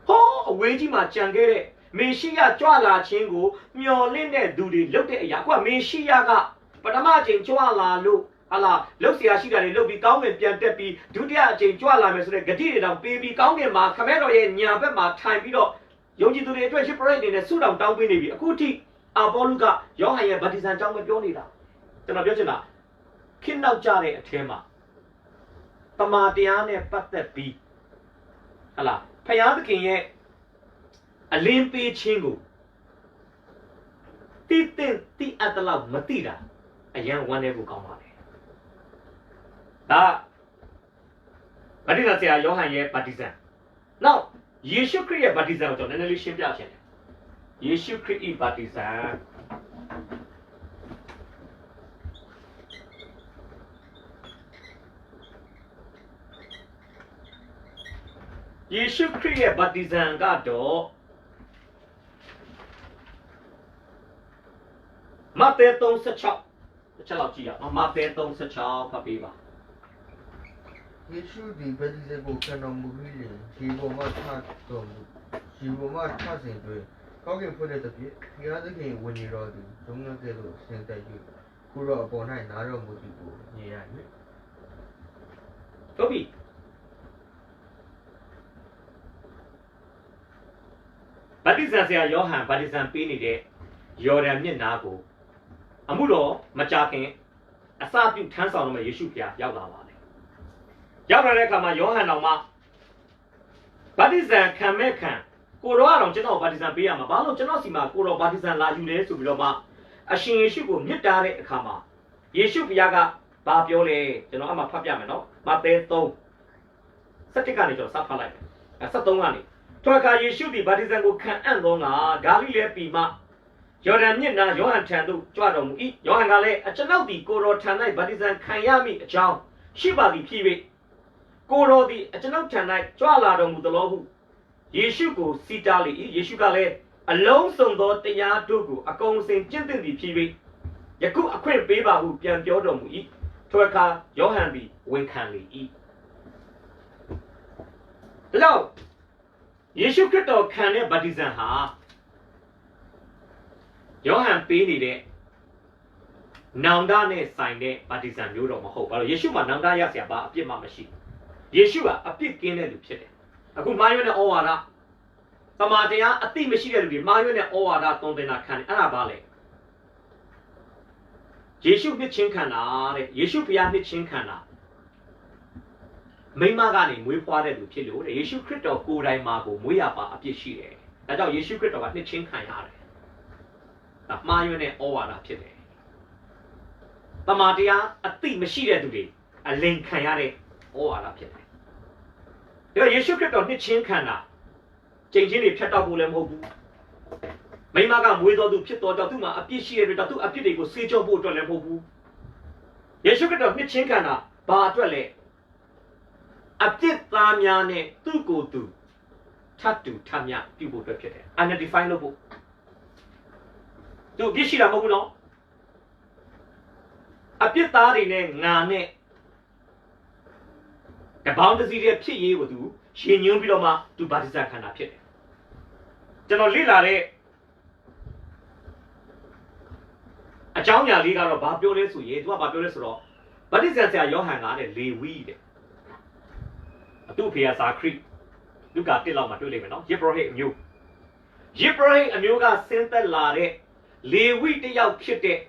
ဟောအဝေးကြီးမှာကြံခဲ့တဲ့မေရှိယကြွလာခြင်းကိုမျော်လင့်တဲ့သူတွေလုပ်တဲ့အရာကမေရှိယကပထမအချိန်ကြွလာလို့ဟာလာလှုပ်เสียရှိတာတွေလှုပ်ပြီးကောင်းကင်ပြန်တက်ပြီးဒုတိယအချိန်ကြွလာမယ်ဆိုတဲ့ဂတိတွေတောင်ပေးပြီးကောင်းကင်မှာခမဲတော်ရဲ့ညာဘက်မှာထိုင်ပြီးတော့ယုံကြည်သူတွေအတွက်ရှစ်ပရိတ်တွေနဲ့ဆုတောင်းတောင်းပေးနေပြီအခုထိအာပေါလုကယောဟန်ရဲ့ဗတ္တိဇံအကြောင်းပဲပြောနေတာကျွန်တော်ပြောချင်တာခင်းနောက်ကြတဲ့အထဲမှာတမာတရားနဲ့ပတ်သက်ပြီးဟလာဖယားသခင်ရဲ့အလင်းပေးခြင်းကိုတိအပ်တလောက်မတိတာအရန်ဝမ်းနေဖို့ကောင်းပါလေဒါဗတ္တိဇံဆရာယောဟန်ရဲ့ဗတ္တိဇံနောက်ယေရှုခရစ်ရဲ့ဗတ္တိဇံကိုကျွန်တော်နည်းနည်းလေးရှင်းပြချင်တယ်ယေရှုခရစ်၏ဗတ္တိဇံယေရှုခရစ်ရဲ့ဗတ္တိဇံကတော့မဿဲ36တစ်ချက်လောက်ကြည့်ရအောင်မဿဲ36ဖတ်ပေးပါယေရှုဒီဗတ္တိဇံကိုခံတော်မူပြီးရင်ဒီပေါ်မှာထတော်မူဒီပေါ်မှာထစဉ်တွင်ကောင်းကင်ဖွင့်တဲ့တပြည့်ဘုရားသခင်ဝိညာဉ်တော်သည်ဒုံငယ်ကဲ့သို့ဆင်းသက်၍ကိုရောအပေါ်၌နားတော်မူသည်ကိုမြင်ရ၏ဟုတ်ပြီဗတ္တိဇံဆရာယောဟန်ဗတ္တိဇံပေးနေတဲ့ယော်ဒန်မြစ်နားကိုအမှုတော်မကြခင်အစပြုထမ်းဆောင်တော်မှာယေရှုဖျားရောက်လာပါတယ်ရောက်လာတဲ့အခါမှာယောဟန်တော်မှာဗတ္တိဇံခံမဲ့ခံကိုရောအောင်ကျွန်တော်ဗတ္တိဇံပေးရမှာဘာလို့ကျွန်တော်စီမှာကိုရောဗတ္တိဇံလာယူလဲဆိုပြီးတော့မှအရှင်ယေရှုကိုမြစ်တာတဲ့အခါမှာယေရှုဖျားကဘာပြောလဲကျွန်တော်အမှဖတ်ပြမယ်နော်မဿဲ3 17ကနေကျွန်တော်စဖတ်လိုက်မယ်73ကနေထိုအခါယေရှုသည်ဗတ္တိဇံကိုခံအံ့သောငါဂါလိလဲပြည်မှယော်ဒန်မြစ်နာယောဟန်ထံသို့ကြွတော်မူ၏ယောဟန်ကလည်းအကျွန်ုပ်သည်ကိုရောထံ၌ဗတ္တိဇံခံရမည်အကြောင်းရှိပါသည်ဖြစ်၍ကိုရောသည်အကျွန်ုပ်ထံ၌ကြွလာတော်မူသလိုဟုယေရှုကိုစီတာလေ၏ယေရှုကလည်းအလုံးစုံသောတရားတို့ကိုအကုန်စင်ကျင့်သင့်သည်ဖြစ်၍ယခုအခွင့်ပေးပါဟုပြန်ပြောတော်မူ၏ထိုအခါယောဟန်သည်ဝန်ခံလေ၏ဒါကြောင့်ယေရှုခရစ်တော်ခံတဲ့ဗတ္တိဇံဟာယောဟန်ပေးနေတဲ့နောင်တနဲ့ဆိုင်တဲ့ဗတ္တိဇံမျိုးတော့မဟုတ်ဘာလို့ယေရှုမှာနောင်တရဆရာဘာအပြစ်မှမရှိယေရှုကအပြစ်ကင်းတဲ့လူဖြစ်တယ်အခုမာယွန်းနဲ့ဩဝါဒသမာတရားအသိမရှိတဲ့လူတွေမာယွန်းနဲ့ဩဝါဒသုံးသင်တာခံတယ်အဲ့ဒါဘာလဲယေရှုနှစ်ချင်းခံတာတဲ့ယေရှုဘုရားနှစ်ချင်းခံတာမိမကနေမွေးဖွားတဲ့လူဖြစ်လို့တဲ့ယေရှုခရစ်တော်ကိုယ်တိုင်မှာကိုမွေးရပါအပြစ်ရှိတယ် ဒါကြောင့်ယေရှုခရစ်တော်ကနှစ်ချင်းခံရတယ်ဒါမှားယွင်းတဲ့ဩဝါဒဖြစ်တယ်တမန်တရားအသိမရှိတဲ့သူတွေအလိန်ခံရတဲ့ဩဝါဒဖြစ်တယ်ဒါယေရှုခရစ်တော်နှစ်ချင်းခံတာကျင့်ချင်းတွေဖြတ်တောက်ဖို့လည်းမဟုတ်ဘူးမိမကမွေးတော်သူဖြစ်တော်ကြောင့်သူ့မှာအပြစ်ရှိတဲ့အတွက်သူ့အပြစ်တွေကိုဆေးကြောဖို့အတွက်လည်းမဟုတ်ဘူးယေရှုခရစ်တော်နှစ်ချင်းခံတာဘာအတွက်လဲအပြစ်သားများနဲ့သူ့ကိုယ်သူထပ်တူထမြပြုဖို့အတွက်ဖြစ်တယ် identify လုပ်ဖို့သူအပြစ်ရှိတာမဟုတ်ဘူးနော်အပြစ်သားတွေနဲ့ငါနဲ့တပေါင်းတစည်းတဲ့ဖြစ်ရေးကိုသူရှင်ညွှန်းပြီးတော့မှသူဗတ္တိဇခံတာဖြစ်တယ်ကျွန်တော်လေ့လာတဲ့အကြောင်းအရာလေးကတော့ဘာပြောလဲဆိုရင်သူကဘာပြောလဲဆိုတော့ဗတ္တိဇဆရာယောဟန်ကတဲ့လေဝိတဲ့အတူဖေယဇာခရစ်လူကတစ်လောက်မှတွေ့လိမ့်မယ်နော်ယေဘရဟိအမျိုးကဆင်းသက်လာတဲ့လေဝိတယောက်ဖြစ်တဲ့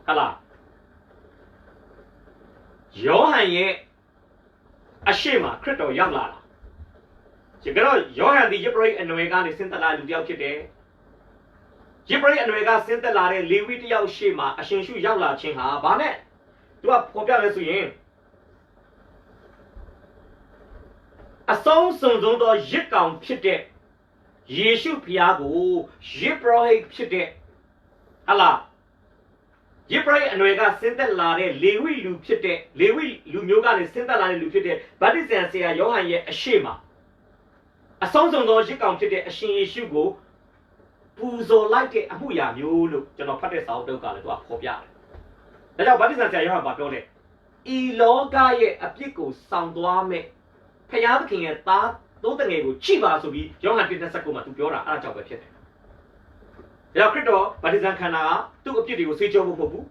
ဟလာယောဟန်ရဲ့အရှိမခရစ်တော်ရောက်လာတာဒီကတော့ယောဟန်ဒီယေဘရဟိအနွယ်ကနေဆင်းသက်လာလူတယောက်ဖြစ်တယ်ယေဘရဟိအနွယ်ကဆင်းသက်လာတဲ့လေဝိတယောက်ရှိမှအရှင်ရှုရောက်လာခြင်းဟာဘာနဲ့သူကဖော်ပြလဲဆိုရင်အဆုံးစွန်ဆုံးသောရစ်ကောင်ဖြစ်တဲ့ယေရှုဖျားကိုယေဘရဟိဖြစ်တဲ့ဟလာယေဘရဟိအနွယ်ကဆင်းသက်လာတဲ့လေဝိလူဖြစ်တဲ့လေဝိလူမျိုးကနေဆင်းသက်လာတဲ့လူဖြစ်တဲ့ဗတ္တိဇံဆရာယောဟန်ရဲ့အရှိမအဆုံးစွန်သောရစ်ကောင်ဖြစ်တဲ့အရှင်ယေရှုကိုပူဇော်လိုက်တဲ့အမှုရာမျိုးလို့ကျွန်တော်ဖတ်တဲ့စာအုပ်တုပ်ကလည်းသူကဖော်ပြတယ်ဒါကြောင့်ဗတ္တိဇံဆရာယောဟန်ကပြောတယ်ဤလောကရဲ့အပြစ်ကိုဆောင်သွားမဲ့ဖျားသခင်ရဲ့သားသုံးတငယ်ကိုချိပါဆိုပြီးယောဟန်1:29မှာသူပြောတာအဲ့ဒါကြောင့်ပဲဖြစ်တယ်။ဒါကြောင့်ခရစ်တော်ဗတ္တိဇံခံတာကသူ့အပြစ်တွေကိုဆေးကြောဖို့မဟုတ်ဘူး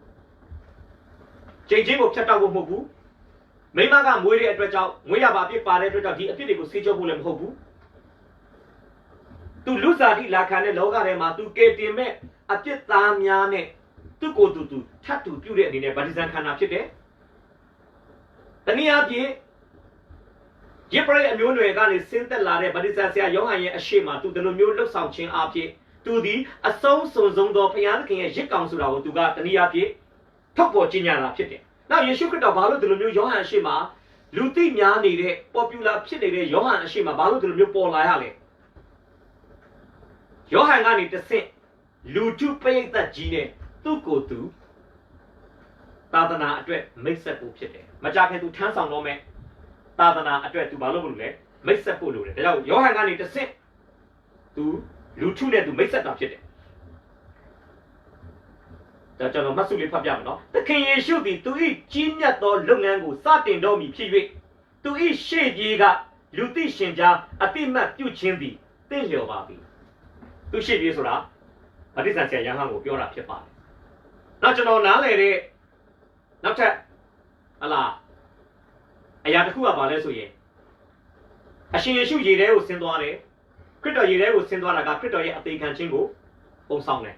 ။ချိန်ချင်းကိုဖြတ်တောက်ဖို့မဟုတ်ဘူး။မိမကမွေးတဲ့အတွက်ကြောင့်မွေးရပါအပြစ်ပါတဲ့အတွက်ကြောင့်ဒီအပြစ်တွေကိုဆေးကြောဖို့လည်းမဟုတ်ဘူး။သူလူစားတိလာခံတဲ့လောကထဲမှာသူကယ်တင်မဲ့အပြစ်သားများနဲ့သူ့ကိုယ်သူထပ်တူပြုတဲ့အနေနဲ့ဗတ္တိဇံခံတာဖြစ်တယ်။တနည်းအားဖြင့်ယေဘရဟိအမျိုးနွယ်ကနေဆင်းသက်လာတဲ့ဗတ္တိဇံဆရာယောဟန်ရဲ့အရှိမသူဒီလိုမျိုးလှုပ်ဆောင်ခြင်းအဖြစ်သူသည်အဆုံးစွန်ဆုံးသောဘုရားသခင်ရဲ့ရစ်ကောင်ဆိုတာကိုသူကတနည်းအားဖြင့်ထုတ်ပေါ်ကြေညာတာဖြစ်တယ်။နောက်ယေရှုခရစ်တော်ဘာလို့ဒီလိုမျိုးယောဟန်အရှိမလူသိများနေတဲ့ popular ဖြစ်နေတဲ့ယောဟန်အရှိမဘာလို့ဒီလိုမျိုးပေါ်လာရလဲ။ယောဟန်ကနေတဆင့်လူထုပိဋကကြီးနဲ့သူ့ကိုယ်သူသာသနာအတွက်မိတ်ဆက်ဖို့ဖြစ်တယ်။မကြခင်သူထမ်းဆောင်တော့မဲ့သာသနာအတွက်သူဘာလို့မလုပ်လဲမိတ်ဆက်ဖို့လုပ်တယ်ဒါကြောင့်ယောဟန်ကနေတဆင့်သူလူထုနဲ့သူမိတ်ဆက်တာဖြစ်တယ်ဒါကျွန်တော်မှတ်စုလေးဖတ်ပြမယ်နော်သခင်ယေရှုသည်သူ၏ကြီးမြတ်သောလုပ်ငန်းကိုစတင်တော်မူဖြစ်၍သူ၏ရှေ့ပြေးကလူသိရှင်ကြားအတိမတ်ပြုခြင်းသည်တင့်လျော်ပါပြီသူရှေ့ပြေးဆိုတာဗတ္တိဇံဆရာယောဟန်ကိုပြောတာဖြစ်ပါတယ်နောက်ကျွန်တော်နားလည်တဲ့နောက်ထပ်ဟလာအရာတစ်ခုကဘာလဲဆိုရင်အရှင်ယေရှုရေထဲကိုဆင်းသွားတယ်ခရစ်တော်ရေထဲကိုဆင်းသွားတာကခရစ်တော်ရဲ့အသေးခံခြင်းကိုပုံဆောင်တယ်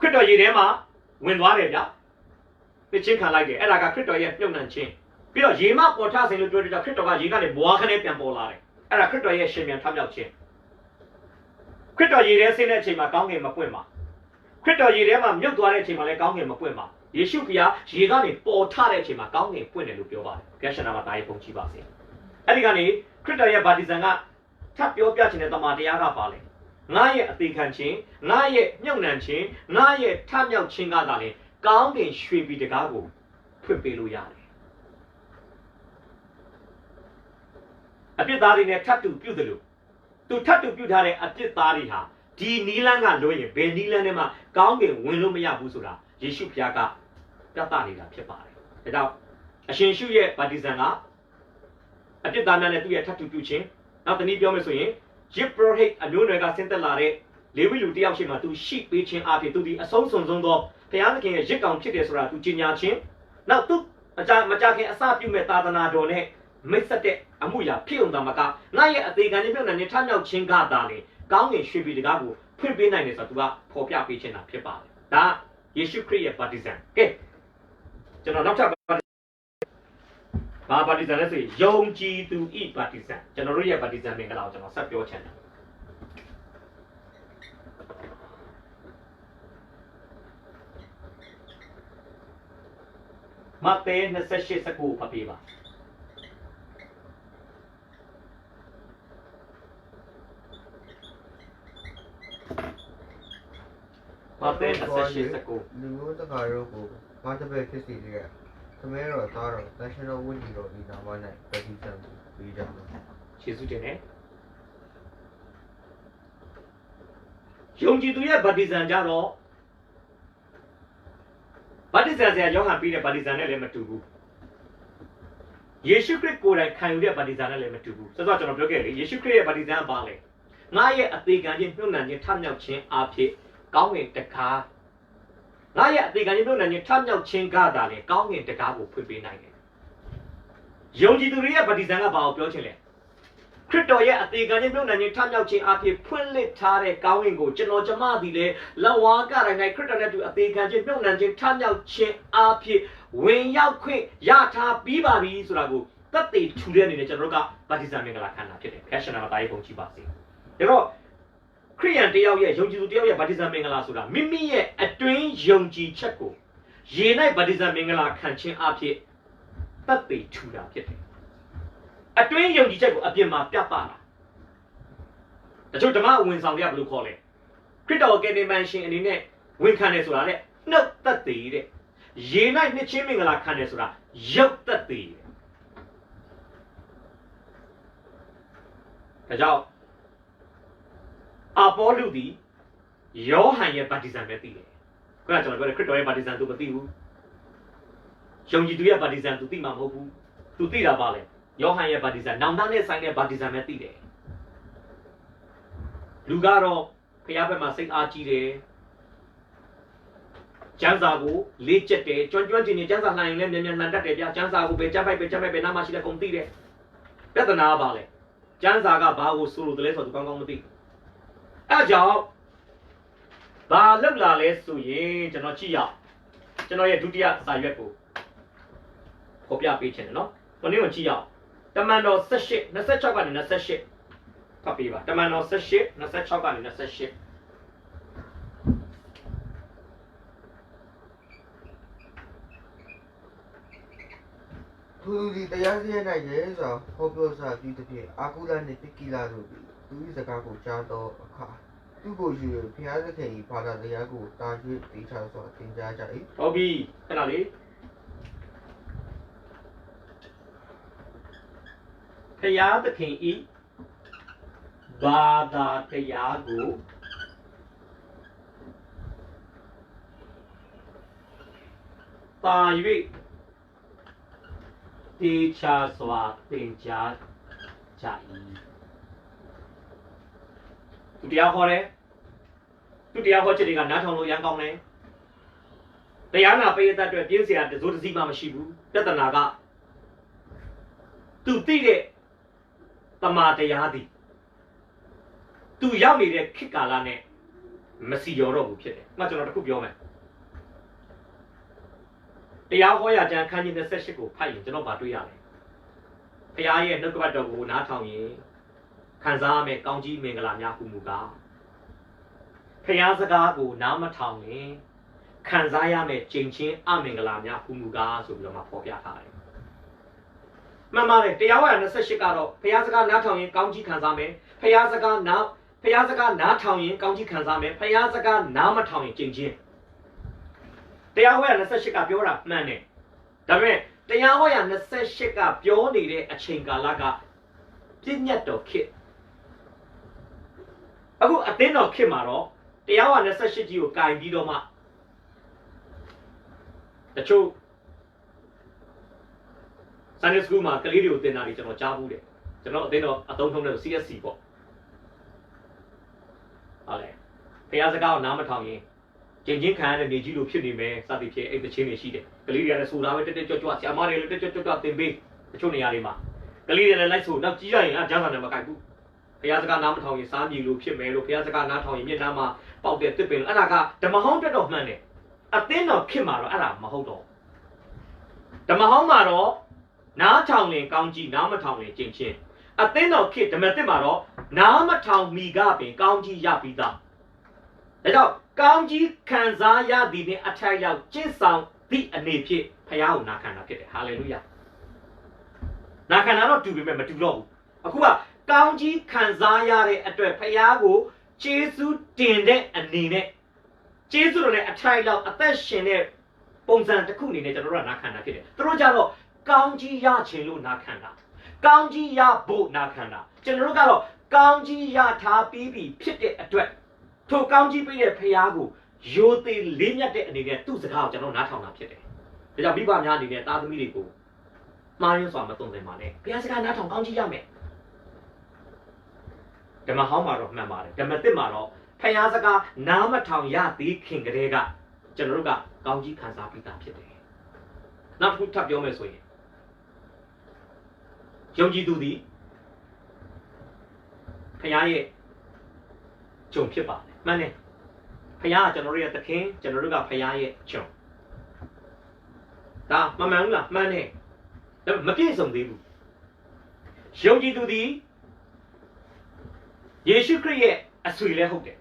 ခရစ်တော်ရေထဲမှာဝင်သွားတယ်ဗျပြချင်းခံလိုက်တယ်အဲ့ဒါကခရစ်တော်ရဲ့မြုပ်နှံခြင်းပြီးတော့ရေမပေါ်ထဆိုင်လို့ပြောတဲ့ကြောင့်ခရစ်တော်ကရေကနေဘွားခနဲ့ပြန်ပေါ်လာတယ်အဲ့ဒါခရစ်တော်ရဲ့ရှင်ပြန်ထမြောက်ခြင်းခရစ်တော်ရေထဲဆင်းတဲ့အချိန်မှာကောင်းကင်မပွင့်ပါခရစ်တော်ရေထဲမှာမြုပ်သွားတဲ့အချိန်မှာလည်းကောင်းကင်မပွင့်ပါယေရှုဖျားရေကနေပေါ်ထတဲ့အချိန်မှာကောင်းကင်ပွင့်တယ်လို့ပြောပါတယ်။ဂက်ရှနာမှာတာရေးပုံကြည့်ပါစေ။အဲ့ဒီကနေခရစ်တော်ရဲ့ဗတ္တိဇံကထပ်ပြောပြခြင်းတဲ့တမန်တရားကပါလေ။ငါရဲ့အသေးခံခြင်းငါရဲ့မြုပ်နှံခြင်းငါရဲ့ထမြောက်ခြင်းကသာလေကောင်းကင်ရွှေပြည်တကားကိုဖွင့်ပေးလို့ရတယ်။အပြစ်သားတွေနဲ့ထပ်တူပြုတယ်လို့သူထပ်တူပြုထားတဲ့အပြစ်သားတွေဟာဒီနီလန်းကလွှဲရင်ဘယ်နီလန်းထဲမှာကောင်းကင်ဝင်လို့မရဘူးဆိုတာယေရှုဖျားကပြသနေတာဖြစ်ပါတယ်။ဒါကြောင့်အရှင်ရှုရဲ့ဗတ္တိဇံကအပြစ်သားများနဲ့သူ့ရဲ့ထပ်တူပြုခြင်းနောက်တနည်းပြောမယ်ဆိုရင်ယေဘရဟိအမျိုးနွယ်ကဆင်းသက်လာတဲ့လေဝိလူတယောက်ရှိမှသူရှိပေးခြင်းအဖြစ်သူဒီအဆုံးစွန်ဆုံးသောဘုရားသခင်ရဲ့ရစ်ကောင်ဖြစ်တယ်ဆိုတာသူကြေညာခြင်းနောက်သူမကြခင်အစပြုမဲ့သာသနာတော်နဲ့မိတ်ဆက်တဲ့အမှုရာဖြစ်ုံသာမကငါရဲ့အသေးခံခြင်းပြုတ်နဲ့ထမြောက်ခြင်းကသာလေကောင်းကင်ရွှေပြည်တကားကိုဖွင့်ပေးနိုင်တယ်ဆိုတော့သူကဖော်ပြပေးခြင်းတာဖြစ်ပါတယ်။ဒါယေရှုခရစ်ရဲ့ဗတ္တိဇံကဲကျွန်တော်နောက်ထပ် ဘာပါတီဇန်လဲဆိုရင်ယုံကြည်သူဤပါတီဇန်ကျွန်တော်တို့ရဲ့ပါတီဇန်မင်္ဂလာကိုကျွန်တော်ဆက်ပြောချင်တယ်မဿဲ28:19ဖတ်ပြပါမဿဲ28:19လူမျိုးတကာတို့ကိုငါတပည့်ဖြစ်စီတဲ့သမဲတော်သားတော် National ဝင်းကြီးတော်ဒီနာမ၌ပฏิစံပြီးကြတယ်ယေရှုတင်တယ်ယုံကြည်သူရဲ့ဗတ္တိဇံကြတော့ဗတ္တိဇံဆရာယောဟန်ပြီးတဲ့ဗတ္တိဇံနဲ့လည်းမတူဘူးယေရှုခရစ်ကိုယ်တိုင်ခံယူတဲ့ဗတ္တိဇံနဲ့လည်းမတူဘူးဆိုတော့ကျွန်တော်ပြောခဲ့လေယေရှုခရစ်ရဲ့ဗတ္တိဇံပါလေငါရဲ့အသေးခံခြင်းနှုတ်နံခြင်းထမြောက်ခြင်းအဖြစ်ကောင်းကင်တကားငါရဲ့အသေးခံခြင်းနှုတ်နံခြင်းထမြောက်ခြင်းကသာလေကောင်းကင်တကားကိုဖွင့်ပေးနိုင်တယ်ယုံကြည်သူတွေရဲ့ဗတ္တိဇံကဘာကိုပြောချင်လဲခရစ်တော်ရဲ့အသေးခံခြင်းနှုတ်နံခြင်းထမြောက်ခြင်းအဖြစ်ဖွင့်လှစ်ထားတဲ့ကောင်းကင်ကိုကျွန်တော်ကျမသည်လေလက်ဝါးကတိုင်း၌ခရစ်တော်နဲ့တူအသေးခံခြင်းနှုတ်နံခြင်းထမြောက်ခြင်းအဖြစ်ဝင်ရောက်ခွင့်ရထားပြီးပါပြီဆိုတာကိုသက်သေထူတဲ့အနေနဲ့ကျွန်တော်တို့ကဗတ္တိဇံမင်္ဂလာခံတာဖြစ်တယ်ဖက်ရှင်နာမှာတာရေးပုံကြည့်ပါစေဒါတော့ခရိယန်တယောက်ရဲ့ယုံကြည်သူတယောက်ရဲ့ဗတ္တိဇံမင်္ဂလာဆိုတာမိမိရဲ့အတွင်းယုံကြည်ချက်ကိုရေ၌ဗတ္တိဇံမင်္ဂလာခံခြင်းအဖြစ်သက်သေထူတာဖြစ်တယ်အတွင်းယုံကြည်ချက်ကိုအပြင်မှာပြသတာတချို့ဓမ္မဝင်ဆောင်တွေကဘယ်လိုခေါ်လဲခရစ်တော်ကယ်တင်မန်ရှင်အနေနဲ့ဝင်ခံတယ်ဆိုတာလေနှုတ်သက်သေတဲ့ရေ၌နှစ်ချင်းမင်္ဂလာခံတယ်ဆိုတာရုပ်သက်သေဒါကြောင့်အပေါလုသည်ယောဟန်ရဲ့ဗတ္တိဇံပဲသိတယ်ခုနကကျွန်တော်ပြောတယ်ခရစ်တော်ရဲ့ဗတ္တိဇံသူမသိဘူးယုံကြည်သူရဲ့ဗတ္တိဇံသူသိမှာမဟုတ်ဘူးသူသိတာပါလေယောဟန်ရဲ့ဗတ္တိဇံနောင်တနဲ့ဆိုင်တဲ့ဗတ္တိဇံပဲသိတယ်လူကတော့ဖျားဘက်မှာစိတ်အားကြီးတယ်ကျမ်းစာကိုလေးချက်တယ်ကျွမ်းကျွမ်းကျင်ကျင်ကျမ်းစာလှန်ရင်လည်းမြန်မြန်လှန်တတ်တယ်ဗျာကျမ်းစာကိုပဲကျမ်းပိုက်ပဲနားမရှိတဲ့ကုန်သိတယ်ပြဿနာပါလေကျမ်းစာကဘာကိုဆိုလို့တလဲဆိုတော့သူကောင်းကောင်းမသိအဲကြောင့်ဘာလောက်လာလဲဆိုရင်ကျွန်တော်ကြည့်ရကျွန်တော်ရဲ့ဒုတိယစာရွက်ကိုဖော်ပြပေးချင်တယ်နော်ဒီနေ့ကိုကြည့်ရတမန်တော်18 26ကနေ28ဖတ်ပေးပါတမန်တော်18 26ကနေ28သူဒီတရားစီရင်နိုင်တယ်ဆိုတော့ဟောပြောစာပြီးတစ်ဖြစ်အာကုလနဲ့ပိကိလာတို့ပြီးသူ၏စကားကိုကြားတော့အခါသူ့ကိုယူဖျားသခင်၏ဘာသာတရားကိုတာရွေးသိချစွာသင်ကြားကြ၏ဟုတ်ပြီအဲ့ဒါလေဖျားသခင်၏ဘာသာတရားကိုတာရွေးတေချာစွာသင်ကြားကြ၏သူတရားဟောတယ်သူတရားဟောချက်တွေကနားထောင်လို့ရမ်းကောင်းတယ်တရားနာပေးတဲ့အတွက်ပြင်းစရာတစိုးတစည်းမှမရှိဘူးပြဿနာကသူသိတဲ့တမာတရားသည်သူရောက်နေတဲ့ခေတ်ကာလနဲ့မစီရောတော့ဘူးဖြစ်တယ်။မှကျွန်တော်တခုပြောမယ်။တရားဟောရာကျမ်းခန်းကြီး28ကိုဖတ်ရင်ကျွန်တော်ဗာတွေ့ရတယ်။ဘုရားရဲ့နှုတ်ကပတ်တော်ကိုနားထောင်ရင်ခံစားရမယ့်ကောင်းကြီးမင်္ဂလာများဟုမူကားဘုရားစကားကိုနားမထောင်ရင်ခံစားရမယ့်ကြင်ချင်းအမင်္ဂလာများဟုမူကားဆိုပြီးတော့မှဖော်ပြထားတယ်။မှန်ပါတယ်တရားဟောရာ28ကတော့ဘုရားစကားနားထောင်ရင်ကောင်းကြီးခံစားမယ်။ဘုရားစကားနားထောင်ရင်ကောင်းကြီးခံစားမယ်။ဘုရားစကားနားမထောင်ရင်ကြင်ချင်းတရားဟောရာ28ကပြောတာမှန်တယ်။ဒါပေမဲ့တရားဟောရာ28ကပြောနေတဲ့အချိန်ကာလကပြည့်ညတ်တော်ခေတ်အခုအသင်းတော်ခေတ်မှာတော့တရားဟောရာ28ကြီးကိုကင်ပြီးတော့မှတချို့ Sunday School မှာကလေးတွေကိုသင်တာတွေကျွန်တော်ကြားဘူးတယ်ကျွန်တော်အသင်းတော်အသုံးထုံးတဲ့ CSC ပေါ့ဟုတ်လေဘုရားစကားကိုနားမထောင်ရင်ကျင်ချင်းခံရတဲ့နေကြီးလိုဖြစ်နေမယ်စသည်ဖြင့်အဲ့တချင်းတွေရှိတယ်ကလေးတွေကလည်းဆိုတာပဲတက်တက်ကြွကြွဆရာမတွေလည်းတက်တက်ကြွကြွသင်ပေးတချို့နေရာတွေမှာကလေးတွေလည်းလိုက်ဆိုနောက်ကြီးရရင်အကျမ်းစာနဲ့မကိုက်ဘူးဘုရားစကားနားမထောင်ရင်စားမြေလိုဖြစ်မယ်လို့ဘုရားစကားနားထောင်ရင်မျက်နှာမှာပေါက်တဲ့တစ်ပင်အဲ့ဒါကဓမ္မဟောင်းတက်တော့မှန်တယ်အသင်းတော်ဖြစ်မှာတော့အဲ့ဒါမဟုတ်တော့ဓမ္မဟောင်းမှာတော့ နားထောင်ရင်ကောင်းကြီးနားမထောင်ရင်ကျင့်ချင်းအသင်းတော်ခေတ်ဓမ္မသစ်မှာတော့နားမထောင်မီကပင်ကောင်းကြီးရပြီးသားဒါကြောင့်ကောင်းကြီးခံစားရသည်နှင့်အထိုက်ရောက်ကျင့်ဆောင်သည့်အနေဖြင့်ဖခင်ကိုနာခံတာဖြစ်တယ်ဟာလေလုယာနာခံတာတော့တူပေမဲ့မတူတော့ဘူးအခုကကောင်းကြီးခံစားရတဲ့အတွက်ဖခင်ကိုကျေးဇူးတင်တဲ့အနေနဲ့ကျေးဇူးတော်နဲ့အထိုက်လောက်အသက်ရှင်တဲ့ပုံစံတစ်ခုအနေနဲ့ကျွန်တော်တို့ကနာခံတာဖြစ်တယ်သူတို့ကြတော့ကောင်းကြီးရခြင်းလို့နာခံတာကောင်းကြီးရဖို့နာခံတာကျွန်တော်တို့ကတော့ကောင်းကြီးရထားပြီးပြီဖြစ်တဲ့အတွက်ထိုကောင်းကြီးပေးတဲ့ဖခင်ကိုယိုသေးလေးမြတ်တဲ့အနေနဲ့သူ့စကားကိုကျွန်တော်နားထောင်တာဖြစ်တယ်ဒါကြောင့်မိဘများအနေနဲ့သားသမီးတွေကိုမှားယွင်းစွာမသွန်သင်ပါနဲ့ဘုရားစကားနားထောင်ကောင်းကြီးရမယ်ဓမ္မဟောင်းမှာတော့မှန်ပါတယ်ဓမ္မသစ်မှာတော့ဖျားစကားနားမထောင်ရသေးခင်ကလေးကကျွန်တော်တို့ကကောင်းကြီးခံစားပြီးသားဖြစ်တယ်နောက်တစ်ခုထပ်ပြောမယ်ဆိုရင်ယုံကြည်သူသည်ဖျားရဲ့ဂျုံဖြစ်ပါတယ်မှန်တယ်ဖျားကကျွန်တော်တို့ရဲ့သခင်ကျွန်တော်တို့ကဖျားရဲ့ဂျုံဒါမမှန်ဘူးလားမှန်တယ်ဒါမပြည့်စုံသေးဘူးယုံကြည်သူသည်ယေရှုခရစ်ရဲ့အဆွေလည်းဟုတ်တယ်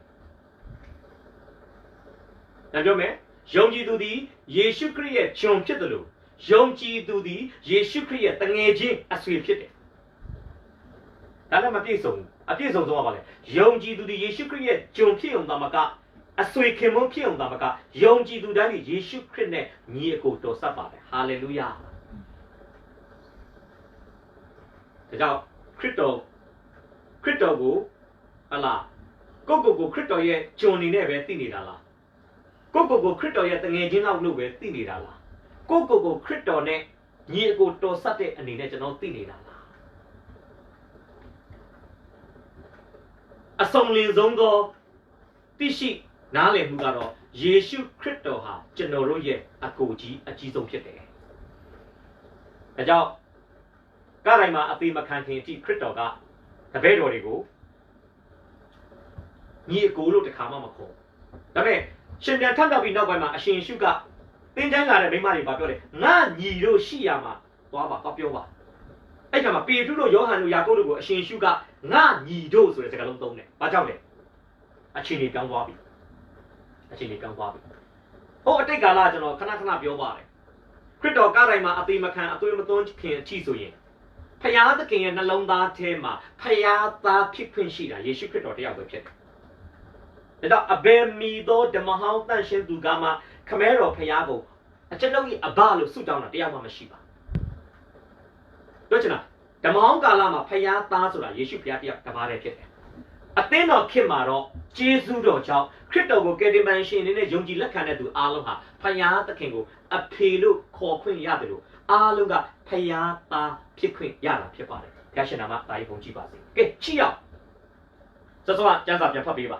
ဒါပြောမယ်ယုံကြည်သူသည်ယေရှုခရစ်ရဲ့ဂျုံဖြစ်တယ်လို့ယုံကြည်သူသည်ယေရှုခရစ်ရဲ့တငယ်ချင်းအဆွေဖြစ်တယ်ဒါလည်းမပြည့်စုံဘူးအပြည့်စုံဆုံးကပါလေယုံကြည်သူသည်ယေရှုခရစ်ရဲ့ဂျုံဖြစ်ုံသာမကအဆွေခင်မုန်းဖြစ်ုံသာမကယုံကြည်သူတိုင်းဒီယေရှုခရစ်နဲ့ညီအကိုတော်ဆက်ပါတယ်ဟာလေလုယာဒါကြောင့်ခရစ်တော်ကိုဟလာကိုခရစ်တော်ရဲ့ဂျုံနေနဲ့ပဲသိနေတာလားကိုခရစ်တော်ရဲ့တငယ်ချင်းလောက်လို့ပဲသိနေတာလားကိုခရစ်တော်နဲ့ညီအကိုတော်ဆက်တဲ့အနေနဲ့ကျွန်တော်သိနေတာလားအဆုံးလင်းဆုံးသောသိရှိနားလည်မှုကတော့ယေရှုခရစ်တော်ဟာကျွန်တော်တို့ရဲ့အကိုကြီးအကြီးဆုံးဖြစ်တယ်။ဒါကြောင့်ကားတိုင်းမှာအသေးမခံခင်အထိခရစ်တော်ကတပည့်တော်တွေကိုညီအကိုလို့တခါမှမခေါ်။ဒါပေမဲ့ရှင်ပြန်ထပ်တော့ပြီးနောက်ပိုင်းမှာအရှင်ယေရှုကတင်းကျန်းလာတဲ့မိန်းမတွေပြောတယ်ငါညီတို့ရှိရမှာသွားပါပြောပါ။အဲ့ကမှာပေတရုတို့ယောဟန်တို့ယာကုပ်တို့ကိုအရှင်ယေရှုကငါညီတို့ဆိုတဲ့စကားလုံးသုံးတယ်။ဘာကြောင့်လဲ။အချိန်ကြီးပြောင်းသွားပြီ။အချိန်ကြီးပြောင်းသွားပြီ။ဟိုအတိတ်ကာလကျွန်တော်ခဏပြောပါတယ်။ခရစ်တော်ကားတိုင်းမှာအသေးမခံအသွေးမသွန်းခင်အထိဆိုရင်ဖယားသခင်ရဲ့နှလုံးသားထဲမှာဖယားသားဖြစ်ခွင့်ရှိတာယေရှုခရစ်တော်တယောက်ပဲဖြစ်တယ်။ဒါတော့အဘယ်မီသောဓမ္မဟောင်းတန်ရှင်းသူကမှခမဲတော်ဖယားကိုအကျွန်ုပ်၏အဘလို့ဆုတောင်းတာတယောက်မှမရှိပါ။ပြောချင်တာဓမ္မဟောင်းကာလမှာဖယားသားဆိုတာယေရှုဖယားတယောက်တပါးတည်းဖြစ်တယ်။အသင်းတော်ခေတ်မှာတော့ကျေးဇူးတော်ကြောင့်ခရစ်တော်ကိုကယ်တင်ရှင်အနေနဲ့ယုံကြည်လက်ခံတဲ့သူအားလုံးဟာဖယားသခင်ကိုအဖေလို့ခေါ်ခွင့်ရတယ်လို့အားလုံးကဖယားသားဖြစ်ခွင့်ရတာဖြစ်ပါတယ်။ဖျားရှင်နာမတာကြီးပုံကြည့်ပါစေ။ကဲချီအောင်စောစောကျမ်းစာပြန်ဖတ်ပေးပါ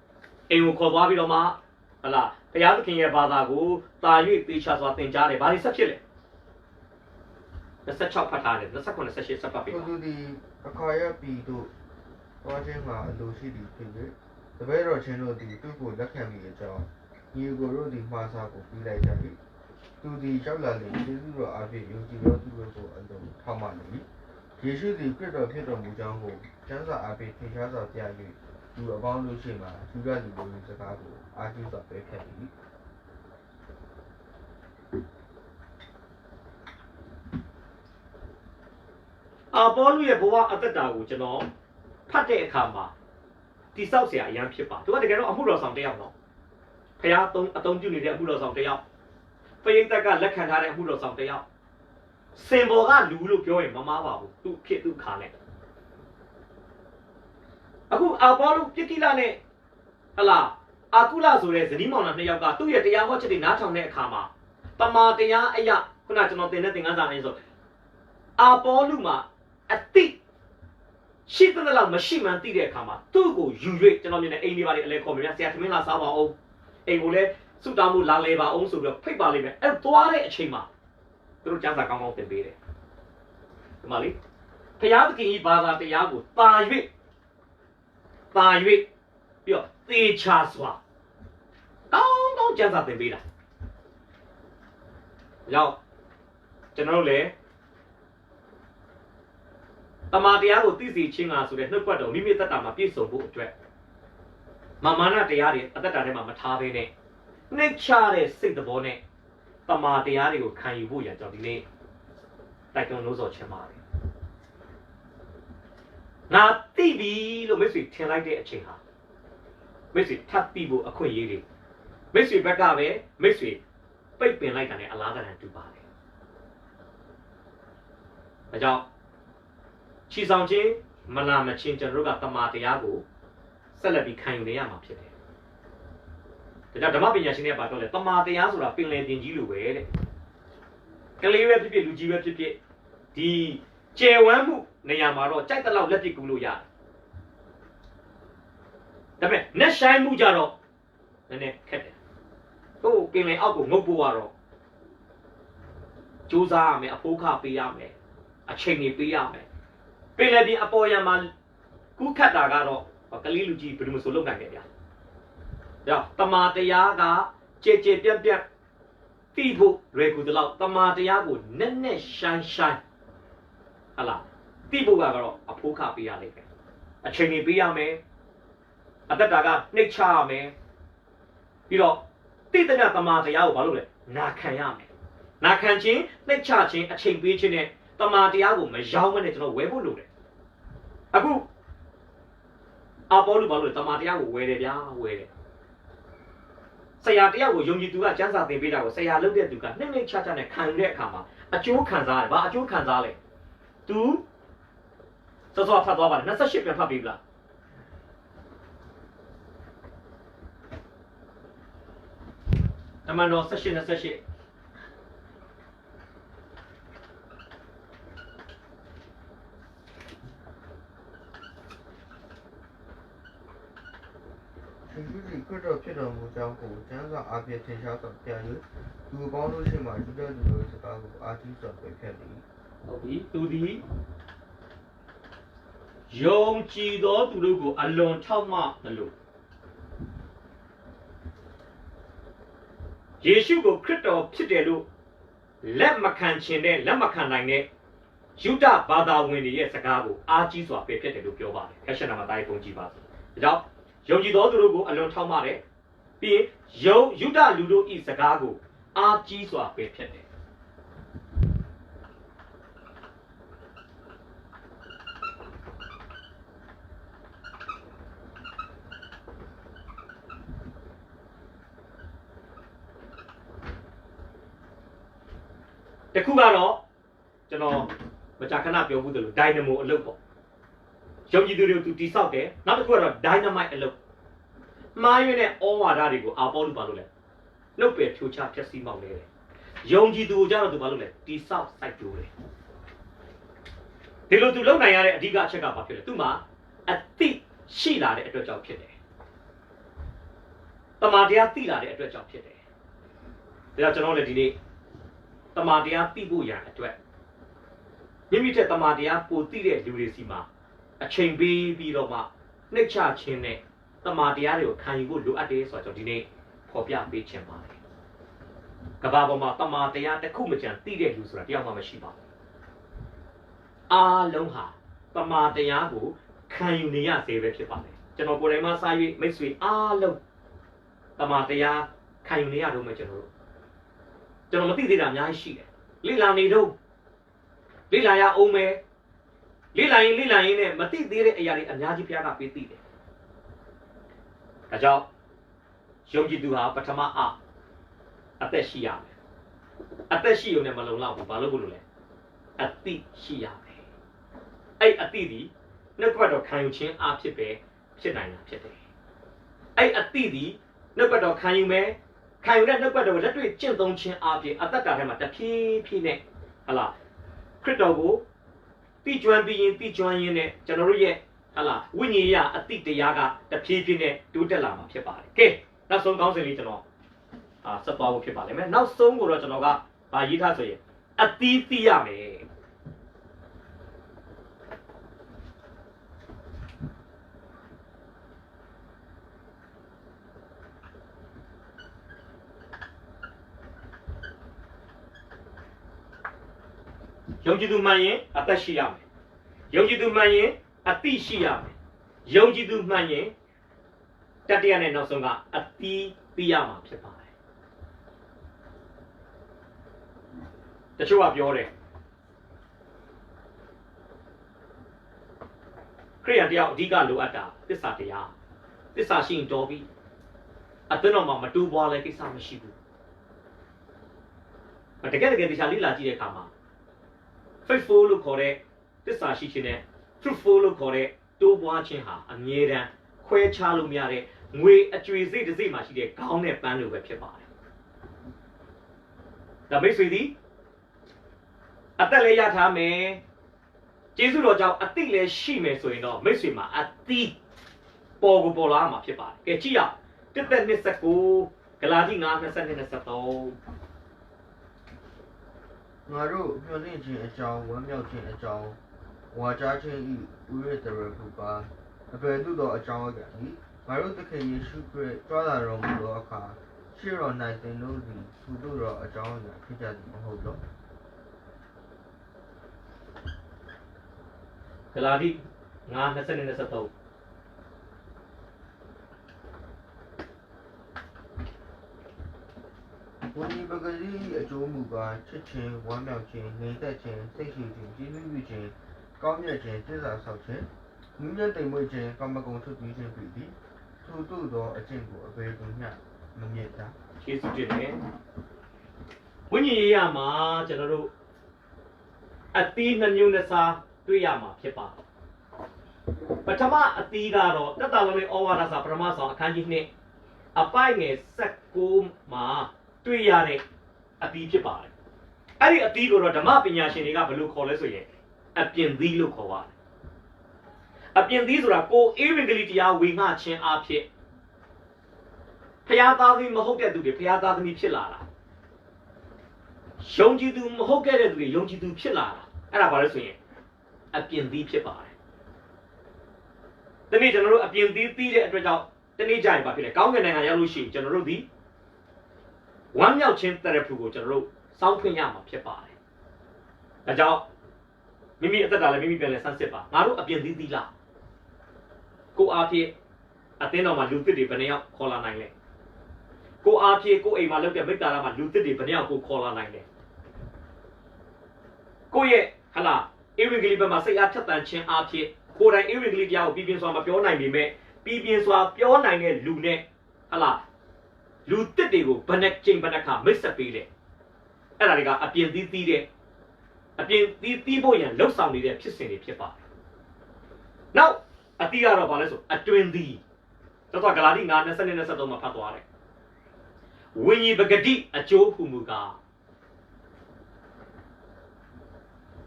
။အိမ်ကိုခေါ်သွားပြီးတော့မှဟလာဖယားသခင်ရဲ့ဘာသာကိုတာ၍သေချာစွာသင်ကြားတယ်။ဘာလို့ဆက်ဖြစ်လဲ။26ဖတ်ထားတယ်29 28ဆက်ဖတ်ပေးပါ။သူဒီအခါရပြီတို့သွားခြင်းမှာအလိုရှိသည်ဖြစ်၍တပည့်တော်ချင်းတို့သည်သူ့ကိုလက်ခံမိအကြောင်းညီကိုတို့သည်မှားစားကိုပြီးလိုက်ကြ၏သူသည်ရောက်လာလေယေရှုတော်အားဖြင့်ယုံကြည်သောသူတို့ကိုအလုံးထောက်မှနေ၏ယေရှုသည်ခရစ်တော်ဖြစ်တော်မူကြောင်းကိုကျမ်းစာအားဖြင့်သင်ကြားစွာပြ၍သူအပေါင်းတို့ရှိမှသူရလူတို့၏စကားကိုအားကျစွာပဲဖြတ်၏အာပေါလုရဲ့ဘဝအသက်တာကိုကျွန်တော်ဖတ်တဲ့အခါမှာတိဆောက်เสียအရန်ဖြစ်ပါသူကတကယ်တော့အမှုတော်ဆောင်တစ်ယောက်တော့ဖះအသုံးပြုနေတဲ့အမှုတော်ဆောင်တစ်ယောက်ပရိသတ်ကလက်ခံထားတဲ့အမှုတော်ဆောင်တစ်ယောက်စင်ဘော်ကလူလို့ပြောရင်မမားပါဘူးသူဖြစ်သူခါနဲ့အခုအာပေါလုပြစ်တိလနဲ့ဟလာအာကုလဆိုတဲ့ဇနီးမောင်နှံနှစ်ယောက်ကသူ့ရဲ့တရားဟောချက်တွေနားထောင်တဲ့အခါမှာပမာတရားအရာခုနကျွန်တော်သင်တဲ့သင်ခန်းစာလေးဆိုအာပေါလုမှာအတိရှိတဲ့လောက်မရှိမှန်းသိတဲ့အခါမှာသူ့ကိုယူ၍ကျွန်တော်မြင်တဲ့အိမ်လေးပါလေအလဲခေါ်မြင်ဆရာသမင်းလာစားပါအောင်အိမ်ကိုလည်းစုတောင်းမှုလာလဲပါအောင်ဆိုပြီးတော့ဖိတ်ပါလိမ့်မယ်အဲသွားတဲ့အချိန်မှာသူတို့ကျမ်းစာကောင်းကောင်းသင်ပေးတယ်ဒီမှာလေဘုရားသခင်ကြီးဘာသာတရားကိုတာ၍ပြီးတော့သေချာစွာကောင်းကျမ်းစာသင်ပေးတာရောက်ကျွန်တော်တို့လည်း တမာတရားကိုသိစေခြင်းကဆိုတဲ့နှုတ်ကပတ်တော်မိမိသက်တာမှာပြည့်စုံဖို့အတွက်မာနတရားတွေအသက်တာထဲမှာမထားဘဲနဲ့နှိမ့်ချတဲ့စိတ်သဘောနဲ့တမာတရားတွေကိုခံယူဖို့ရကြောင်းဒီနေ့တိုက်တွန်းလို့ဆိုချင်ပါတယ်ငါသိပြီလို့မိတ်ဆွေထင်လိုက်တဲ့အချိန်ဟာမိတ်ဆွေထပ်ပြီးဖို့အခွင့်အရေးတွေမိတ်ဆွေဘက်ကပဲမိတ်ဆွေပိတ်ပင်လိုက်တာနဲ့အလားတန်တူပါတယ်ဒါကြောင့်ချီဆောင်ခြင်းမလာမချင်းကျွန်တော်တို့ကတမာတရားကိုဆက်လက်ပြီးခံယူနေရမှာဖြစ်တယ်ဒါကြောင့်ဓမ္မပညာရှင်တွေကပြောတယ်တမာတရားဆိုတာပင်လယ်ပြင်ကြီးလိုပဲတဲ့ကလေးပဲဖြစ်ဖြစ်လူကြီးပဲဖြစ်ဖြစ်ဒီကျယ်ဝန်းမှုနေရာမှာတော့ကြိုက်တဲ့လောက်လက်ပစ်ကူလို့ရတယ်ဒါပေမဲ့နှက်ဆိုင်မှုကြတော့နည်းနည်းခက်တယ်တို့ပင်လယ်အောက်ကိုငုတ်ဖို့ကတော့ကြိုးစားရမယ်အဖိုးခပေးရမယ်အချိန်တွေပေးရမယ်ပင်လယ်ပြင်အပေါ်ယံမှာကူးခတ်တာကတော့ကလေးလူကြီးဘယ်လိုမှဆိုလုပ်နိုင်တယ်ဗျာဒါတမာတရားကကြဲကြဲပြန့်ပြန့်သိဖို့လွယ်ကူသလောက်တမာတရားကိုနက်နက်ရှိုင်းရှိုင်းဟလာသိဖို့ကတော့အဖိုးခပေးရလိမ့်မယ်အချိန်တွေပေးရမယ်အသက်တာကနှိမ့်ချရမယ်ပြီးတော့သိတဲ့တမာတရားကိုဘာလို့လဲနာခံရမယ်နာခံခြင်းနှိမ့်ချခြင်းအချိန်ပေးခြင်းနဲ့တမာတရားကိုမရောမနဲ့ကျွန်တော်ဝယ်ဖို့လိုတယ်အခုအပေါ်လူဘာလို့လဲတမာတရားကိုဝယ်တယ်ဗျာဝယ်တယ်ဆရာတရားကိုယုံကြည်သူကကျမ်းစာသင်ပေးတာကိုဆရာလုပ်တဲ့သူကနှိမ့်နှိမ့်ချချနဲ့ခံတဲ့အခါမှာအကျိုးခံစားတယ်။ဘာအကျိုးခံစားလဲ။ तू စောစောဖတ်သွားပါလား28ပြန်ဖတ်ပြီးလား။တမန်တော်28ခရစ်တော်ဖြစ်တော်မူကြောင်းကိုကျမ်းစာအပြင်ထင်ရှားစွာပြ၍သူအပေါင်းတို့ရှိမှယူတဲ့သူတို့စကားကိုအာတိစွာပြဖြတ်သည်ဟုတ်ပြီသူသည်ယုံကြည်သောသူတို့ကိုအလွန်ထောက်မှမလို့ယေရှုကိုခရစ်တော်ဖြစ်တယ်လို့လက်မခံခြင်းနဲ့လက်မခံနိုင်တဲ့ယုဒဘာသာဝင်တွေရဲ့စကားကိုအားကြီးစွာပြဖြတ်တယ်လို့ပြောပါတယ်ခရစ်ယာန်မှာတိုင်းပုံကြည့်ပါဒါကြောင့်ယုံကြည်သောသူတို့ကိုအလွန်ထောက်မှတယ်ပြီးရင်ယုဒလူတို့ဤစကားကိုအားကြီးစွာပယ်ဖျက်တယ်တခုကတော့ကျွန်တော်မကြာခဏပြောဘူးလို့ဒိုင်နမိုအလုပ်ပေါ့ယုံကြည်သူတွေကိုသူတိဆောက်တယ်နောက်တစ်ခုကတော့ dynamite အလုပ်မှားရွေးတဲ့ဩဝါဒတွေကိုအာပေါလုဘာလို့လဲနှုတ်ပယ်ဖြိုချဖျက်ဆီးမောက်လဲတယ်ယုံကြည်သူကိုကြတော့သူဘာလို့လဲတိဆောက်စိုက်ပျိုးတယ်ဒီလိုသူလုပ်နိုင်ရတဲ့အဓိကအချက်ကဘာဖြစ်လဲသူမှာအသိရှိလာတဲ့အတွက်ကြောင့်ဖြစ်တယ်တမာတရားသိလာတဲ့အတွက်ကြောင့်ဖြစ်တယ်ဒါကြောင့်ကျွန်တော်လည်းဒီနေ့တမာတရားသိဖို့ရန်အတွက်မိမိတဲ့တမာတရားပိုသိတဲ့လူတွေစီမှာအချိန်ပေးပြီးတော့မှနှိမ့်ချခြင်းနဲ့တမာတရားတွေကိုခံယူဖို့လိုအပ်တယ်ဆိုတော့ဒီနေ့ဖော်ပြပေးခြင်းပါတယ်။ကမ္ဘာပေါ်မှာတမာတရားတစ်ခုမှကြံသိတဲ့လူဆိုတာတယောက်မှမရှိပါဘူး။အားလုံးဟာတမာတရားကိုခံယူနေရသေးပဲဖြစ်ပါတယ်။ကျွန်တော်ကိုယ်တိုင်မှစာရေးမိတ်ဆွေအားလုံးတမာတရားခံယူနေရတော့မှကျွန်တော်မသိသေးတာအများကြီးရှိတယ်။လိလာနေတော့လိလာရအောင်မယ်လိလာရင်နဲ့မသိသေးတဲ့အရာတွေအများကြီးဘုရားကပေးသိတယ်။ဒါကြောင့်ယုံကြည်သူဟာပထမအသက်ရှိရမယ်။အသက်ရှိရုံနဲ့မလုံလောက်ဘူး။ဘာလို့လို့လဲ။အသိရှိရမယ်။အဲ့အသိဒီနှုတ်ကပတ်တော်ခံယူခြင်းအဖြစ်ပဲဖြစ်နိုင်တာဖြစ်တယ်။အဲ့အသိဒီနှုတ်ကပတ်တော်ခံယူမယ်။ခံယူတဲ့နှုတ်ကပတ်တော်ကိုလက်တွေ့ကျင့်သုံးခြင်းအဖြစ်အသက်တာထဲမှာတဖြည်းဖြည်းနဲ့ဟလာခရစ်တော်ကိုတိကျွမ်းပြီးရင်တိကျွမ်းရင်းနဲ့ကျွန်တော်တို့ရဲ့ဟလာဝိညာဉ်ရအတိတရားကတဖြည်းဖြည်းနဲ့တိုးတက်လာမှာဖြစ်ပါတယ်။ကဲနောက်ဆုံးကောင်းစဉ်လေးကျွန်တော်ဆက်သွားဖို့ဖြစ်ပါလိမ့်မယ်။နောက်ဆုံးကိုတော့ကျွန်တော်ကဗာရေးထားဆိုရင်အသီးသိရမယ်။ယုံကြည်သူမှန်ရင်အသက်ရှိရမယ် ယုံကြည်သူမှန်ရင်အတိရှိရမယ်ယုံကြည်သူမှန်ရင်တတိယနဲ့နောက်ဆုံးကအတိသိရမှာဖြစ်ပါတယ်တချို့ကပြောတယ်ခရိယန်တယောက်အဓိကလိုအပ်တာသစ္စာတရားသစ္စာရှိရင်တော်ပြီအသင်းတော်မှာမတူပွားလဲကိစ္စမရှိဘူးတကယ်တရားလေးလာကြည့်တဲ့အခါမှာ faithful လို့ခေါ်တဲ့သစ္စာရှိခြင်းနဲ့ truthful လို့ခေါ်တဲ့တိုးပွားခြင်းဟာအမြဲတမ်းခွဲခြားလို့မရတဲ့ငွေအကြွေစိတ်တစ်စိတ်မှာရှိတဲ့ခေါင်းနဲ့ပန်းလိုပဲဖြစ်ပါတယ်ဒါမိတ်ဆွေသည်အသက်လည်းရထားမယ်ကျေးဇူးတော်ကြောင့်အတိလည်းရှိမယ်ဆိုရင်တော့မိတ်ဆွေမှာအတိပေါ်ကိုပေါ်လာမှာဖြစ်ပါတယ်ကဲကြည့်ရတစ်သက်29ဂလာတိ9 22 23ငါတို့မျှော်လင့်ခြင်းအကြောင်းဝမ်းမြောက်ခြင်းအကြောင်းဝါကြားခြင်းဤဥရတရခုပါအပေသို့သောအကြောင်းအရာဤငါတို့သခင်ယေရှုခရစ်ကြွလာတော်မူသောအခါရှေ့တော်၌သင်တို့သည်သူတို့သောအကြောင်းအရာဖြစ်ကြသည်မဟုတ်လောဂလာတိ9 22 23ဝိညာဉ်ပဂတိအကျိုးမူကားချစ်ခြင်းဝမ်းမြောက်ခြင်းငြိမ်သက်ခြင်းစိတ်ရှိခြင်းကျေးဇူးပြုခြင်းကောင်းမြတ်ခြင်းသစ္စာဆောက်ခြင်းမြင့်မြတ်တိမ်မွေ့ခြင်းကာမဂုဏ်ထုတ်ပြီးခြင်းဖြစ်သည်ထို့သို့သောအကျင့်ကိုအပေသူမျှမမြတ်တာယေရှုတင်တယ်ဝိညာဉ်ရေးရမှာကျွန်တော်တို့အသီးနှမျိုးနဲ့စားတွေ့ရမှာဖြစ်ပါပထမအသီးကတော့တတလုံးလေးဩဝါဒစာပထမဆောင်အခန်းကြီး2အပိုင်ငယ်19မှာတွေ့ရတဲ့အသီးဖြစ်ပါတယ်အဲ့ဒီအသီးကိုတော့ဓမ္မပညာရှင်တွေကဘယ်လိုခေါ်လဲဆိုရင်အပြင်သီးလို့ခေါ်ပါတယ်အပြင်သီးဆိုတာကိုဧဝံဂေလိတရားဝေငှခြင်းအဖြစ်ဖျားသားသမီးမဟုတ်တဲ့သူတွေဖျားသားသမီးဖြစ်လာတာယုံကြည်သူမဟုတ်ခဲ့တဲ့သူတွေယုံကြည်သူဖြစ်လာတာအဲ့ဒါဘာလဲဆိုရင်အပြင်သီးဖြစ်ပါတယ်ဒီနေ့ကျွန်တော်တို့အပြင်သီးသီးတဲ့အတွက်ကြောင့်တနေ့ကျရင်ဘာဖြစ်လဲကောင်းကင်နိုင်ငံရောက်လို့ရှိရင်ကျွန်တော်တို့ဒီဝမ်းမြောက်ခြင်းတရဖူကိုကျွန်တော်တို့စောင့်ခွင့်ရမှာဖြစ်ပါတယ်ဒါကြောင့်မိမိအသက်တာလည်းမိမိပြန်လဲဆန်းစစ်ပါငါတို့အပြင်သီးသီးလားကိုအားဖြင့်အသင်းတော်မှာလူသစ်တွေဘယ်နှယောက်ခေါ်လာနိုင်လဲကိုအားဖြင့်ကိုအိမ်မှာလုပ်တဲ့မိတ္တာရမှာလူသစ်တွေဘယ်နှယောက်ကိုခေါ်လာနိုင်လဲကိုရဲ့ဟလာဧဝံဂေလိဘက်မှာစိတ်အားဖြတ်တန်ခြင်းအားဖြင့်ကိုယ်တိုင်ဧဝံဂေလိတရားကိုပြပြစွာမပြောနိုင်ပေမဲ့ပြပြစွာပြောနိုင်တဲ့လူနဲ့ဟလာလူတစ်တွေကိုဘယ်နဲ့ချိန်ဘယ်နှခါမိတ်ဆက်ပေးတယ်အဲ့ဒါတွေကအပြင်သီးသီးတဲ့အပြင်သီးသီးဖို့ရန်လှုပ်ဆောင်နေတဲ့ဖြစ်စဉ်တွေဖြစ်ပါတယ်နောက်အတိကတော့ဘာလဲဆိုအတွင်သီးတော့ဂလာတိ9 22 23မှာဖတ်သွားတယ်ဝိညာဉ်ပဂတိအကျိုးဟူမူကား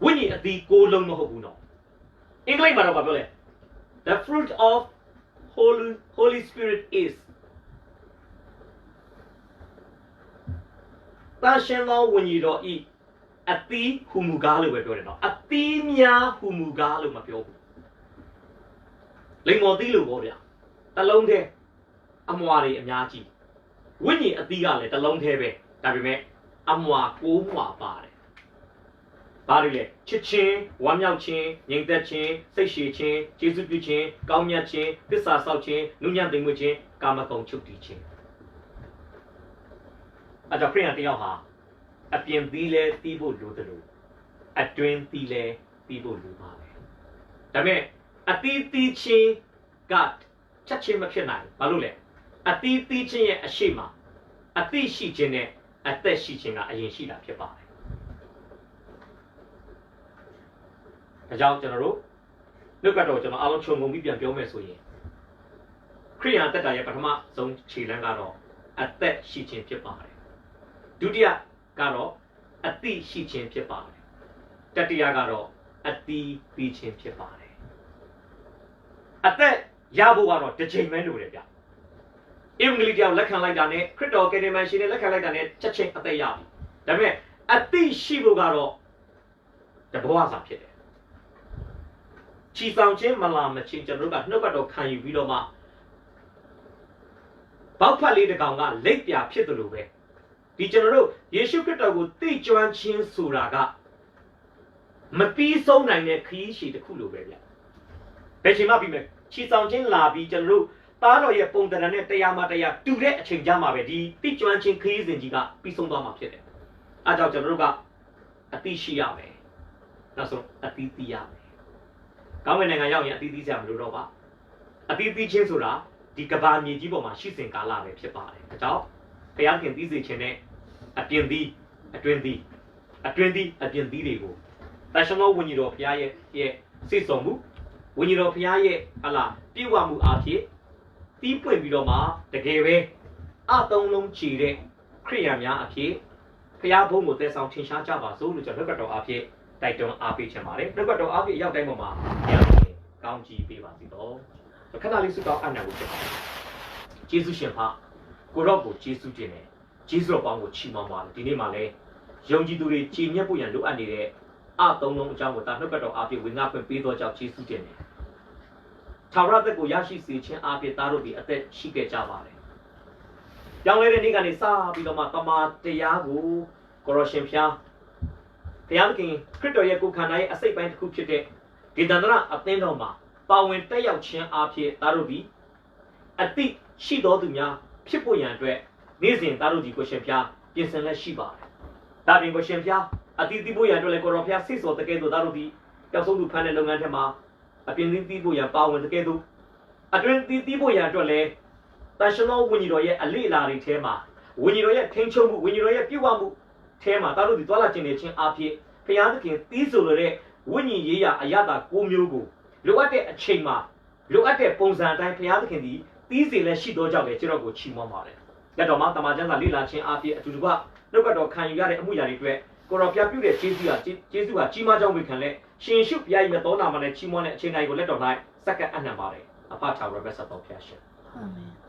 ဝိညာဉ်အသီးကိုလုံးမဟုတ်ဘူးနော်အင်္ဂလိပ်မှာတော့ဘာပြောလဲ The fruit of Holy Spirit is တာရှင်သောဝိညာဉ်တော်ဤအသီးဟူမူကားလို့ပဲပြောတယ်နော်အသီးများဟူမူကားလို့မပြောဘူးလိမ္မော်သီးလို့ပြောဗျာတလုံးတည်းအမွာတွေအများကြီးဝိညာဉ်အသီးကလည်းတလုံးတည်းပဲဒါပေမဲ့အမွာ9မွာပါတယ်ဘာတွေလဲချစ်ချင်းဝမ်းမြောက်ခြင်းငြိမ်သက်ခြင်းစိတ်ရှည်ခြင်းကျေးဇူးပြုခြင်းကောင်းမြတ်ခြင်းသစ္စာဆောက်ခြင်းနုညံ့သိမ်မွေ့ခြင်းကာမဂုဏ်ချုပ်တည်ခြင်းအဲ့တော့ခရိယန်တယောက်ဟာအပြင်သီးလဲသီးဖို့လိုတယ်လို့အတွင်းသီးလဲသီးဖို့လိုပါပဲဒါပေမဲ့အသီးသီးချင်းကချက်ချင်းမဖြစ်နိုင်ဘာလို့လဲအသီးသီးချင်းရဲ့အရှိမအသိရှိခြင်းနဲ့အသက်ရှိခြင်းကအရင်ရှိတာဖြစ်ပါတယ်ဒါကြောင့်ကျွန်တော်တို့နှုတ်ကတော့ကျွန်တော်အားလုံးခြုံငုံပြီးပြန်ပြောမယ်ဆိုရင်ခရိယန်တက်တာရဲ့ပထမဆုံးခြေလှမ်းကတော့အသက်ရှိခြင်းဖြစ်ပါတယ်ဒုတိယကတော့အသိရှိခြင်းဖြစ်ပါတယ်တတိယကတော့အသီးသီးခြင်းဖြစ်ပါတယ်အသက်ရဖို့ကတော့တစ်ချိန်ပဲလိုတယ်ဗျဧဝံဂေလိတရားလက်ခံလိုက်တာနဲ့ခရစ်တော်ကယ်တင်ရှင်နဲ့လက်ခံလိုက်တာနဲ့ချက်ချင်းအသက်ရပြီဒါပေမဲ့အသိရှိဖို့ကတော့တဘောစာဖြစ်တယ်ချီဆောင်ခြင်းမလာမချင်းကျွန်တော်တို့ကနှုတ်ကတော်ခံယူပြီးတော့မှဘောက်ဖက်လေးတစ်ကောင်ကလက်ပြဖြစ်တယ်လို့ပဲဒီကျွန်တော်တို့ယေရှုခရစ်တော်ကိုသိကျွမ်းခြင်းဆိုတာက မပြီးဆုံးနိုင်တဲ့ခရီးရှည်တစ်ခုလိုပဲဗျဘယ်ချိန်မှပြီးမယ်ချီဆောင်ချင်းလာပြီးကျွန်တော်တို့သားတော်ရဲ့ပုံတရံနဲ့တရားမှတရားတူတဲ့အချိန်ကြမှာပဲဒီတိကျွမ်းချင်းခရီးစဉ်ကြီးကပြီးဆုံးသွားမှာဖြစ်တယ်အဲကြောင့်ကျွန်တော်တို့ကအတိရှိရမယ်နောက်ဆုံးအတိသိရမယ်ကောင်းကင်နိုင်ငံရောက်ရင်အတိသိစရာမလိုတော့ပါအတိသိချင်းဆိုတာဒီကဘာမြေကြီးပေါ်မှာရှိစဉ်ကာလပဲဖြစ်ပါတယ်အဲကြောင့်ဘုရားခင်သိစေခြင်းနဲ့အပြင်သီးအတွင်းသီးအပြင်သီးတွေကိုတန်ရှင်းသောဝိညာဉ်တော်ဘုရားရဲ့စိတ်ဆောင်မှုဝိညာဉ်တော်ဘုရားရဲ့ဟလာပြည့်ဝမှုအားဖြင့်တီးပွင့်ပြီးတော့မှတကယ်ပဲအသုံးလုံးချီတဲ့ခရိယာများအဖြစ်ဘုရားဘုန်းကိုတည်ဆောင်ထင်ရှားကြပါစို့လို့ကျွန်တော်နှုတ်ကတော်အားဖြင့်တိုက်တွန်းအားပေးချင်ပါတယ်နှုတ်ကတော်အားဖြင့်ရောက်တိုင်းပေါ်မှာဘုရားရှင်ကောင်းချီးပေးပါစေတော့ခဏလေးဆုတောင်းအပ်နိုင်ဖို့ဖြစ်ပါတယ်ယေရှုရှင်ဖကိုရော့ကိုယေရှုတင်တယ်ယေရှုတော်ပေါင်းကိုချီးမွမ်းပါတယ်ဒီနေ့မှာလည်းယုံကြည်သူတွေကြည်ညက်ဖို့ရန်လိုအပ်နေတဲ့အသုံးလုံးအကြောင်းကိုတာနှုတ်ကတော်အားဖြင့်ဝင်ငါဖွင့်ပေးသောကြောင့်ယေရှုတင်တယ်ထာဝရသက်ကိုရရှိစေခြင်းအားဖြင့်သားတို့ဒီအသက်ရှိခဲ့ကြပါတယ်။ကြောင်းလဲတဲ့နေ့ကနေစပြီးတော့မှတမန်တရားကိုကိုရရှင်ဖျားဘုရားသခင်ခရစ်တော်ရဲ့ကိုယ်ခန္ဓာရဲ့အစိတ်ပိုင်းတစ်ခုဖြစ်တဲ့ဒေသန္တရအသင်းတော်မှာပါဝင်တက်ရောက်ခြင်းအားဖြင့်သားတို့ဒီအတိရှိတော်သူများဖြစ်ဖို့ရန်အတွက်နေ့စဉ်သားတို့ဒီကိုရှင်ဖျားပြင်ဆင်လက်ရှိပါတယ်။ဒါပြင်ကိုရှင်ဖျားအတိတိဖို့ရန်အတွက်လည်းကိုရောဖျားစိတ်စော်တကယ်တော့သားတို့ဒီပျောက်ဆုံးသူဖန်တဲ့လုပ်ငန်းထဲမှာအပြင်သီးဖို့ရန်ပါဝင်တကယ်တော့အတွင်းသီးဖို့ရန်အတွက်လည်းတန်ရှင်းသောဝိညာဉ်တော်ရဲ့အလေးအလာတွေထဲမှာဝိညာဉ်တော်ရဲ့ထိန်းချုပ်မှုဝိညာဉ်တော်ရဲ့ပြုဝမှုထဲမှာသားတို့ဒီသွားလာခြင်းနဲ့ချင်းအားဖြင့်ဘုရားသခင်သီးဆိုလိုတဲ့ဝိညာဉ်ရေးရာအရသာ၉မျိုးကိုလိုအပ်တဲ့အချိန်မှာလိုအပ်တဲ့ပုံစံအတိုင်းဘုရားသခင်ဒီသီးစီလည်းရှိသောကြောင့်လည်းကျွန်တော်ကိုချီးမွမ်းပါတယ်။လက်တော်မှာတမန်ကျမ်းစာလေ့လာခြင်းအားဖြင့်အတူတူကနှုတ်ကတော်ခံယူရတဲ့အမှုရာတွေအတွက်ကိုရောပြပြုတဲ့ကျေးဇူးဟာကြီးမားကြောင်းဝေခံလက်ရှင်ရှုဘုရားရဲ့တော်နာမနဲ့ချီးမွမ်းတဲ့အချိန်တိုင်းကိုလက်တော်၌စက္ကန့်အနှံပါတယ်အဖထာဝရဘက်ဆက်တော်ဖျားရှင်အာမင်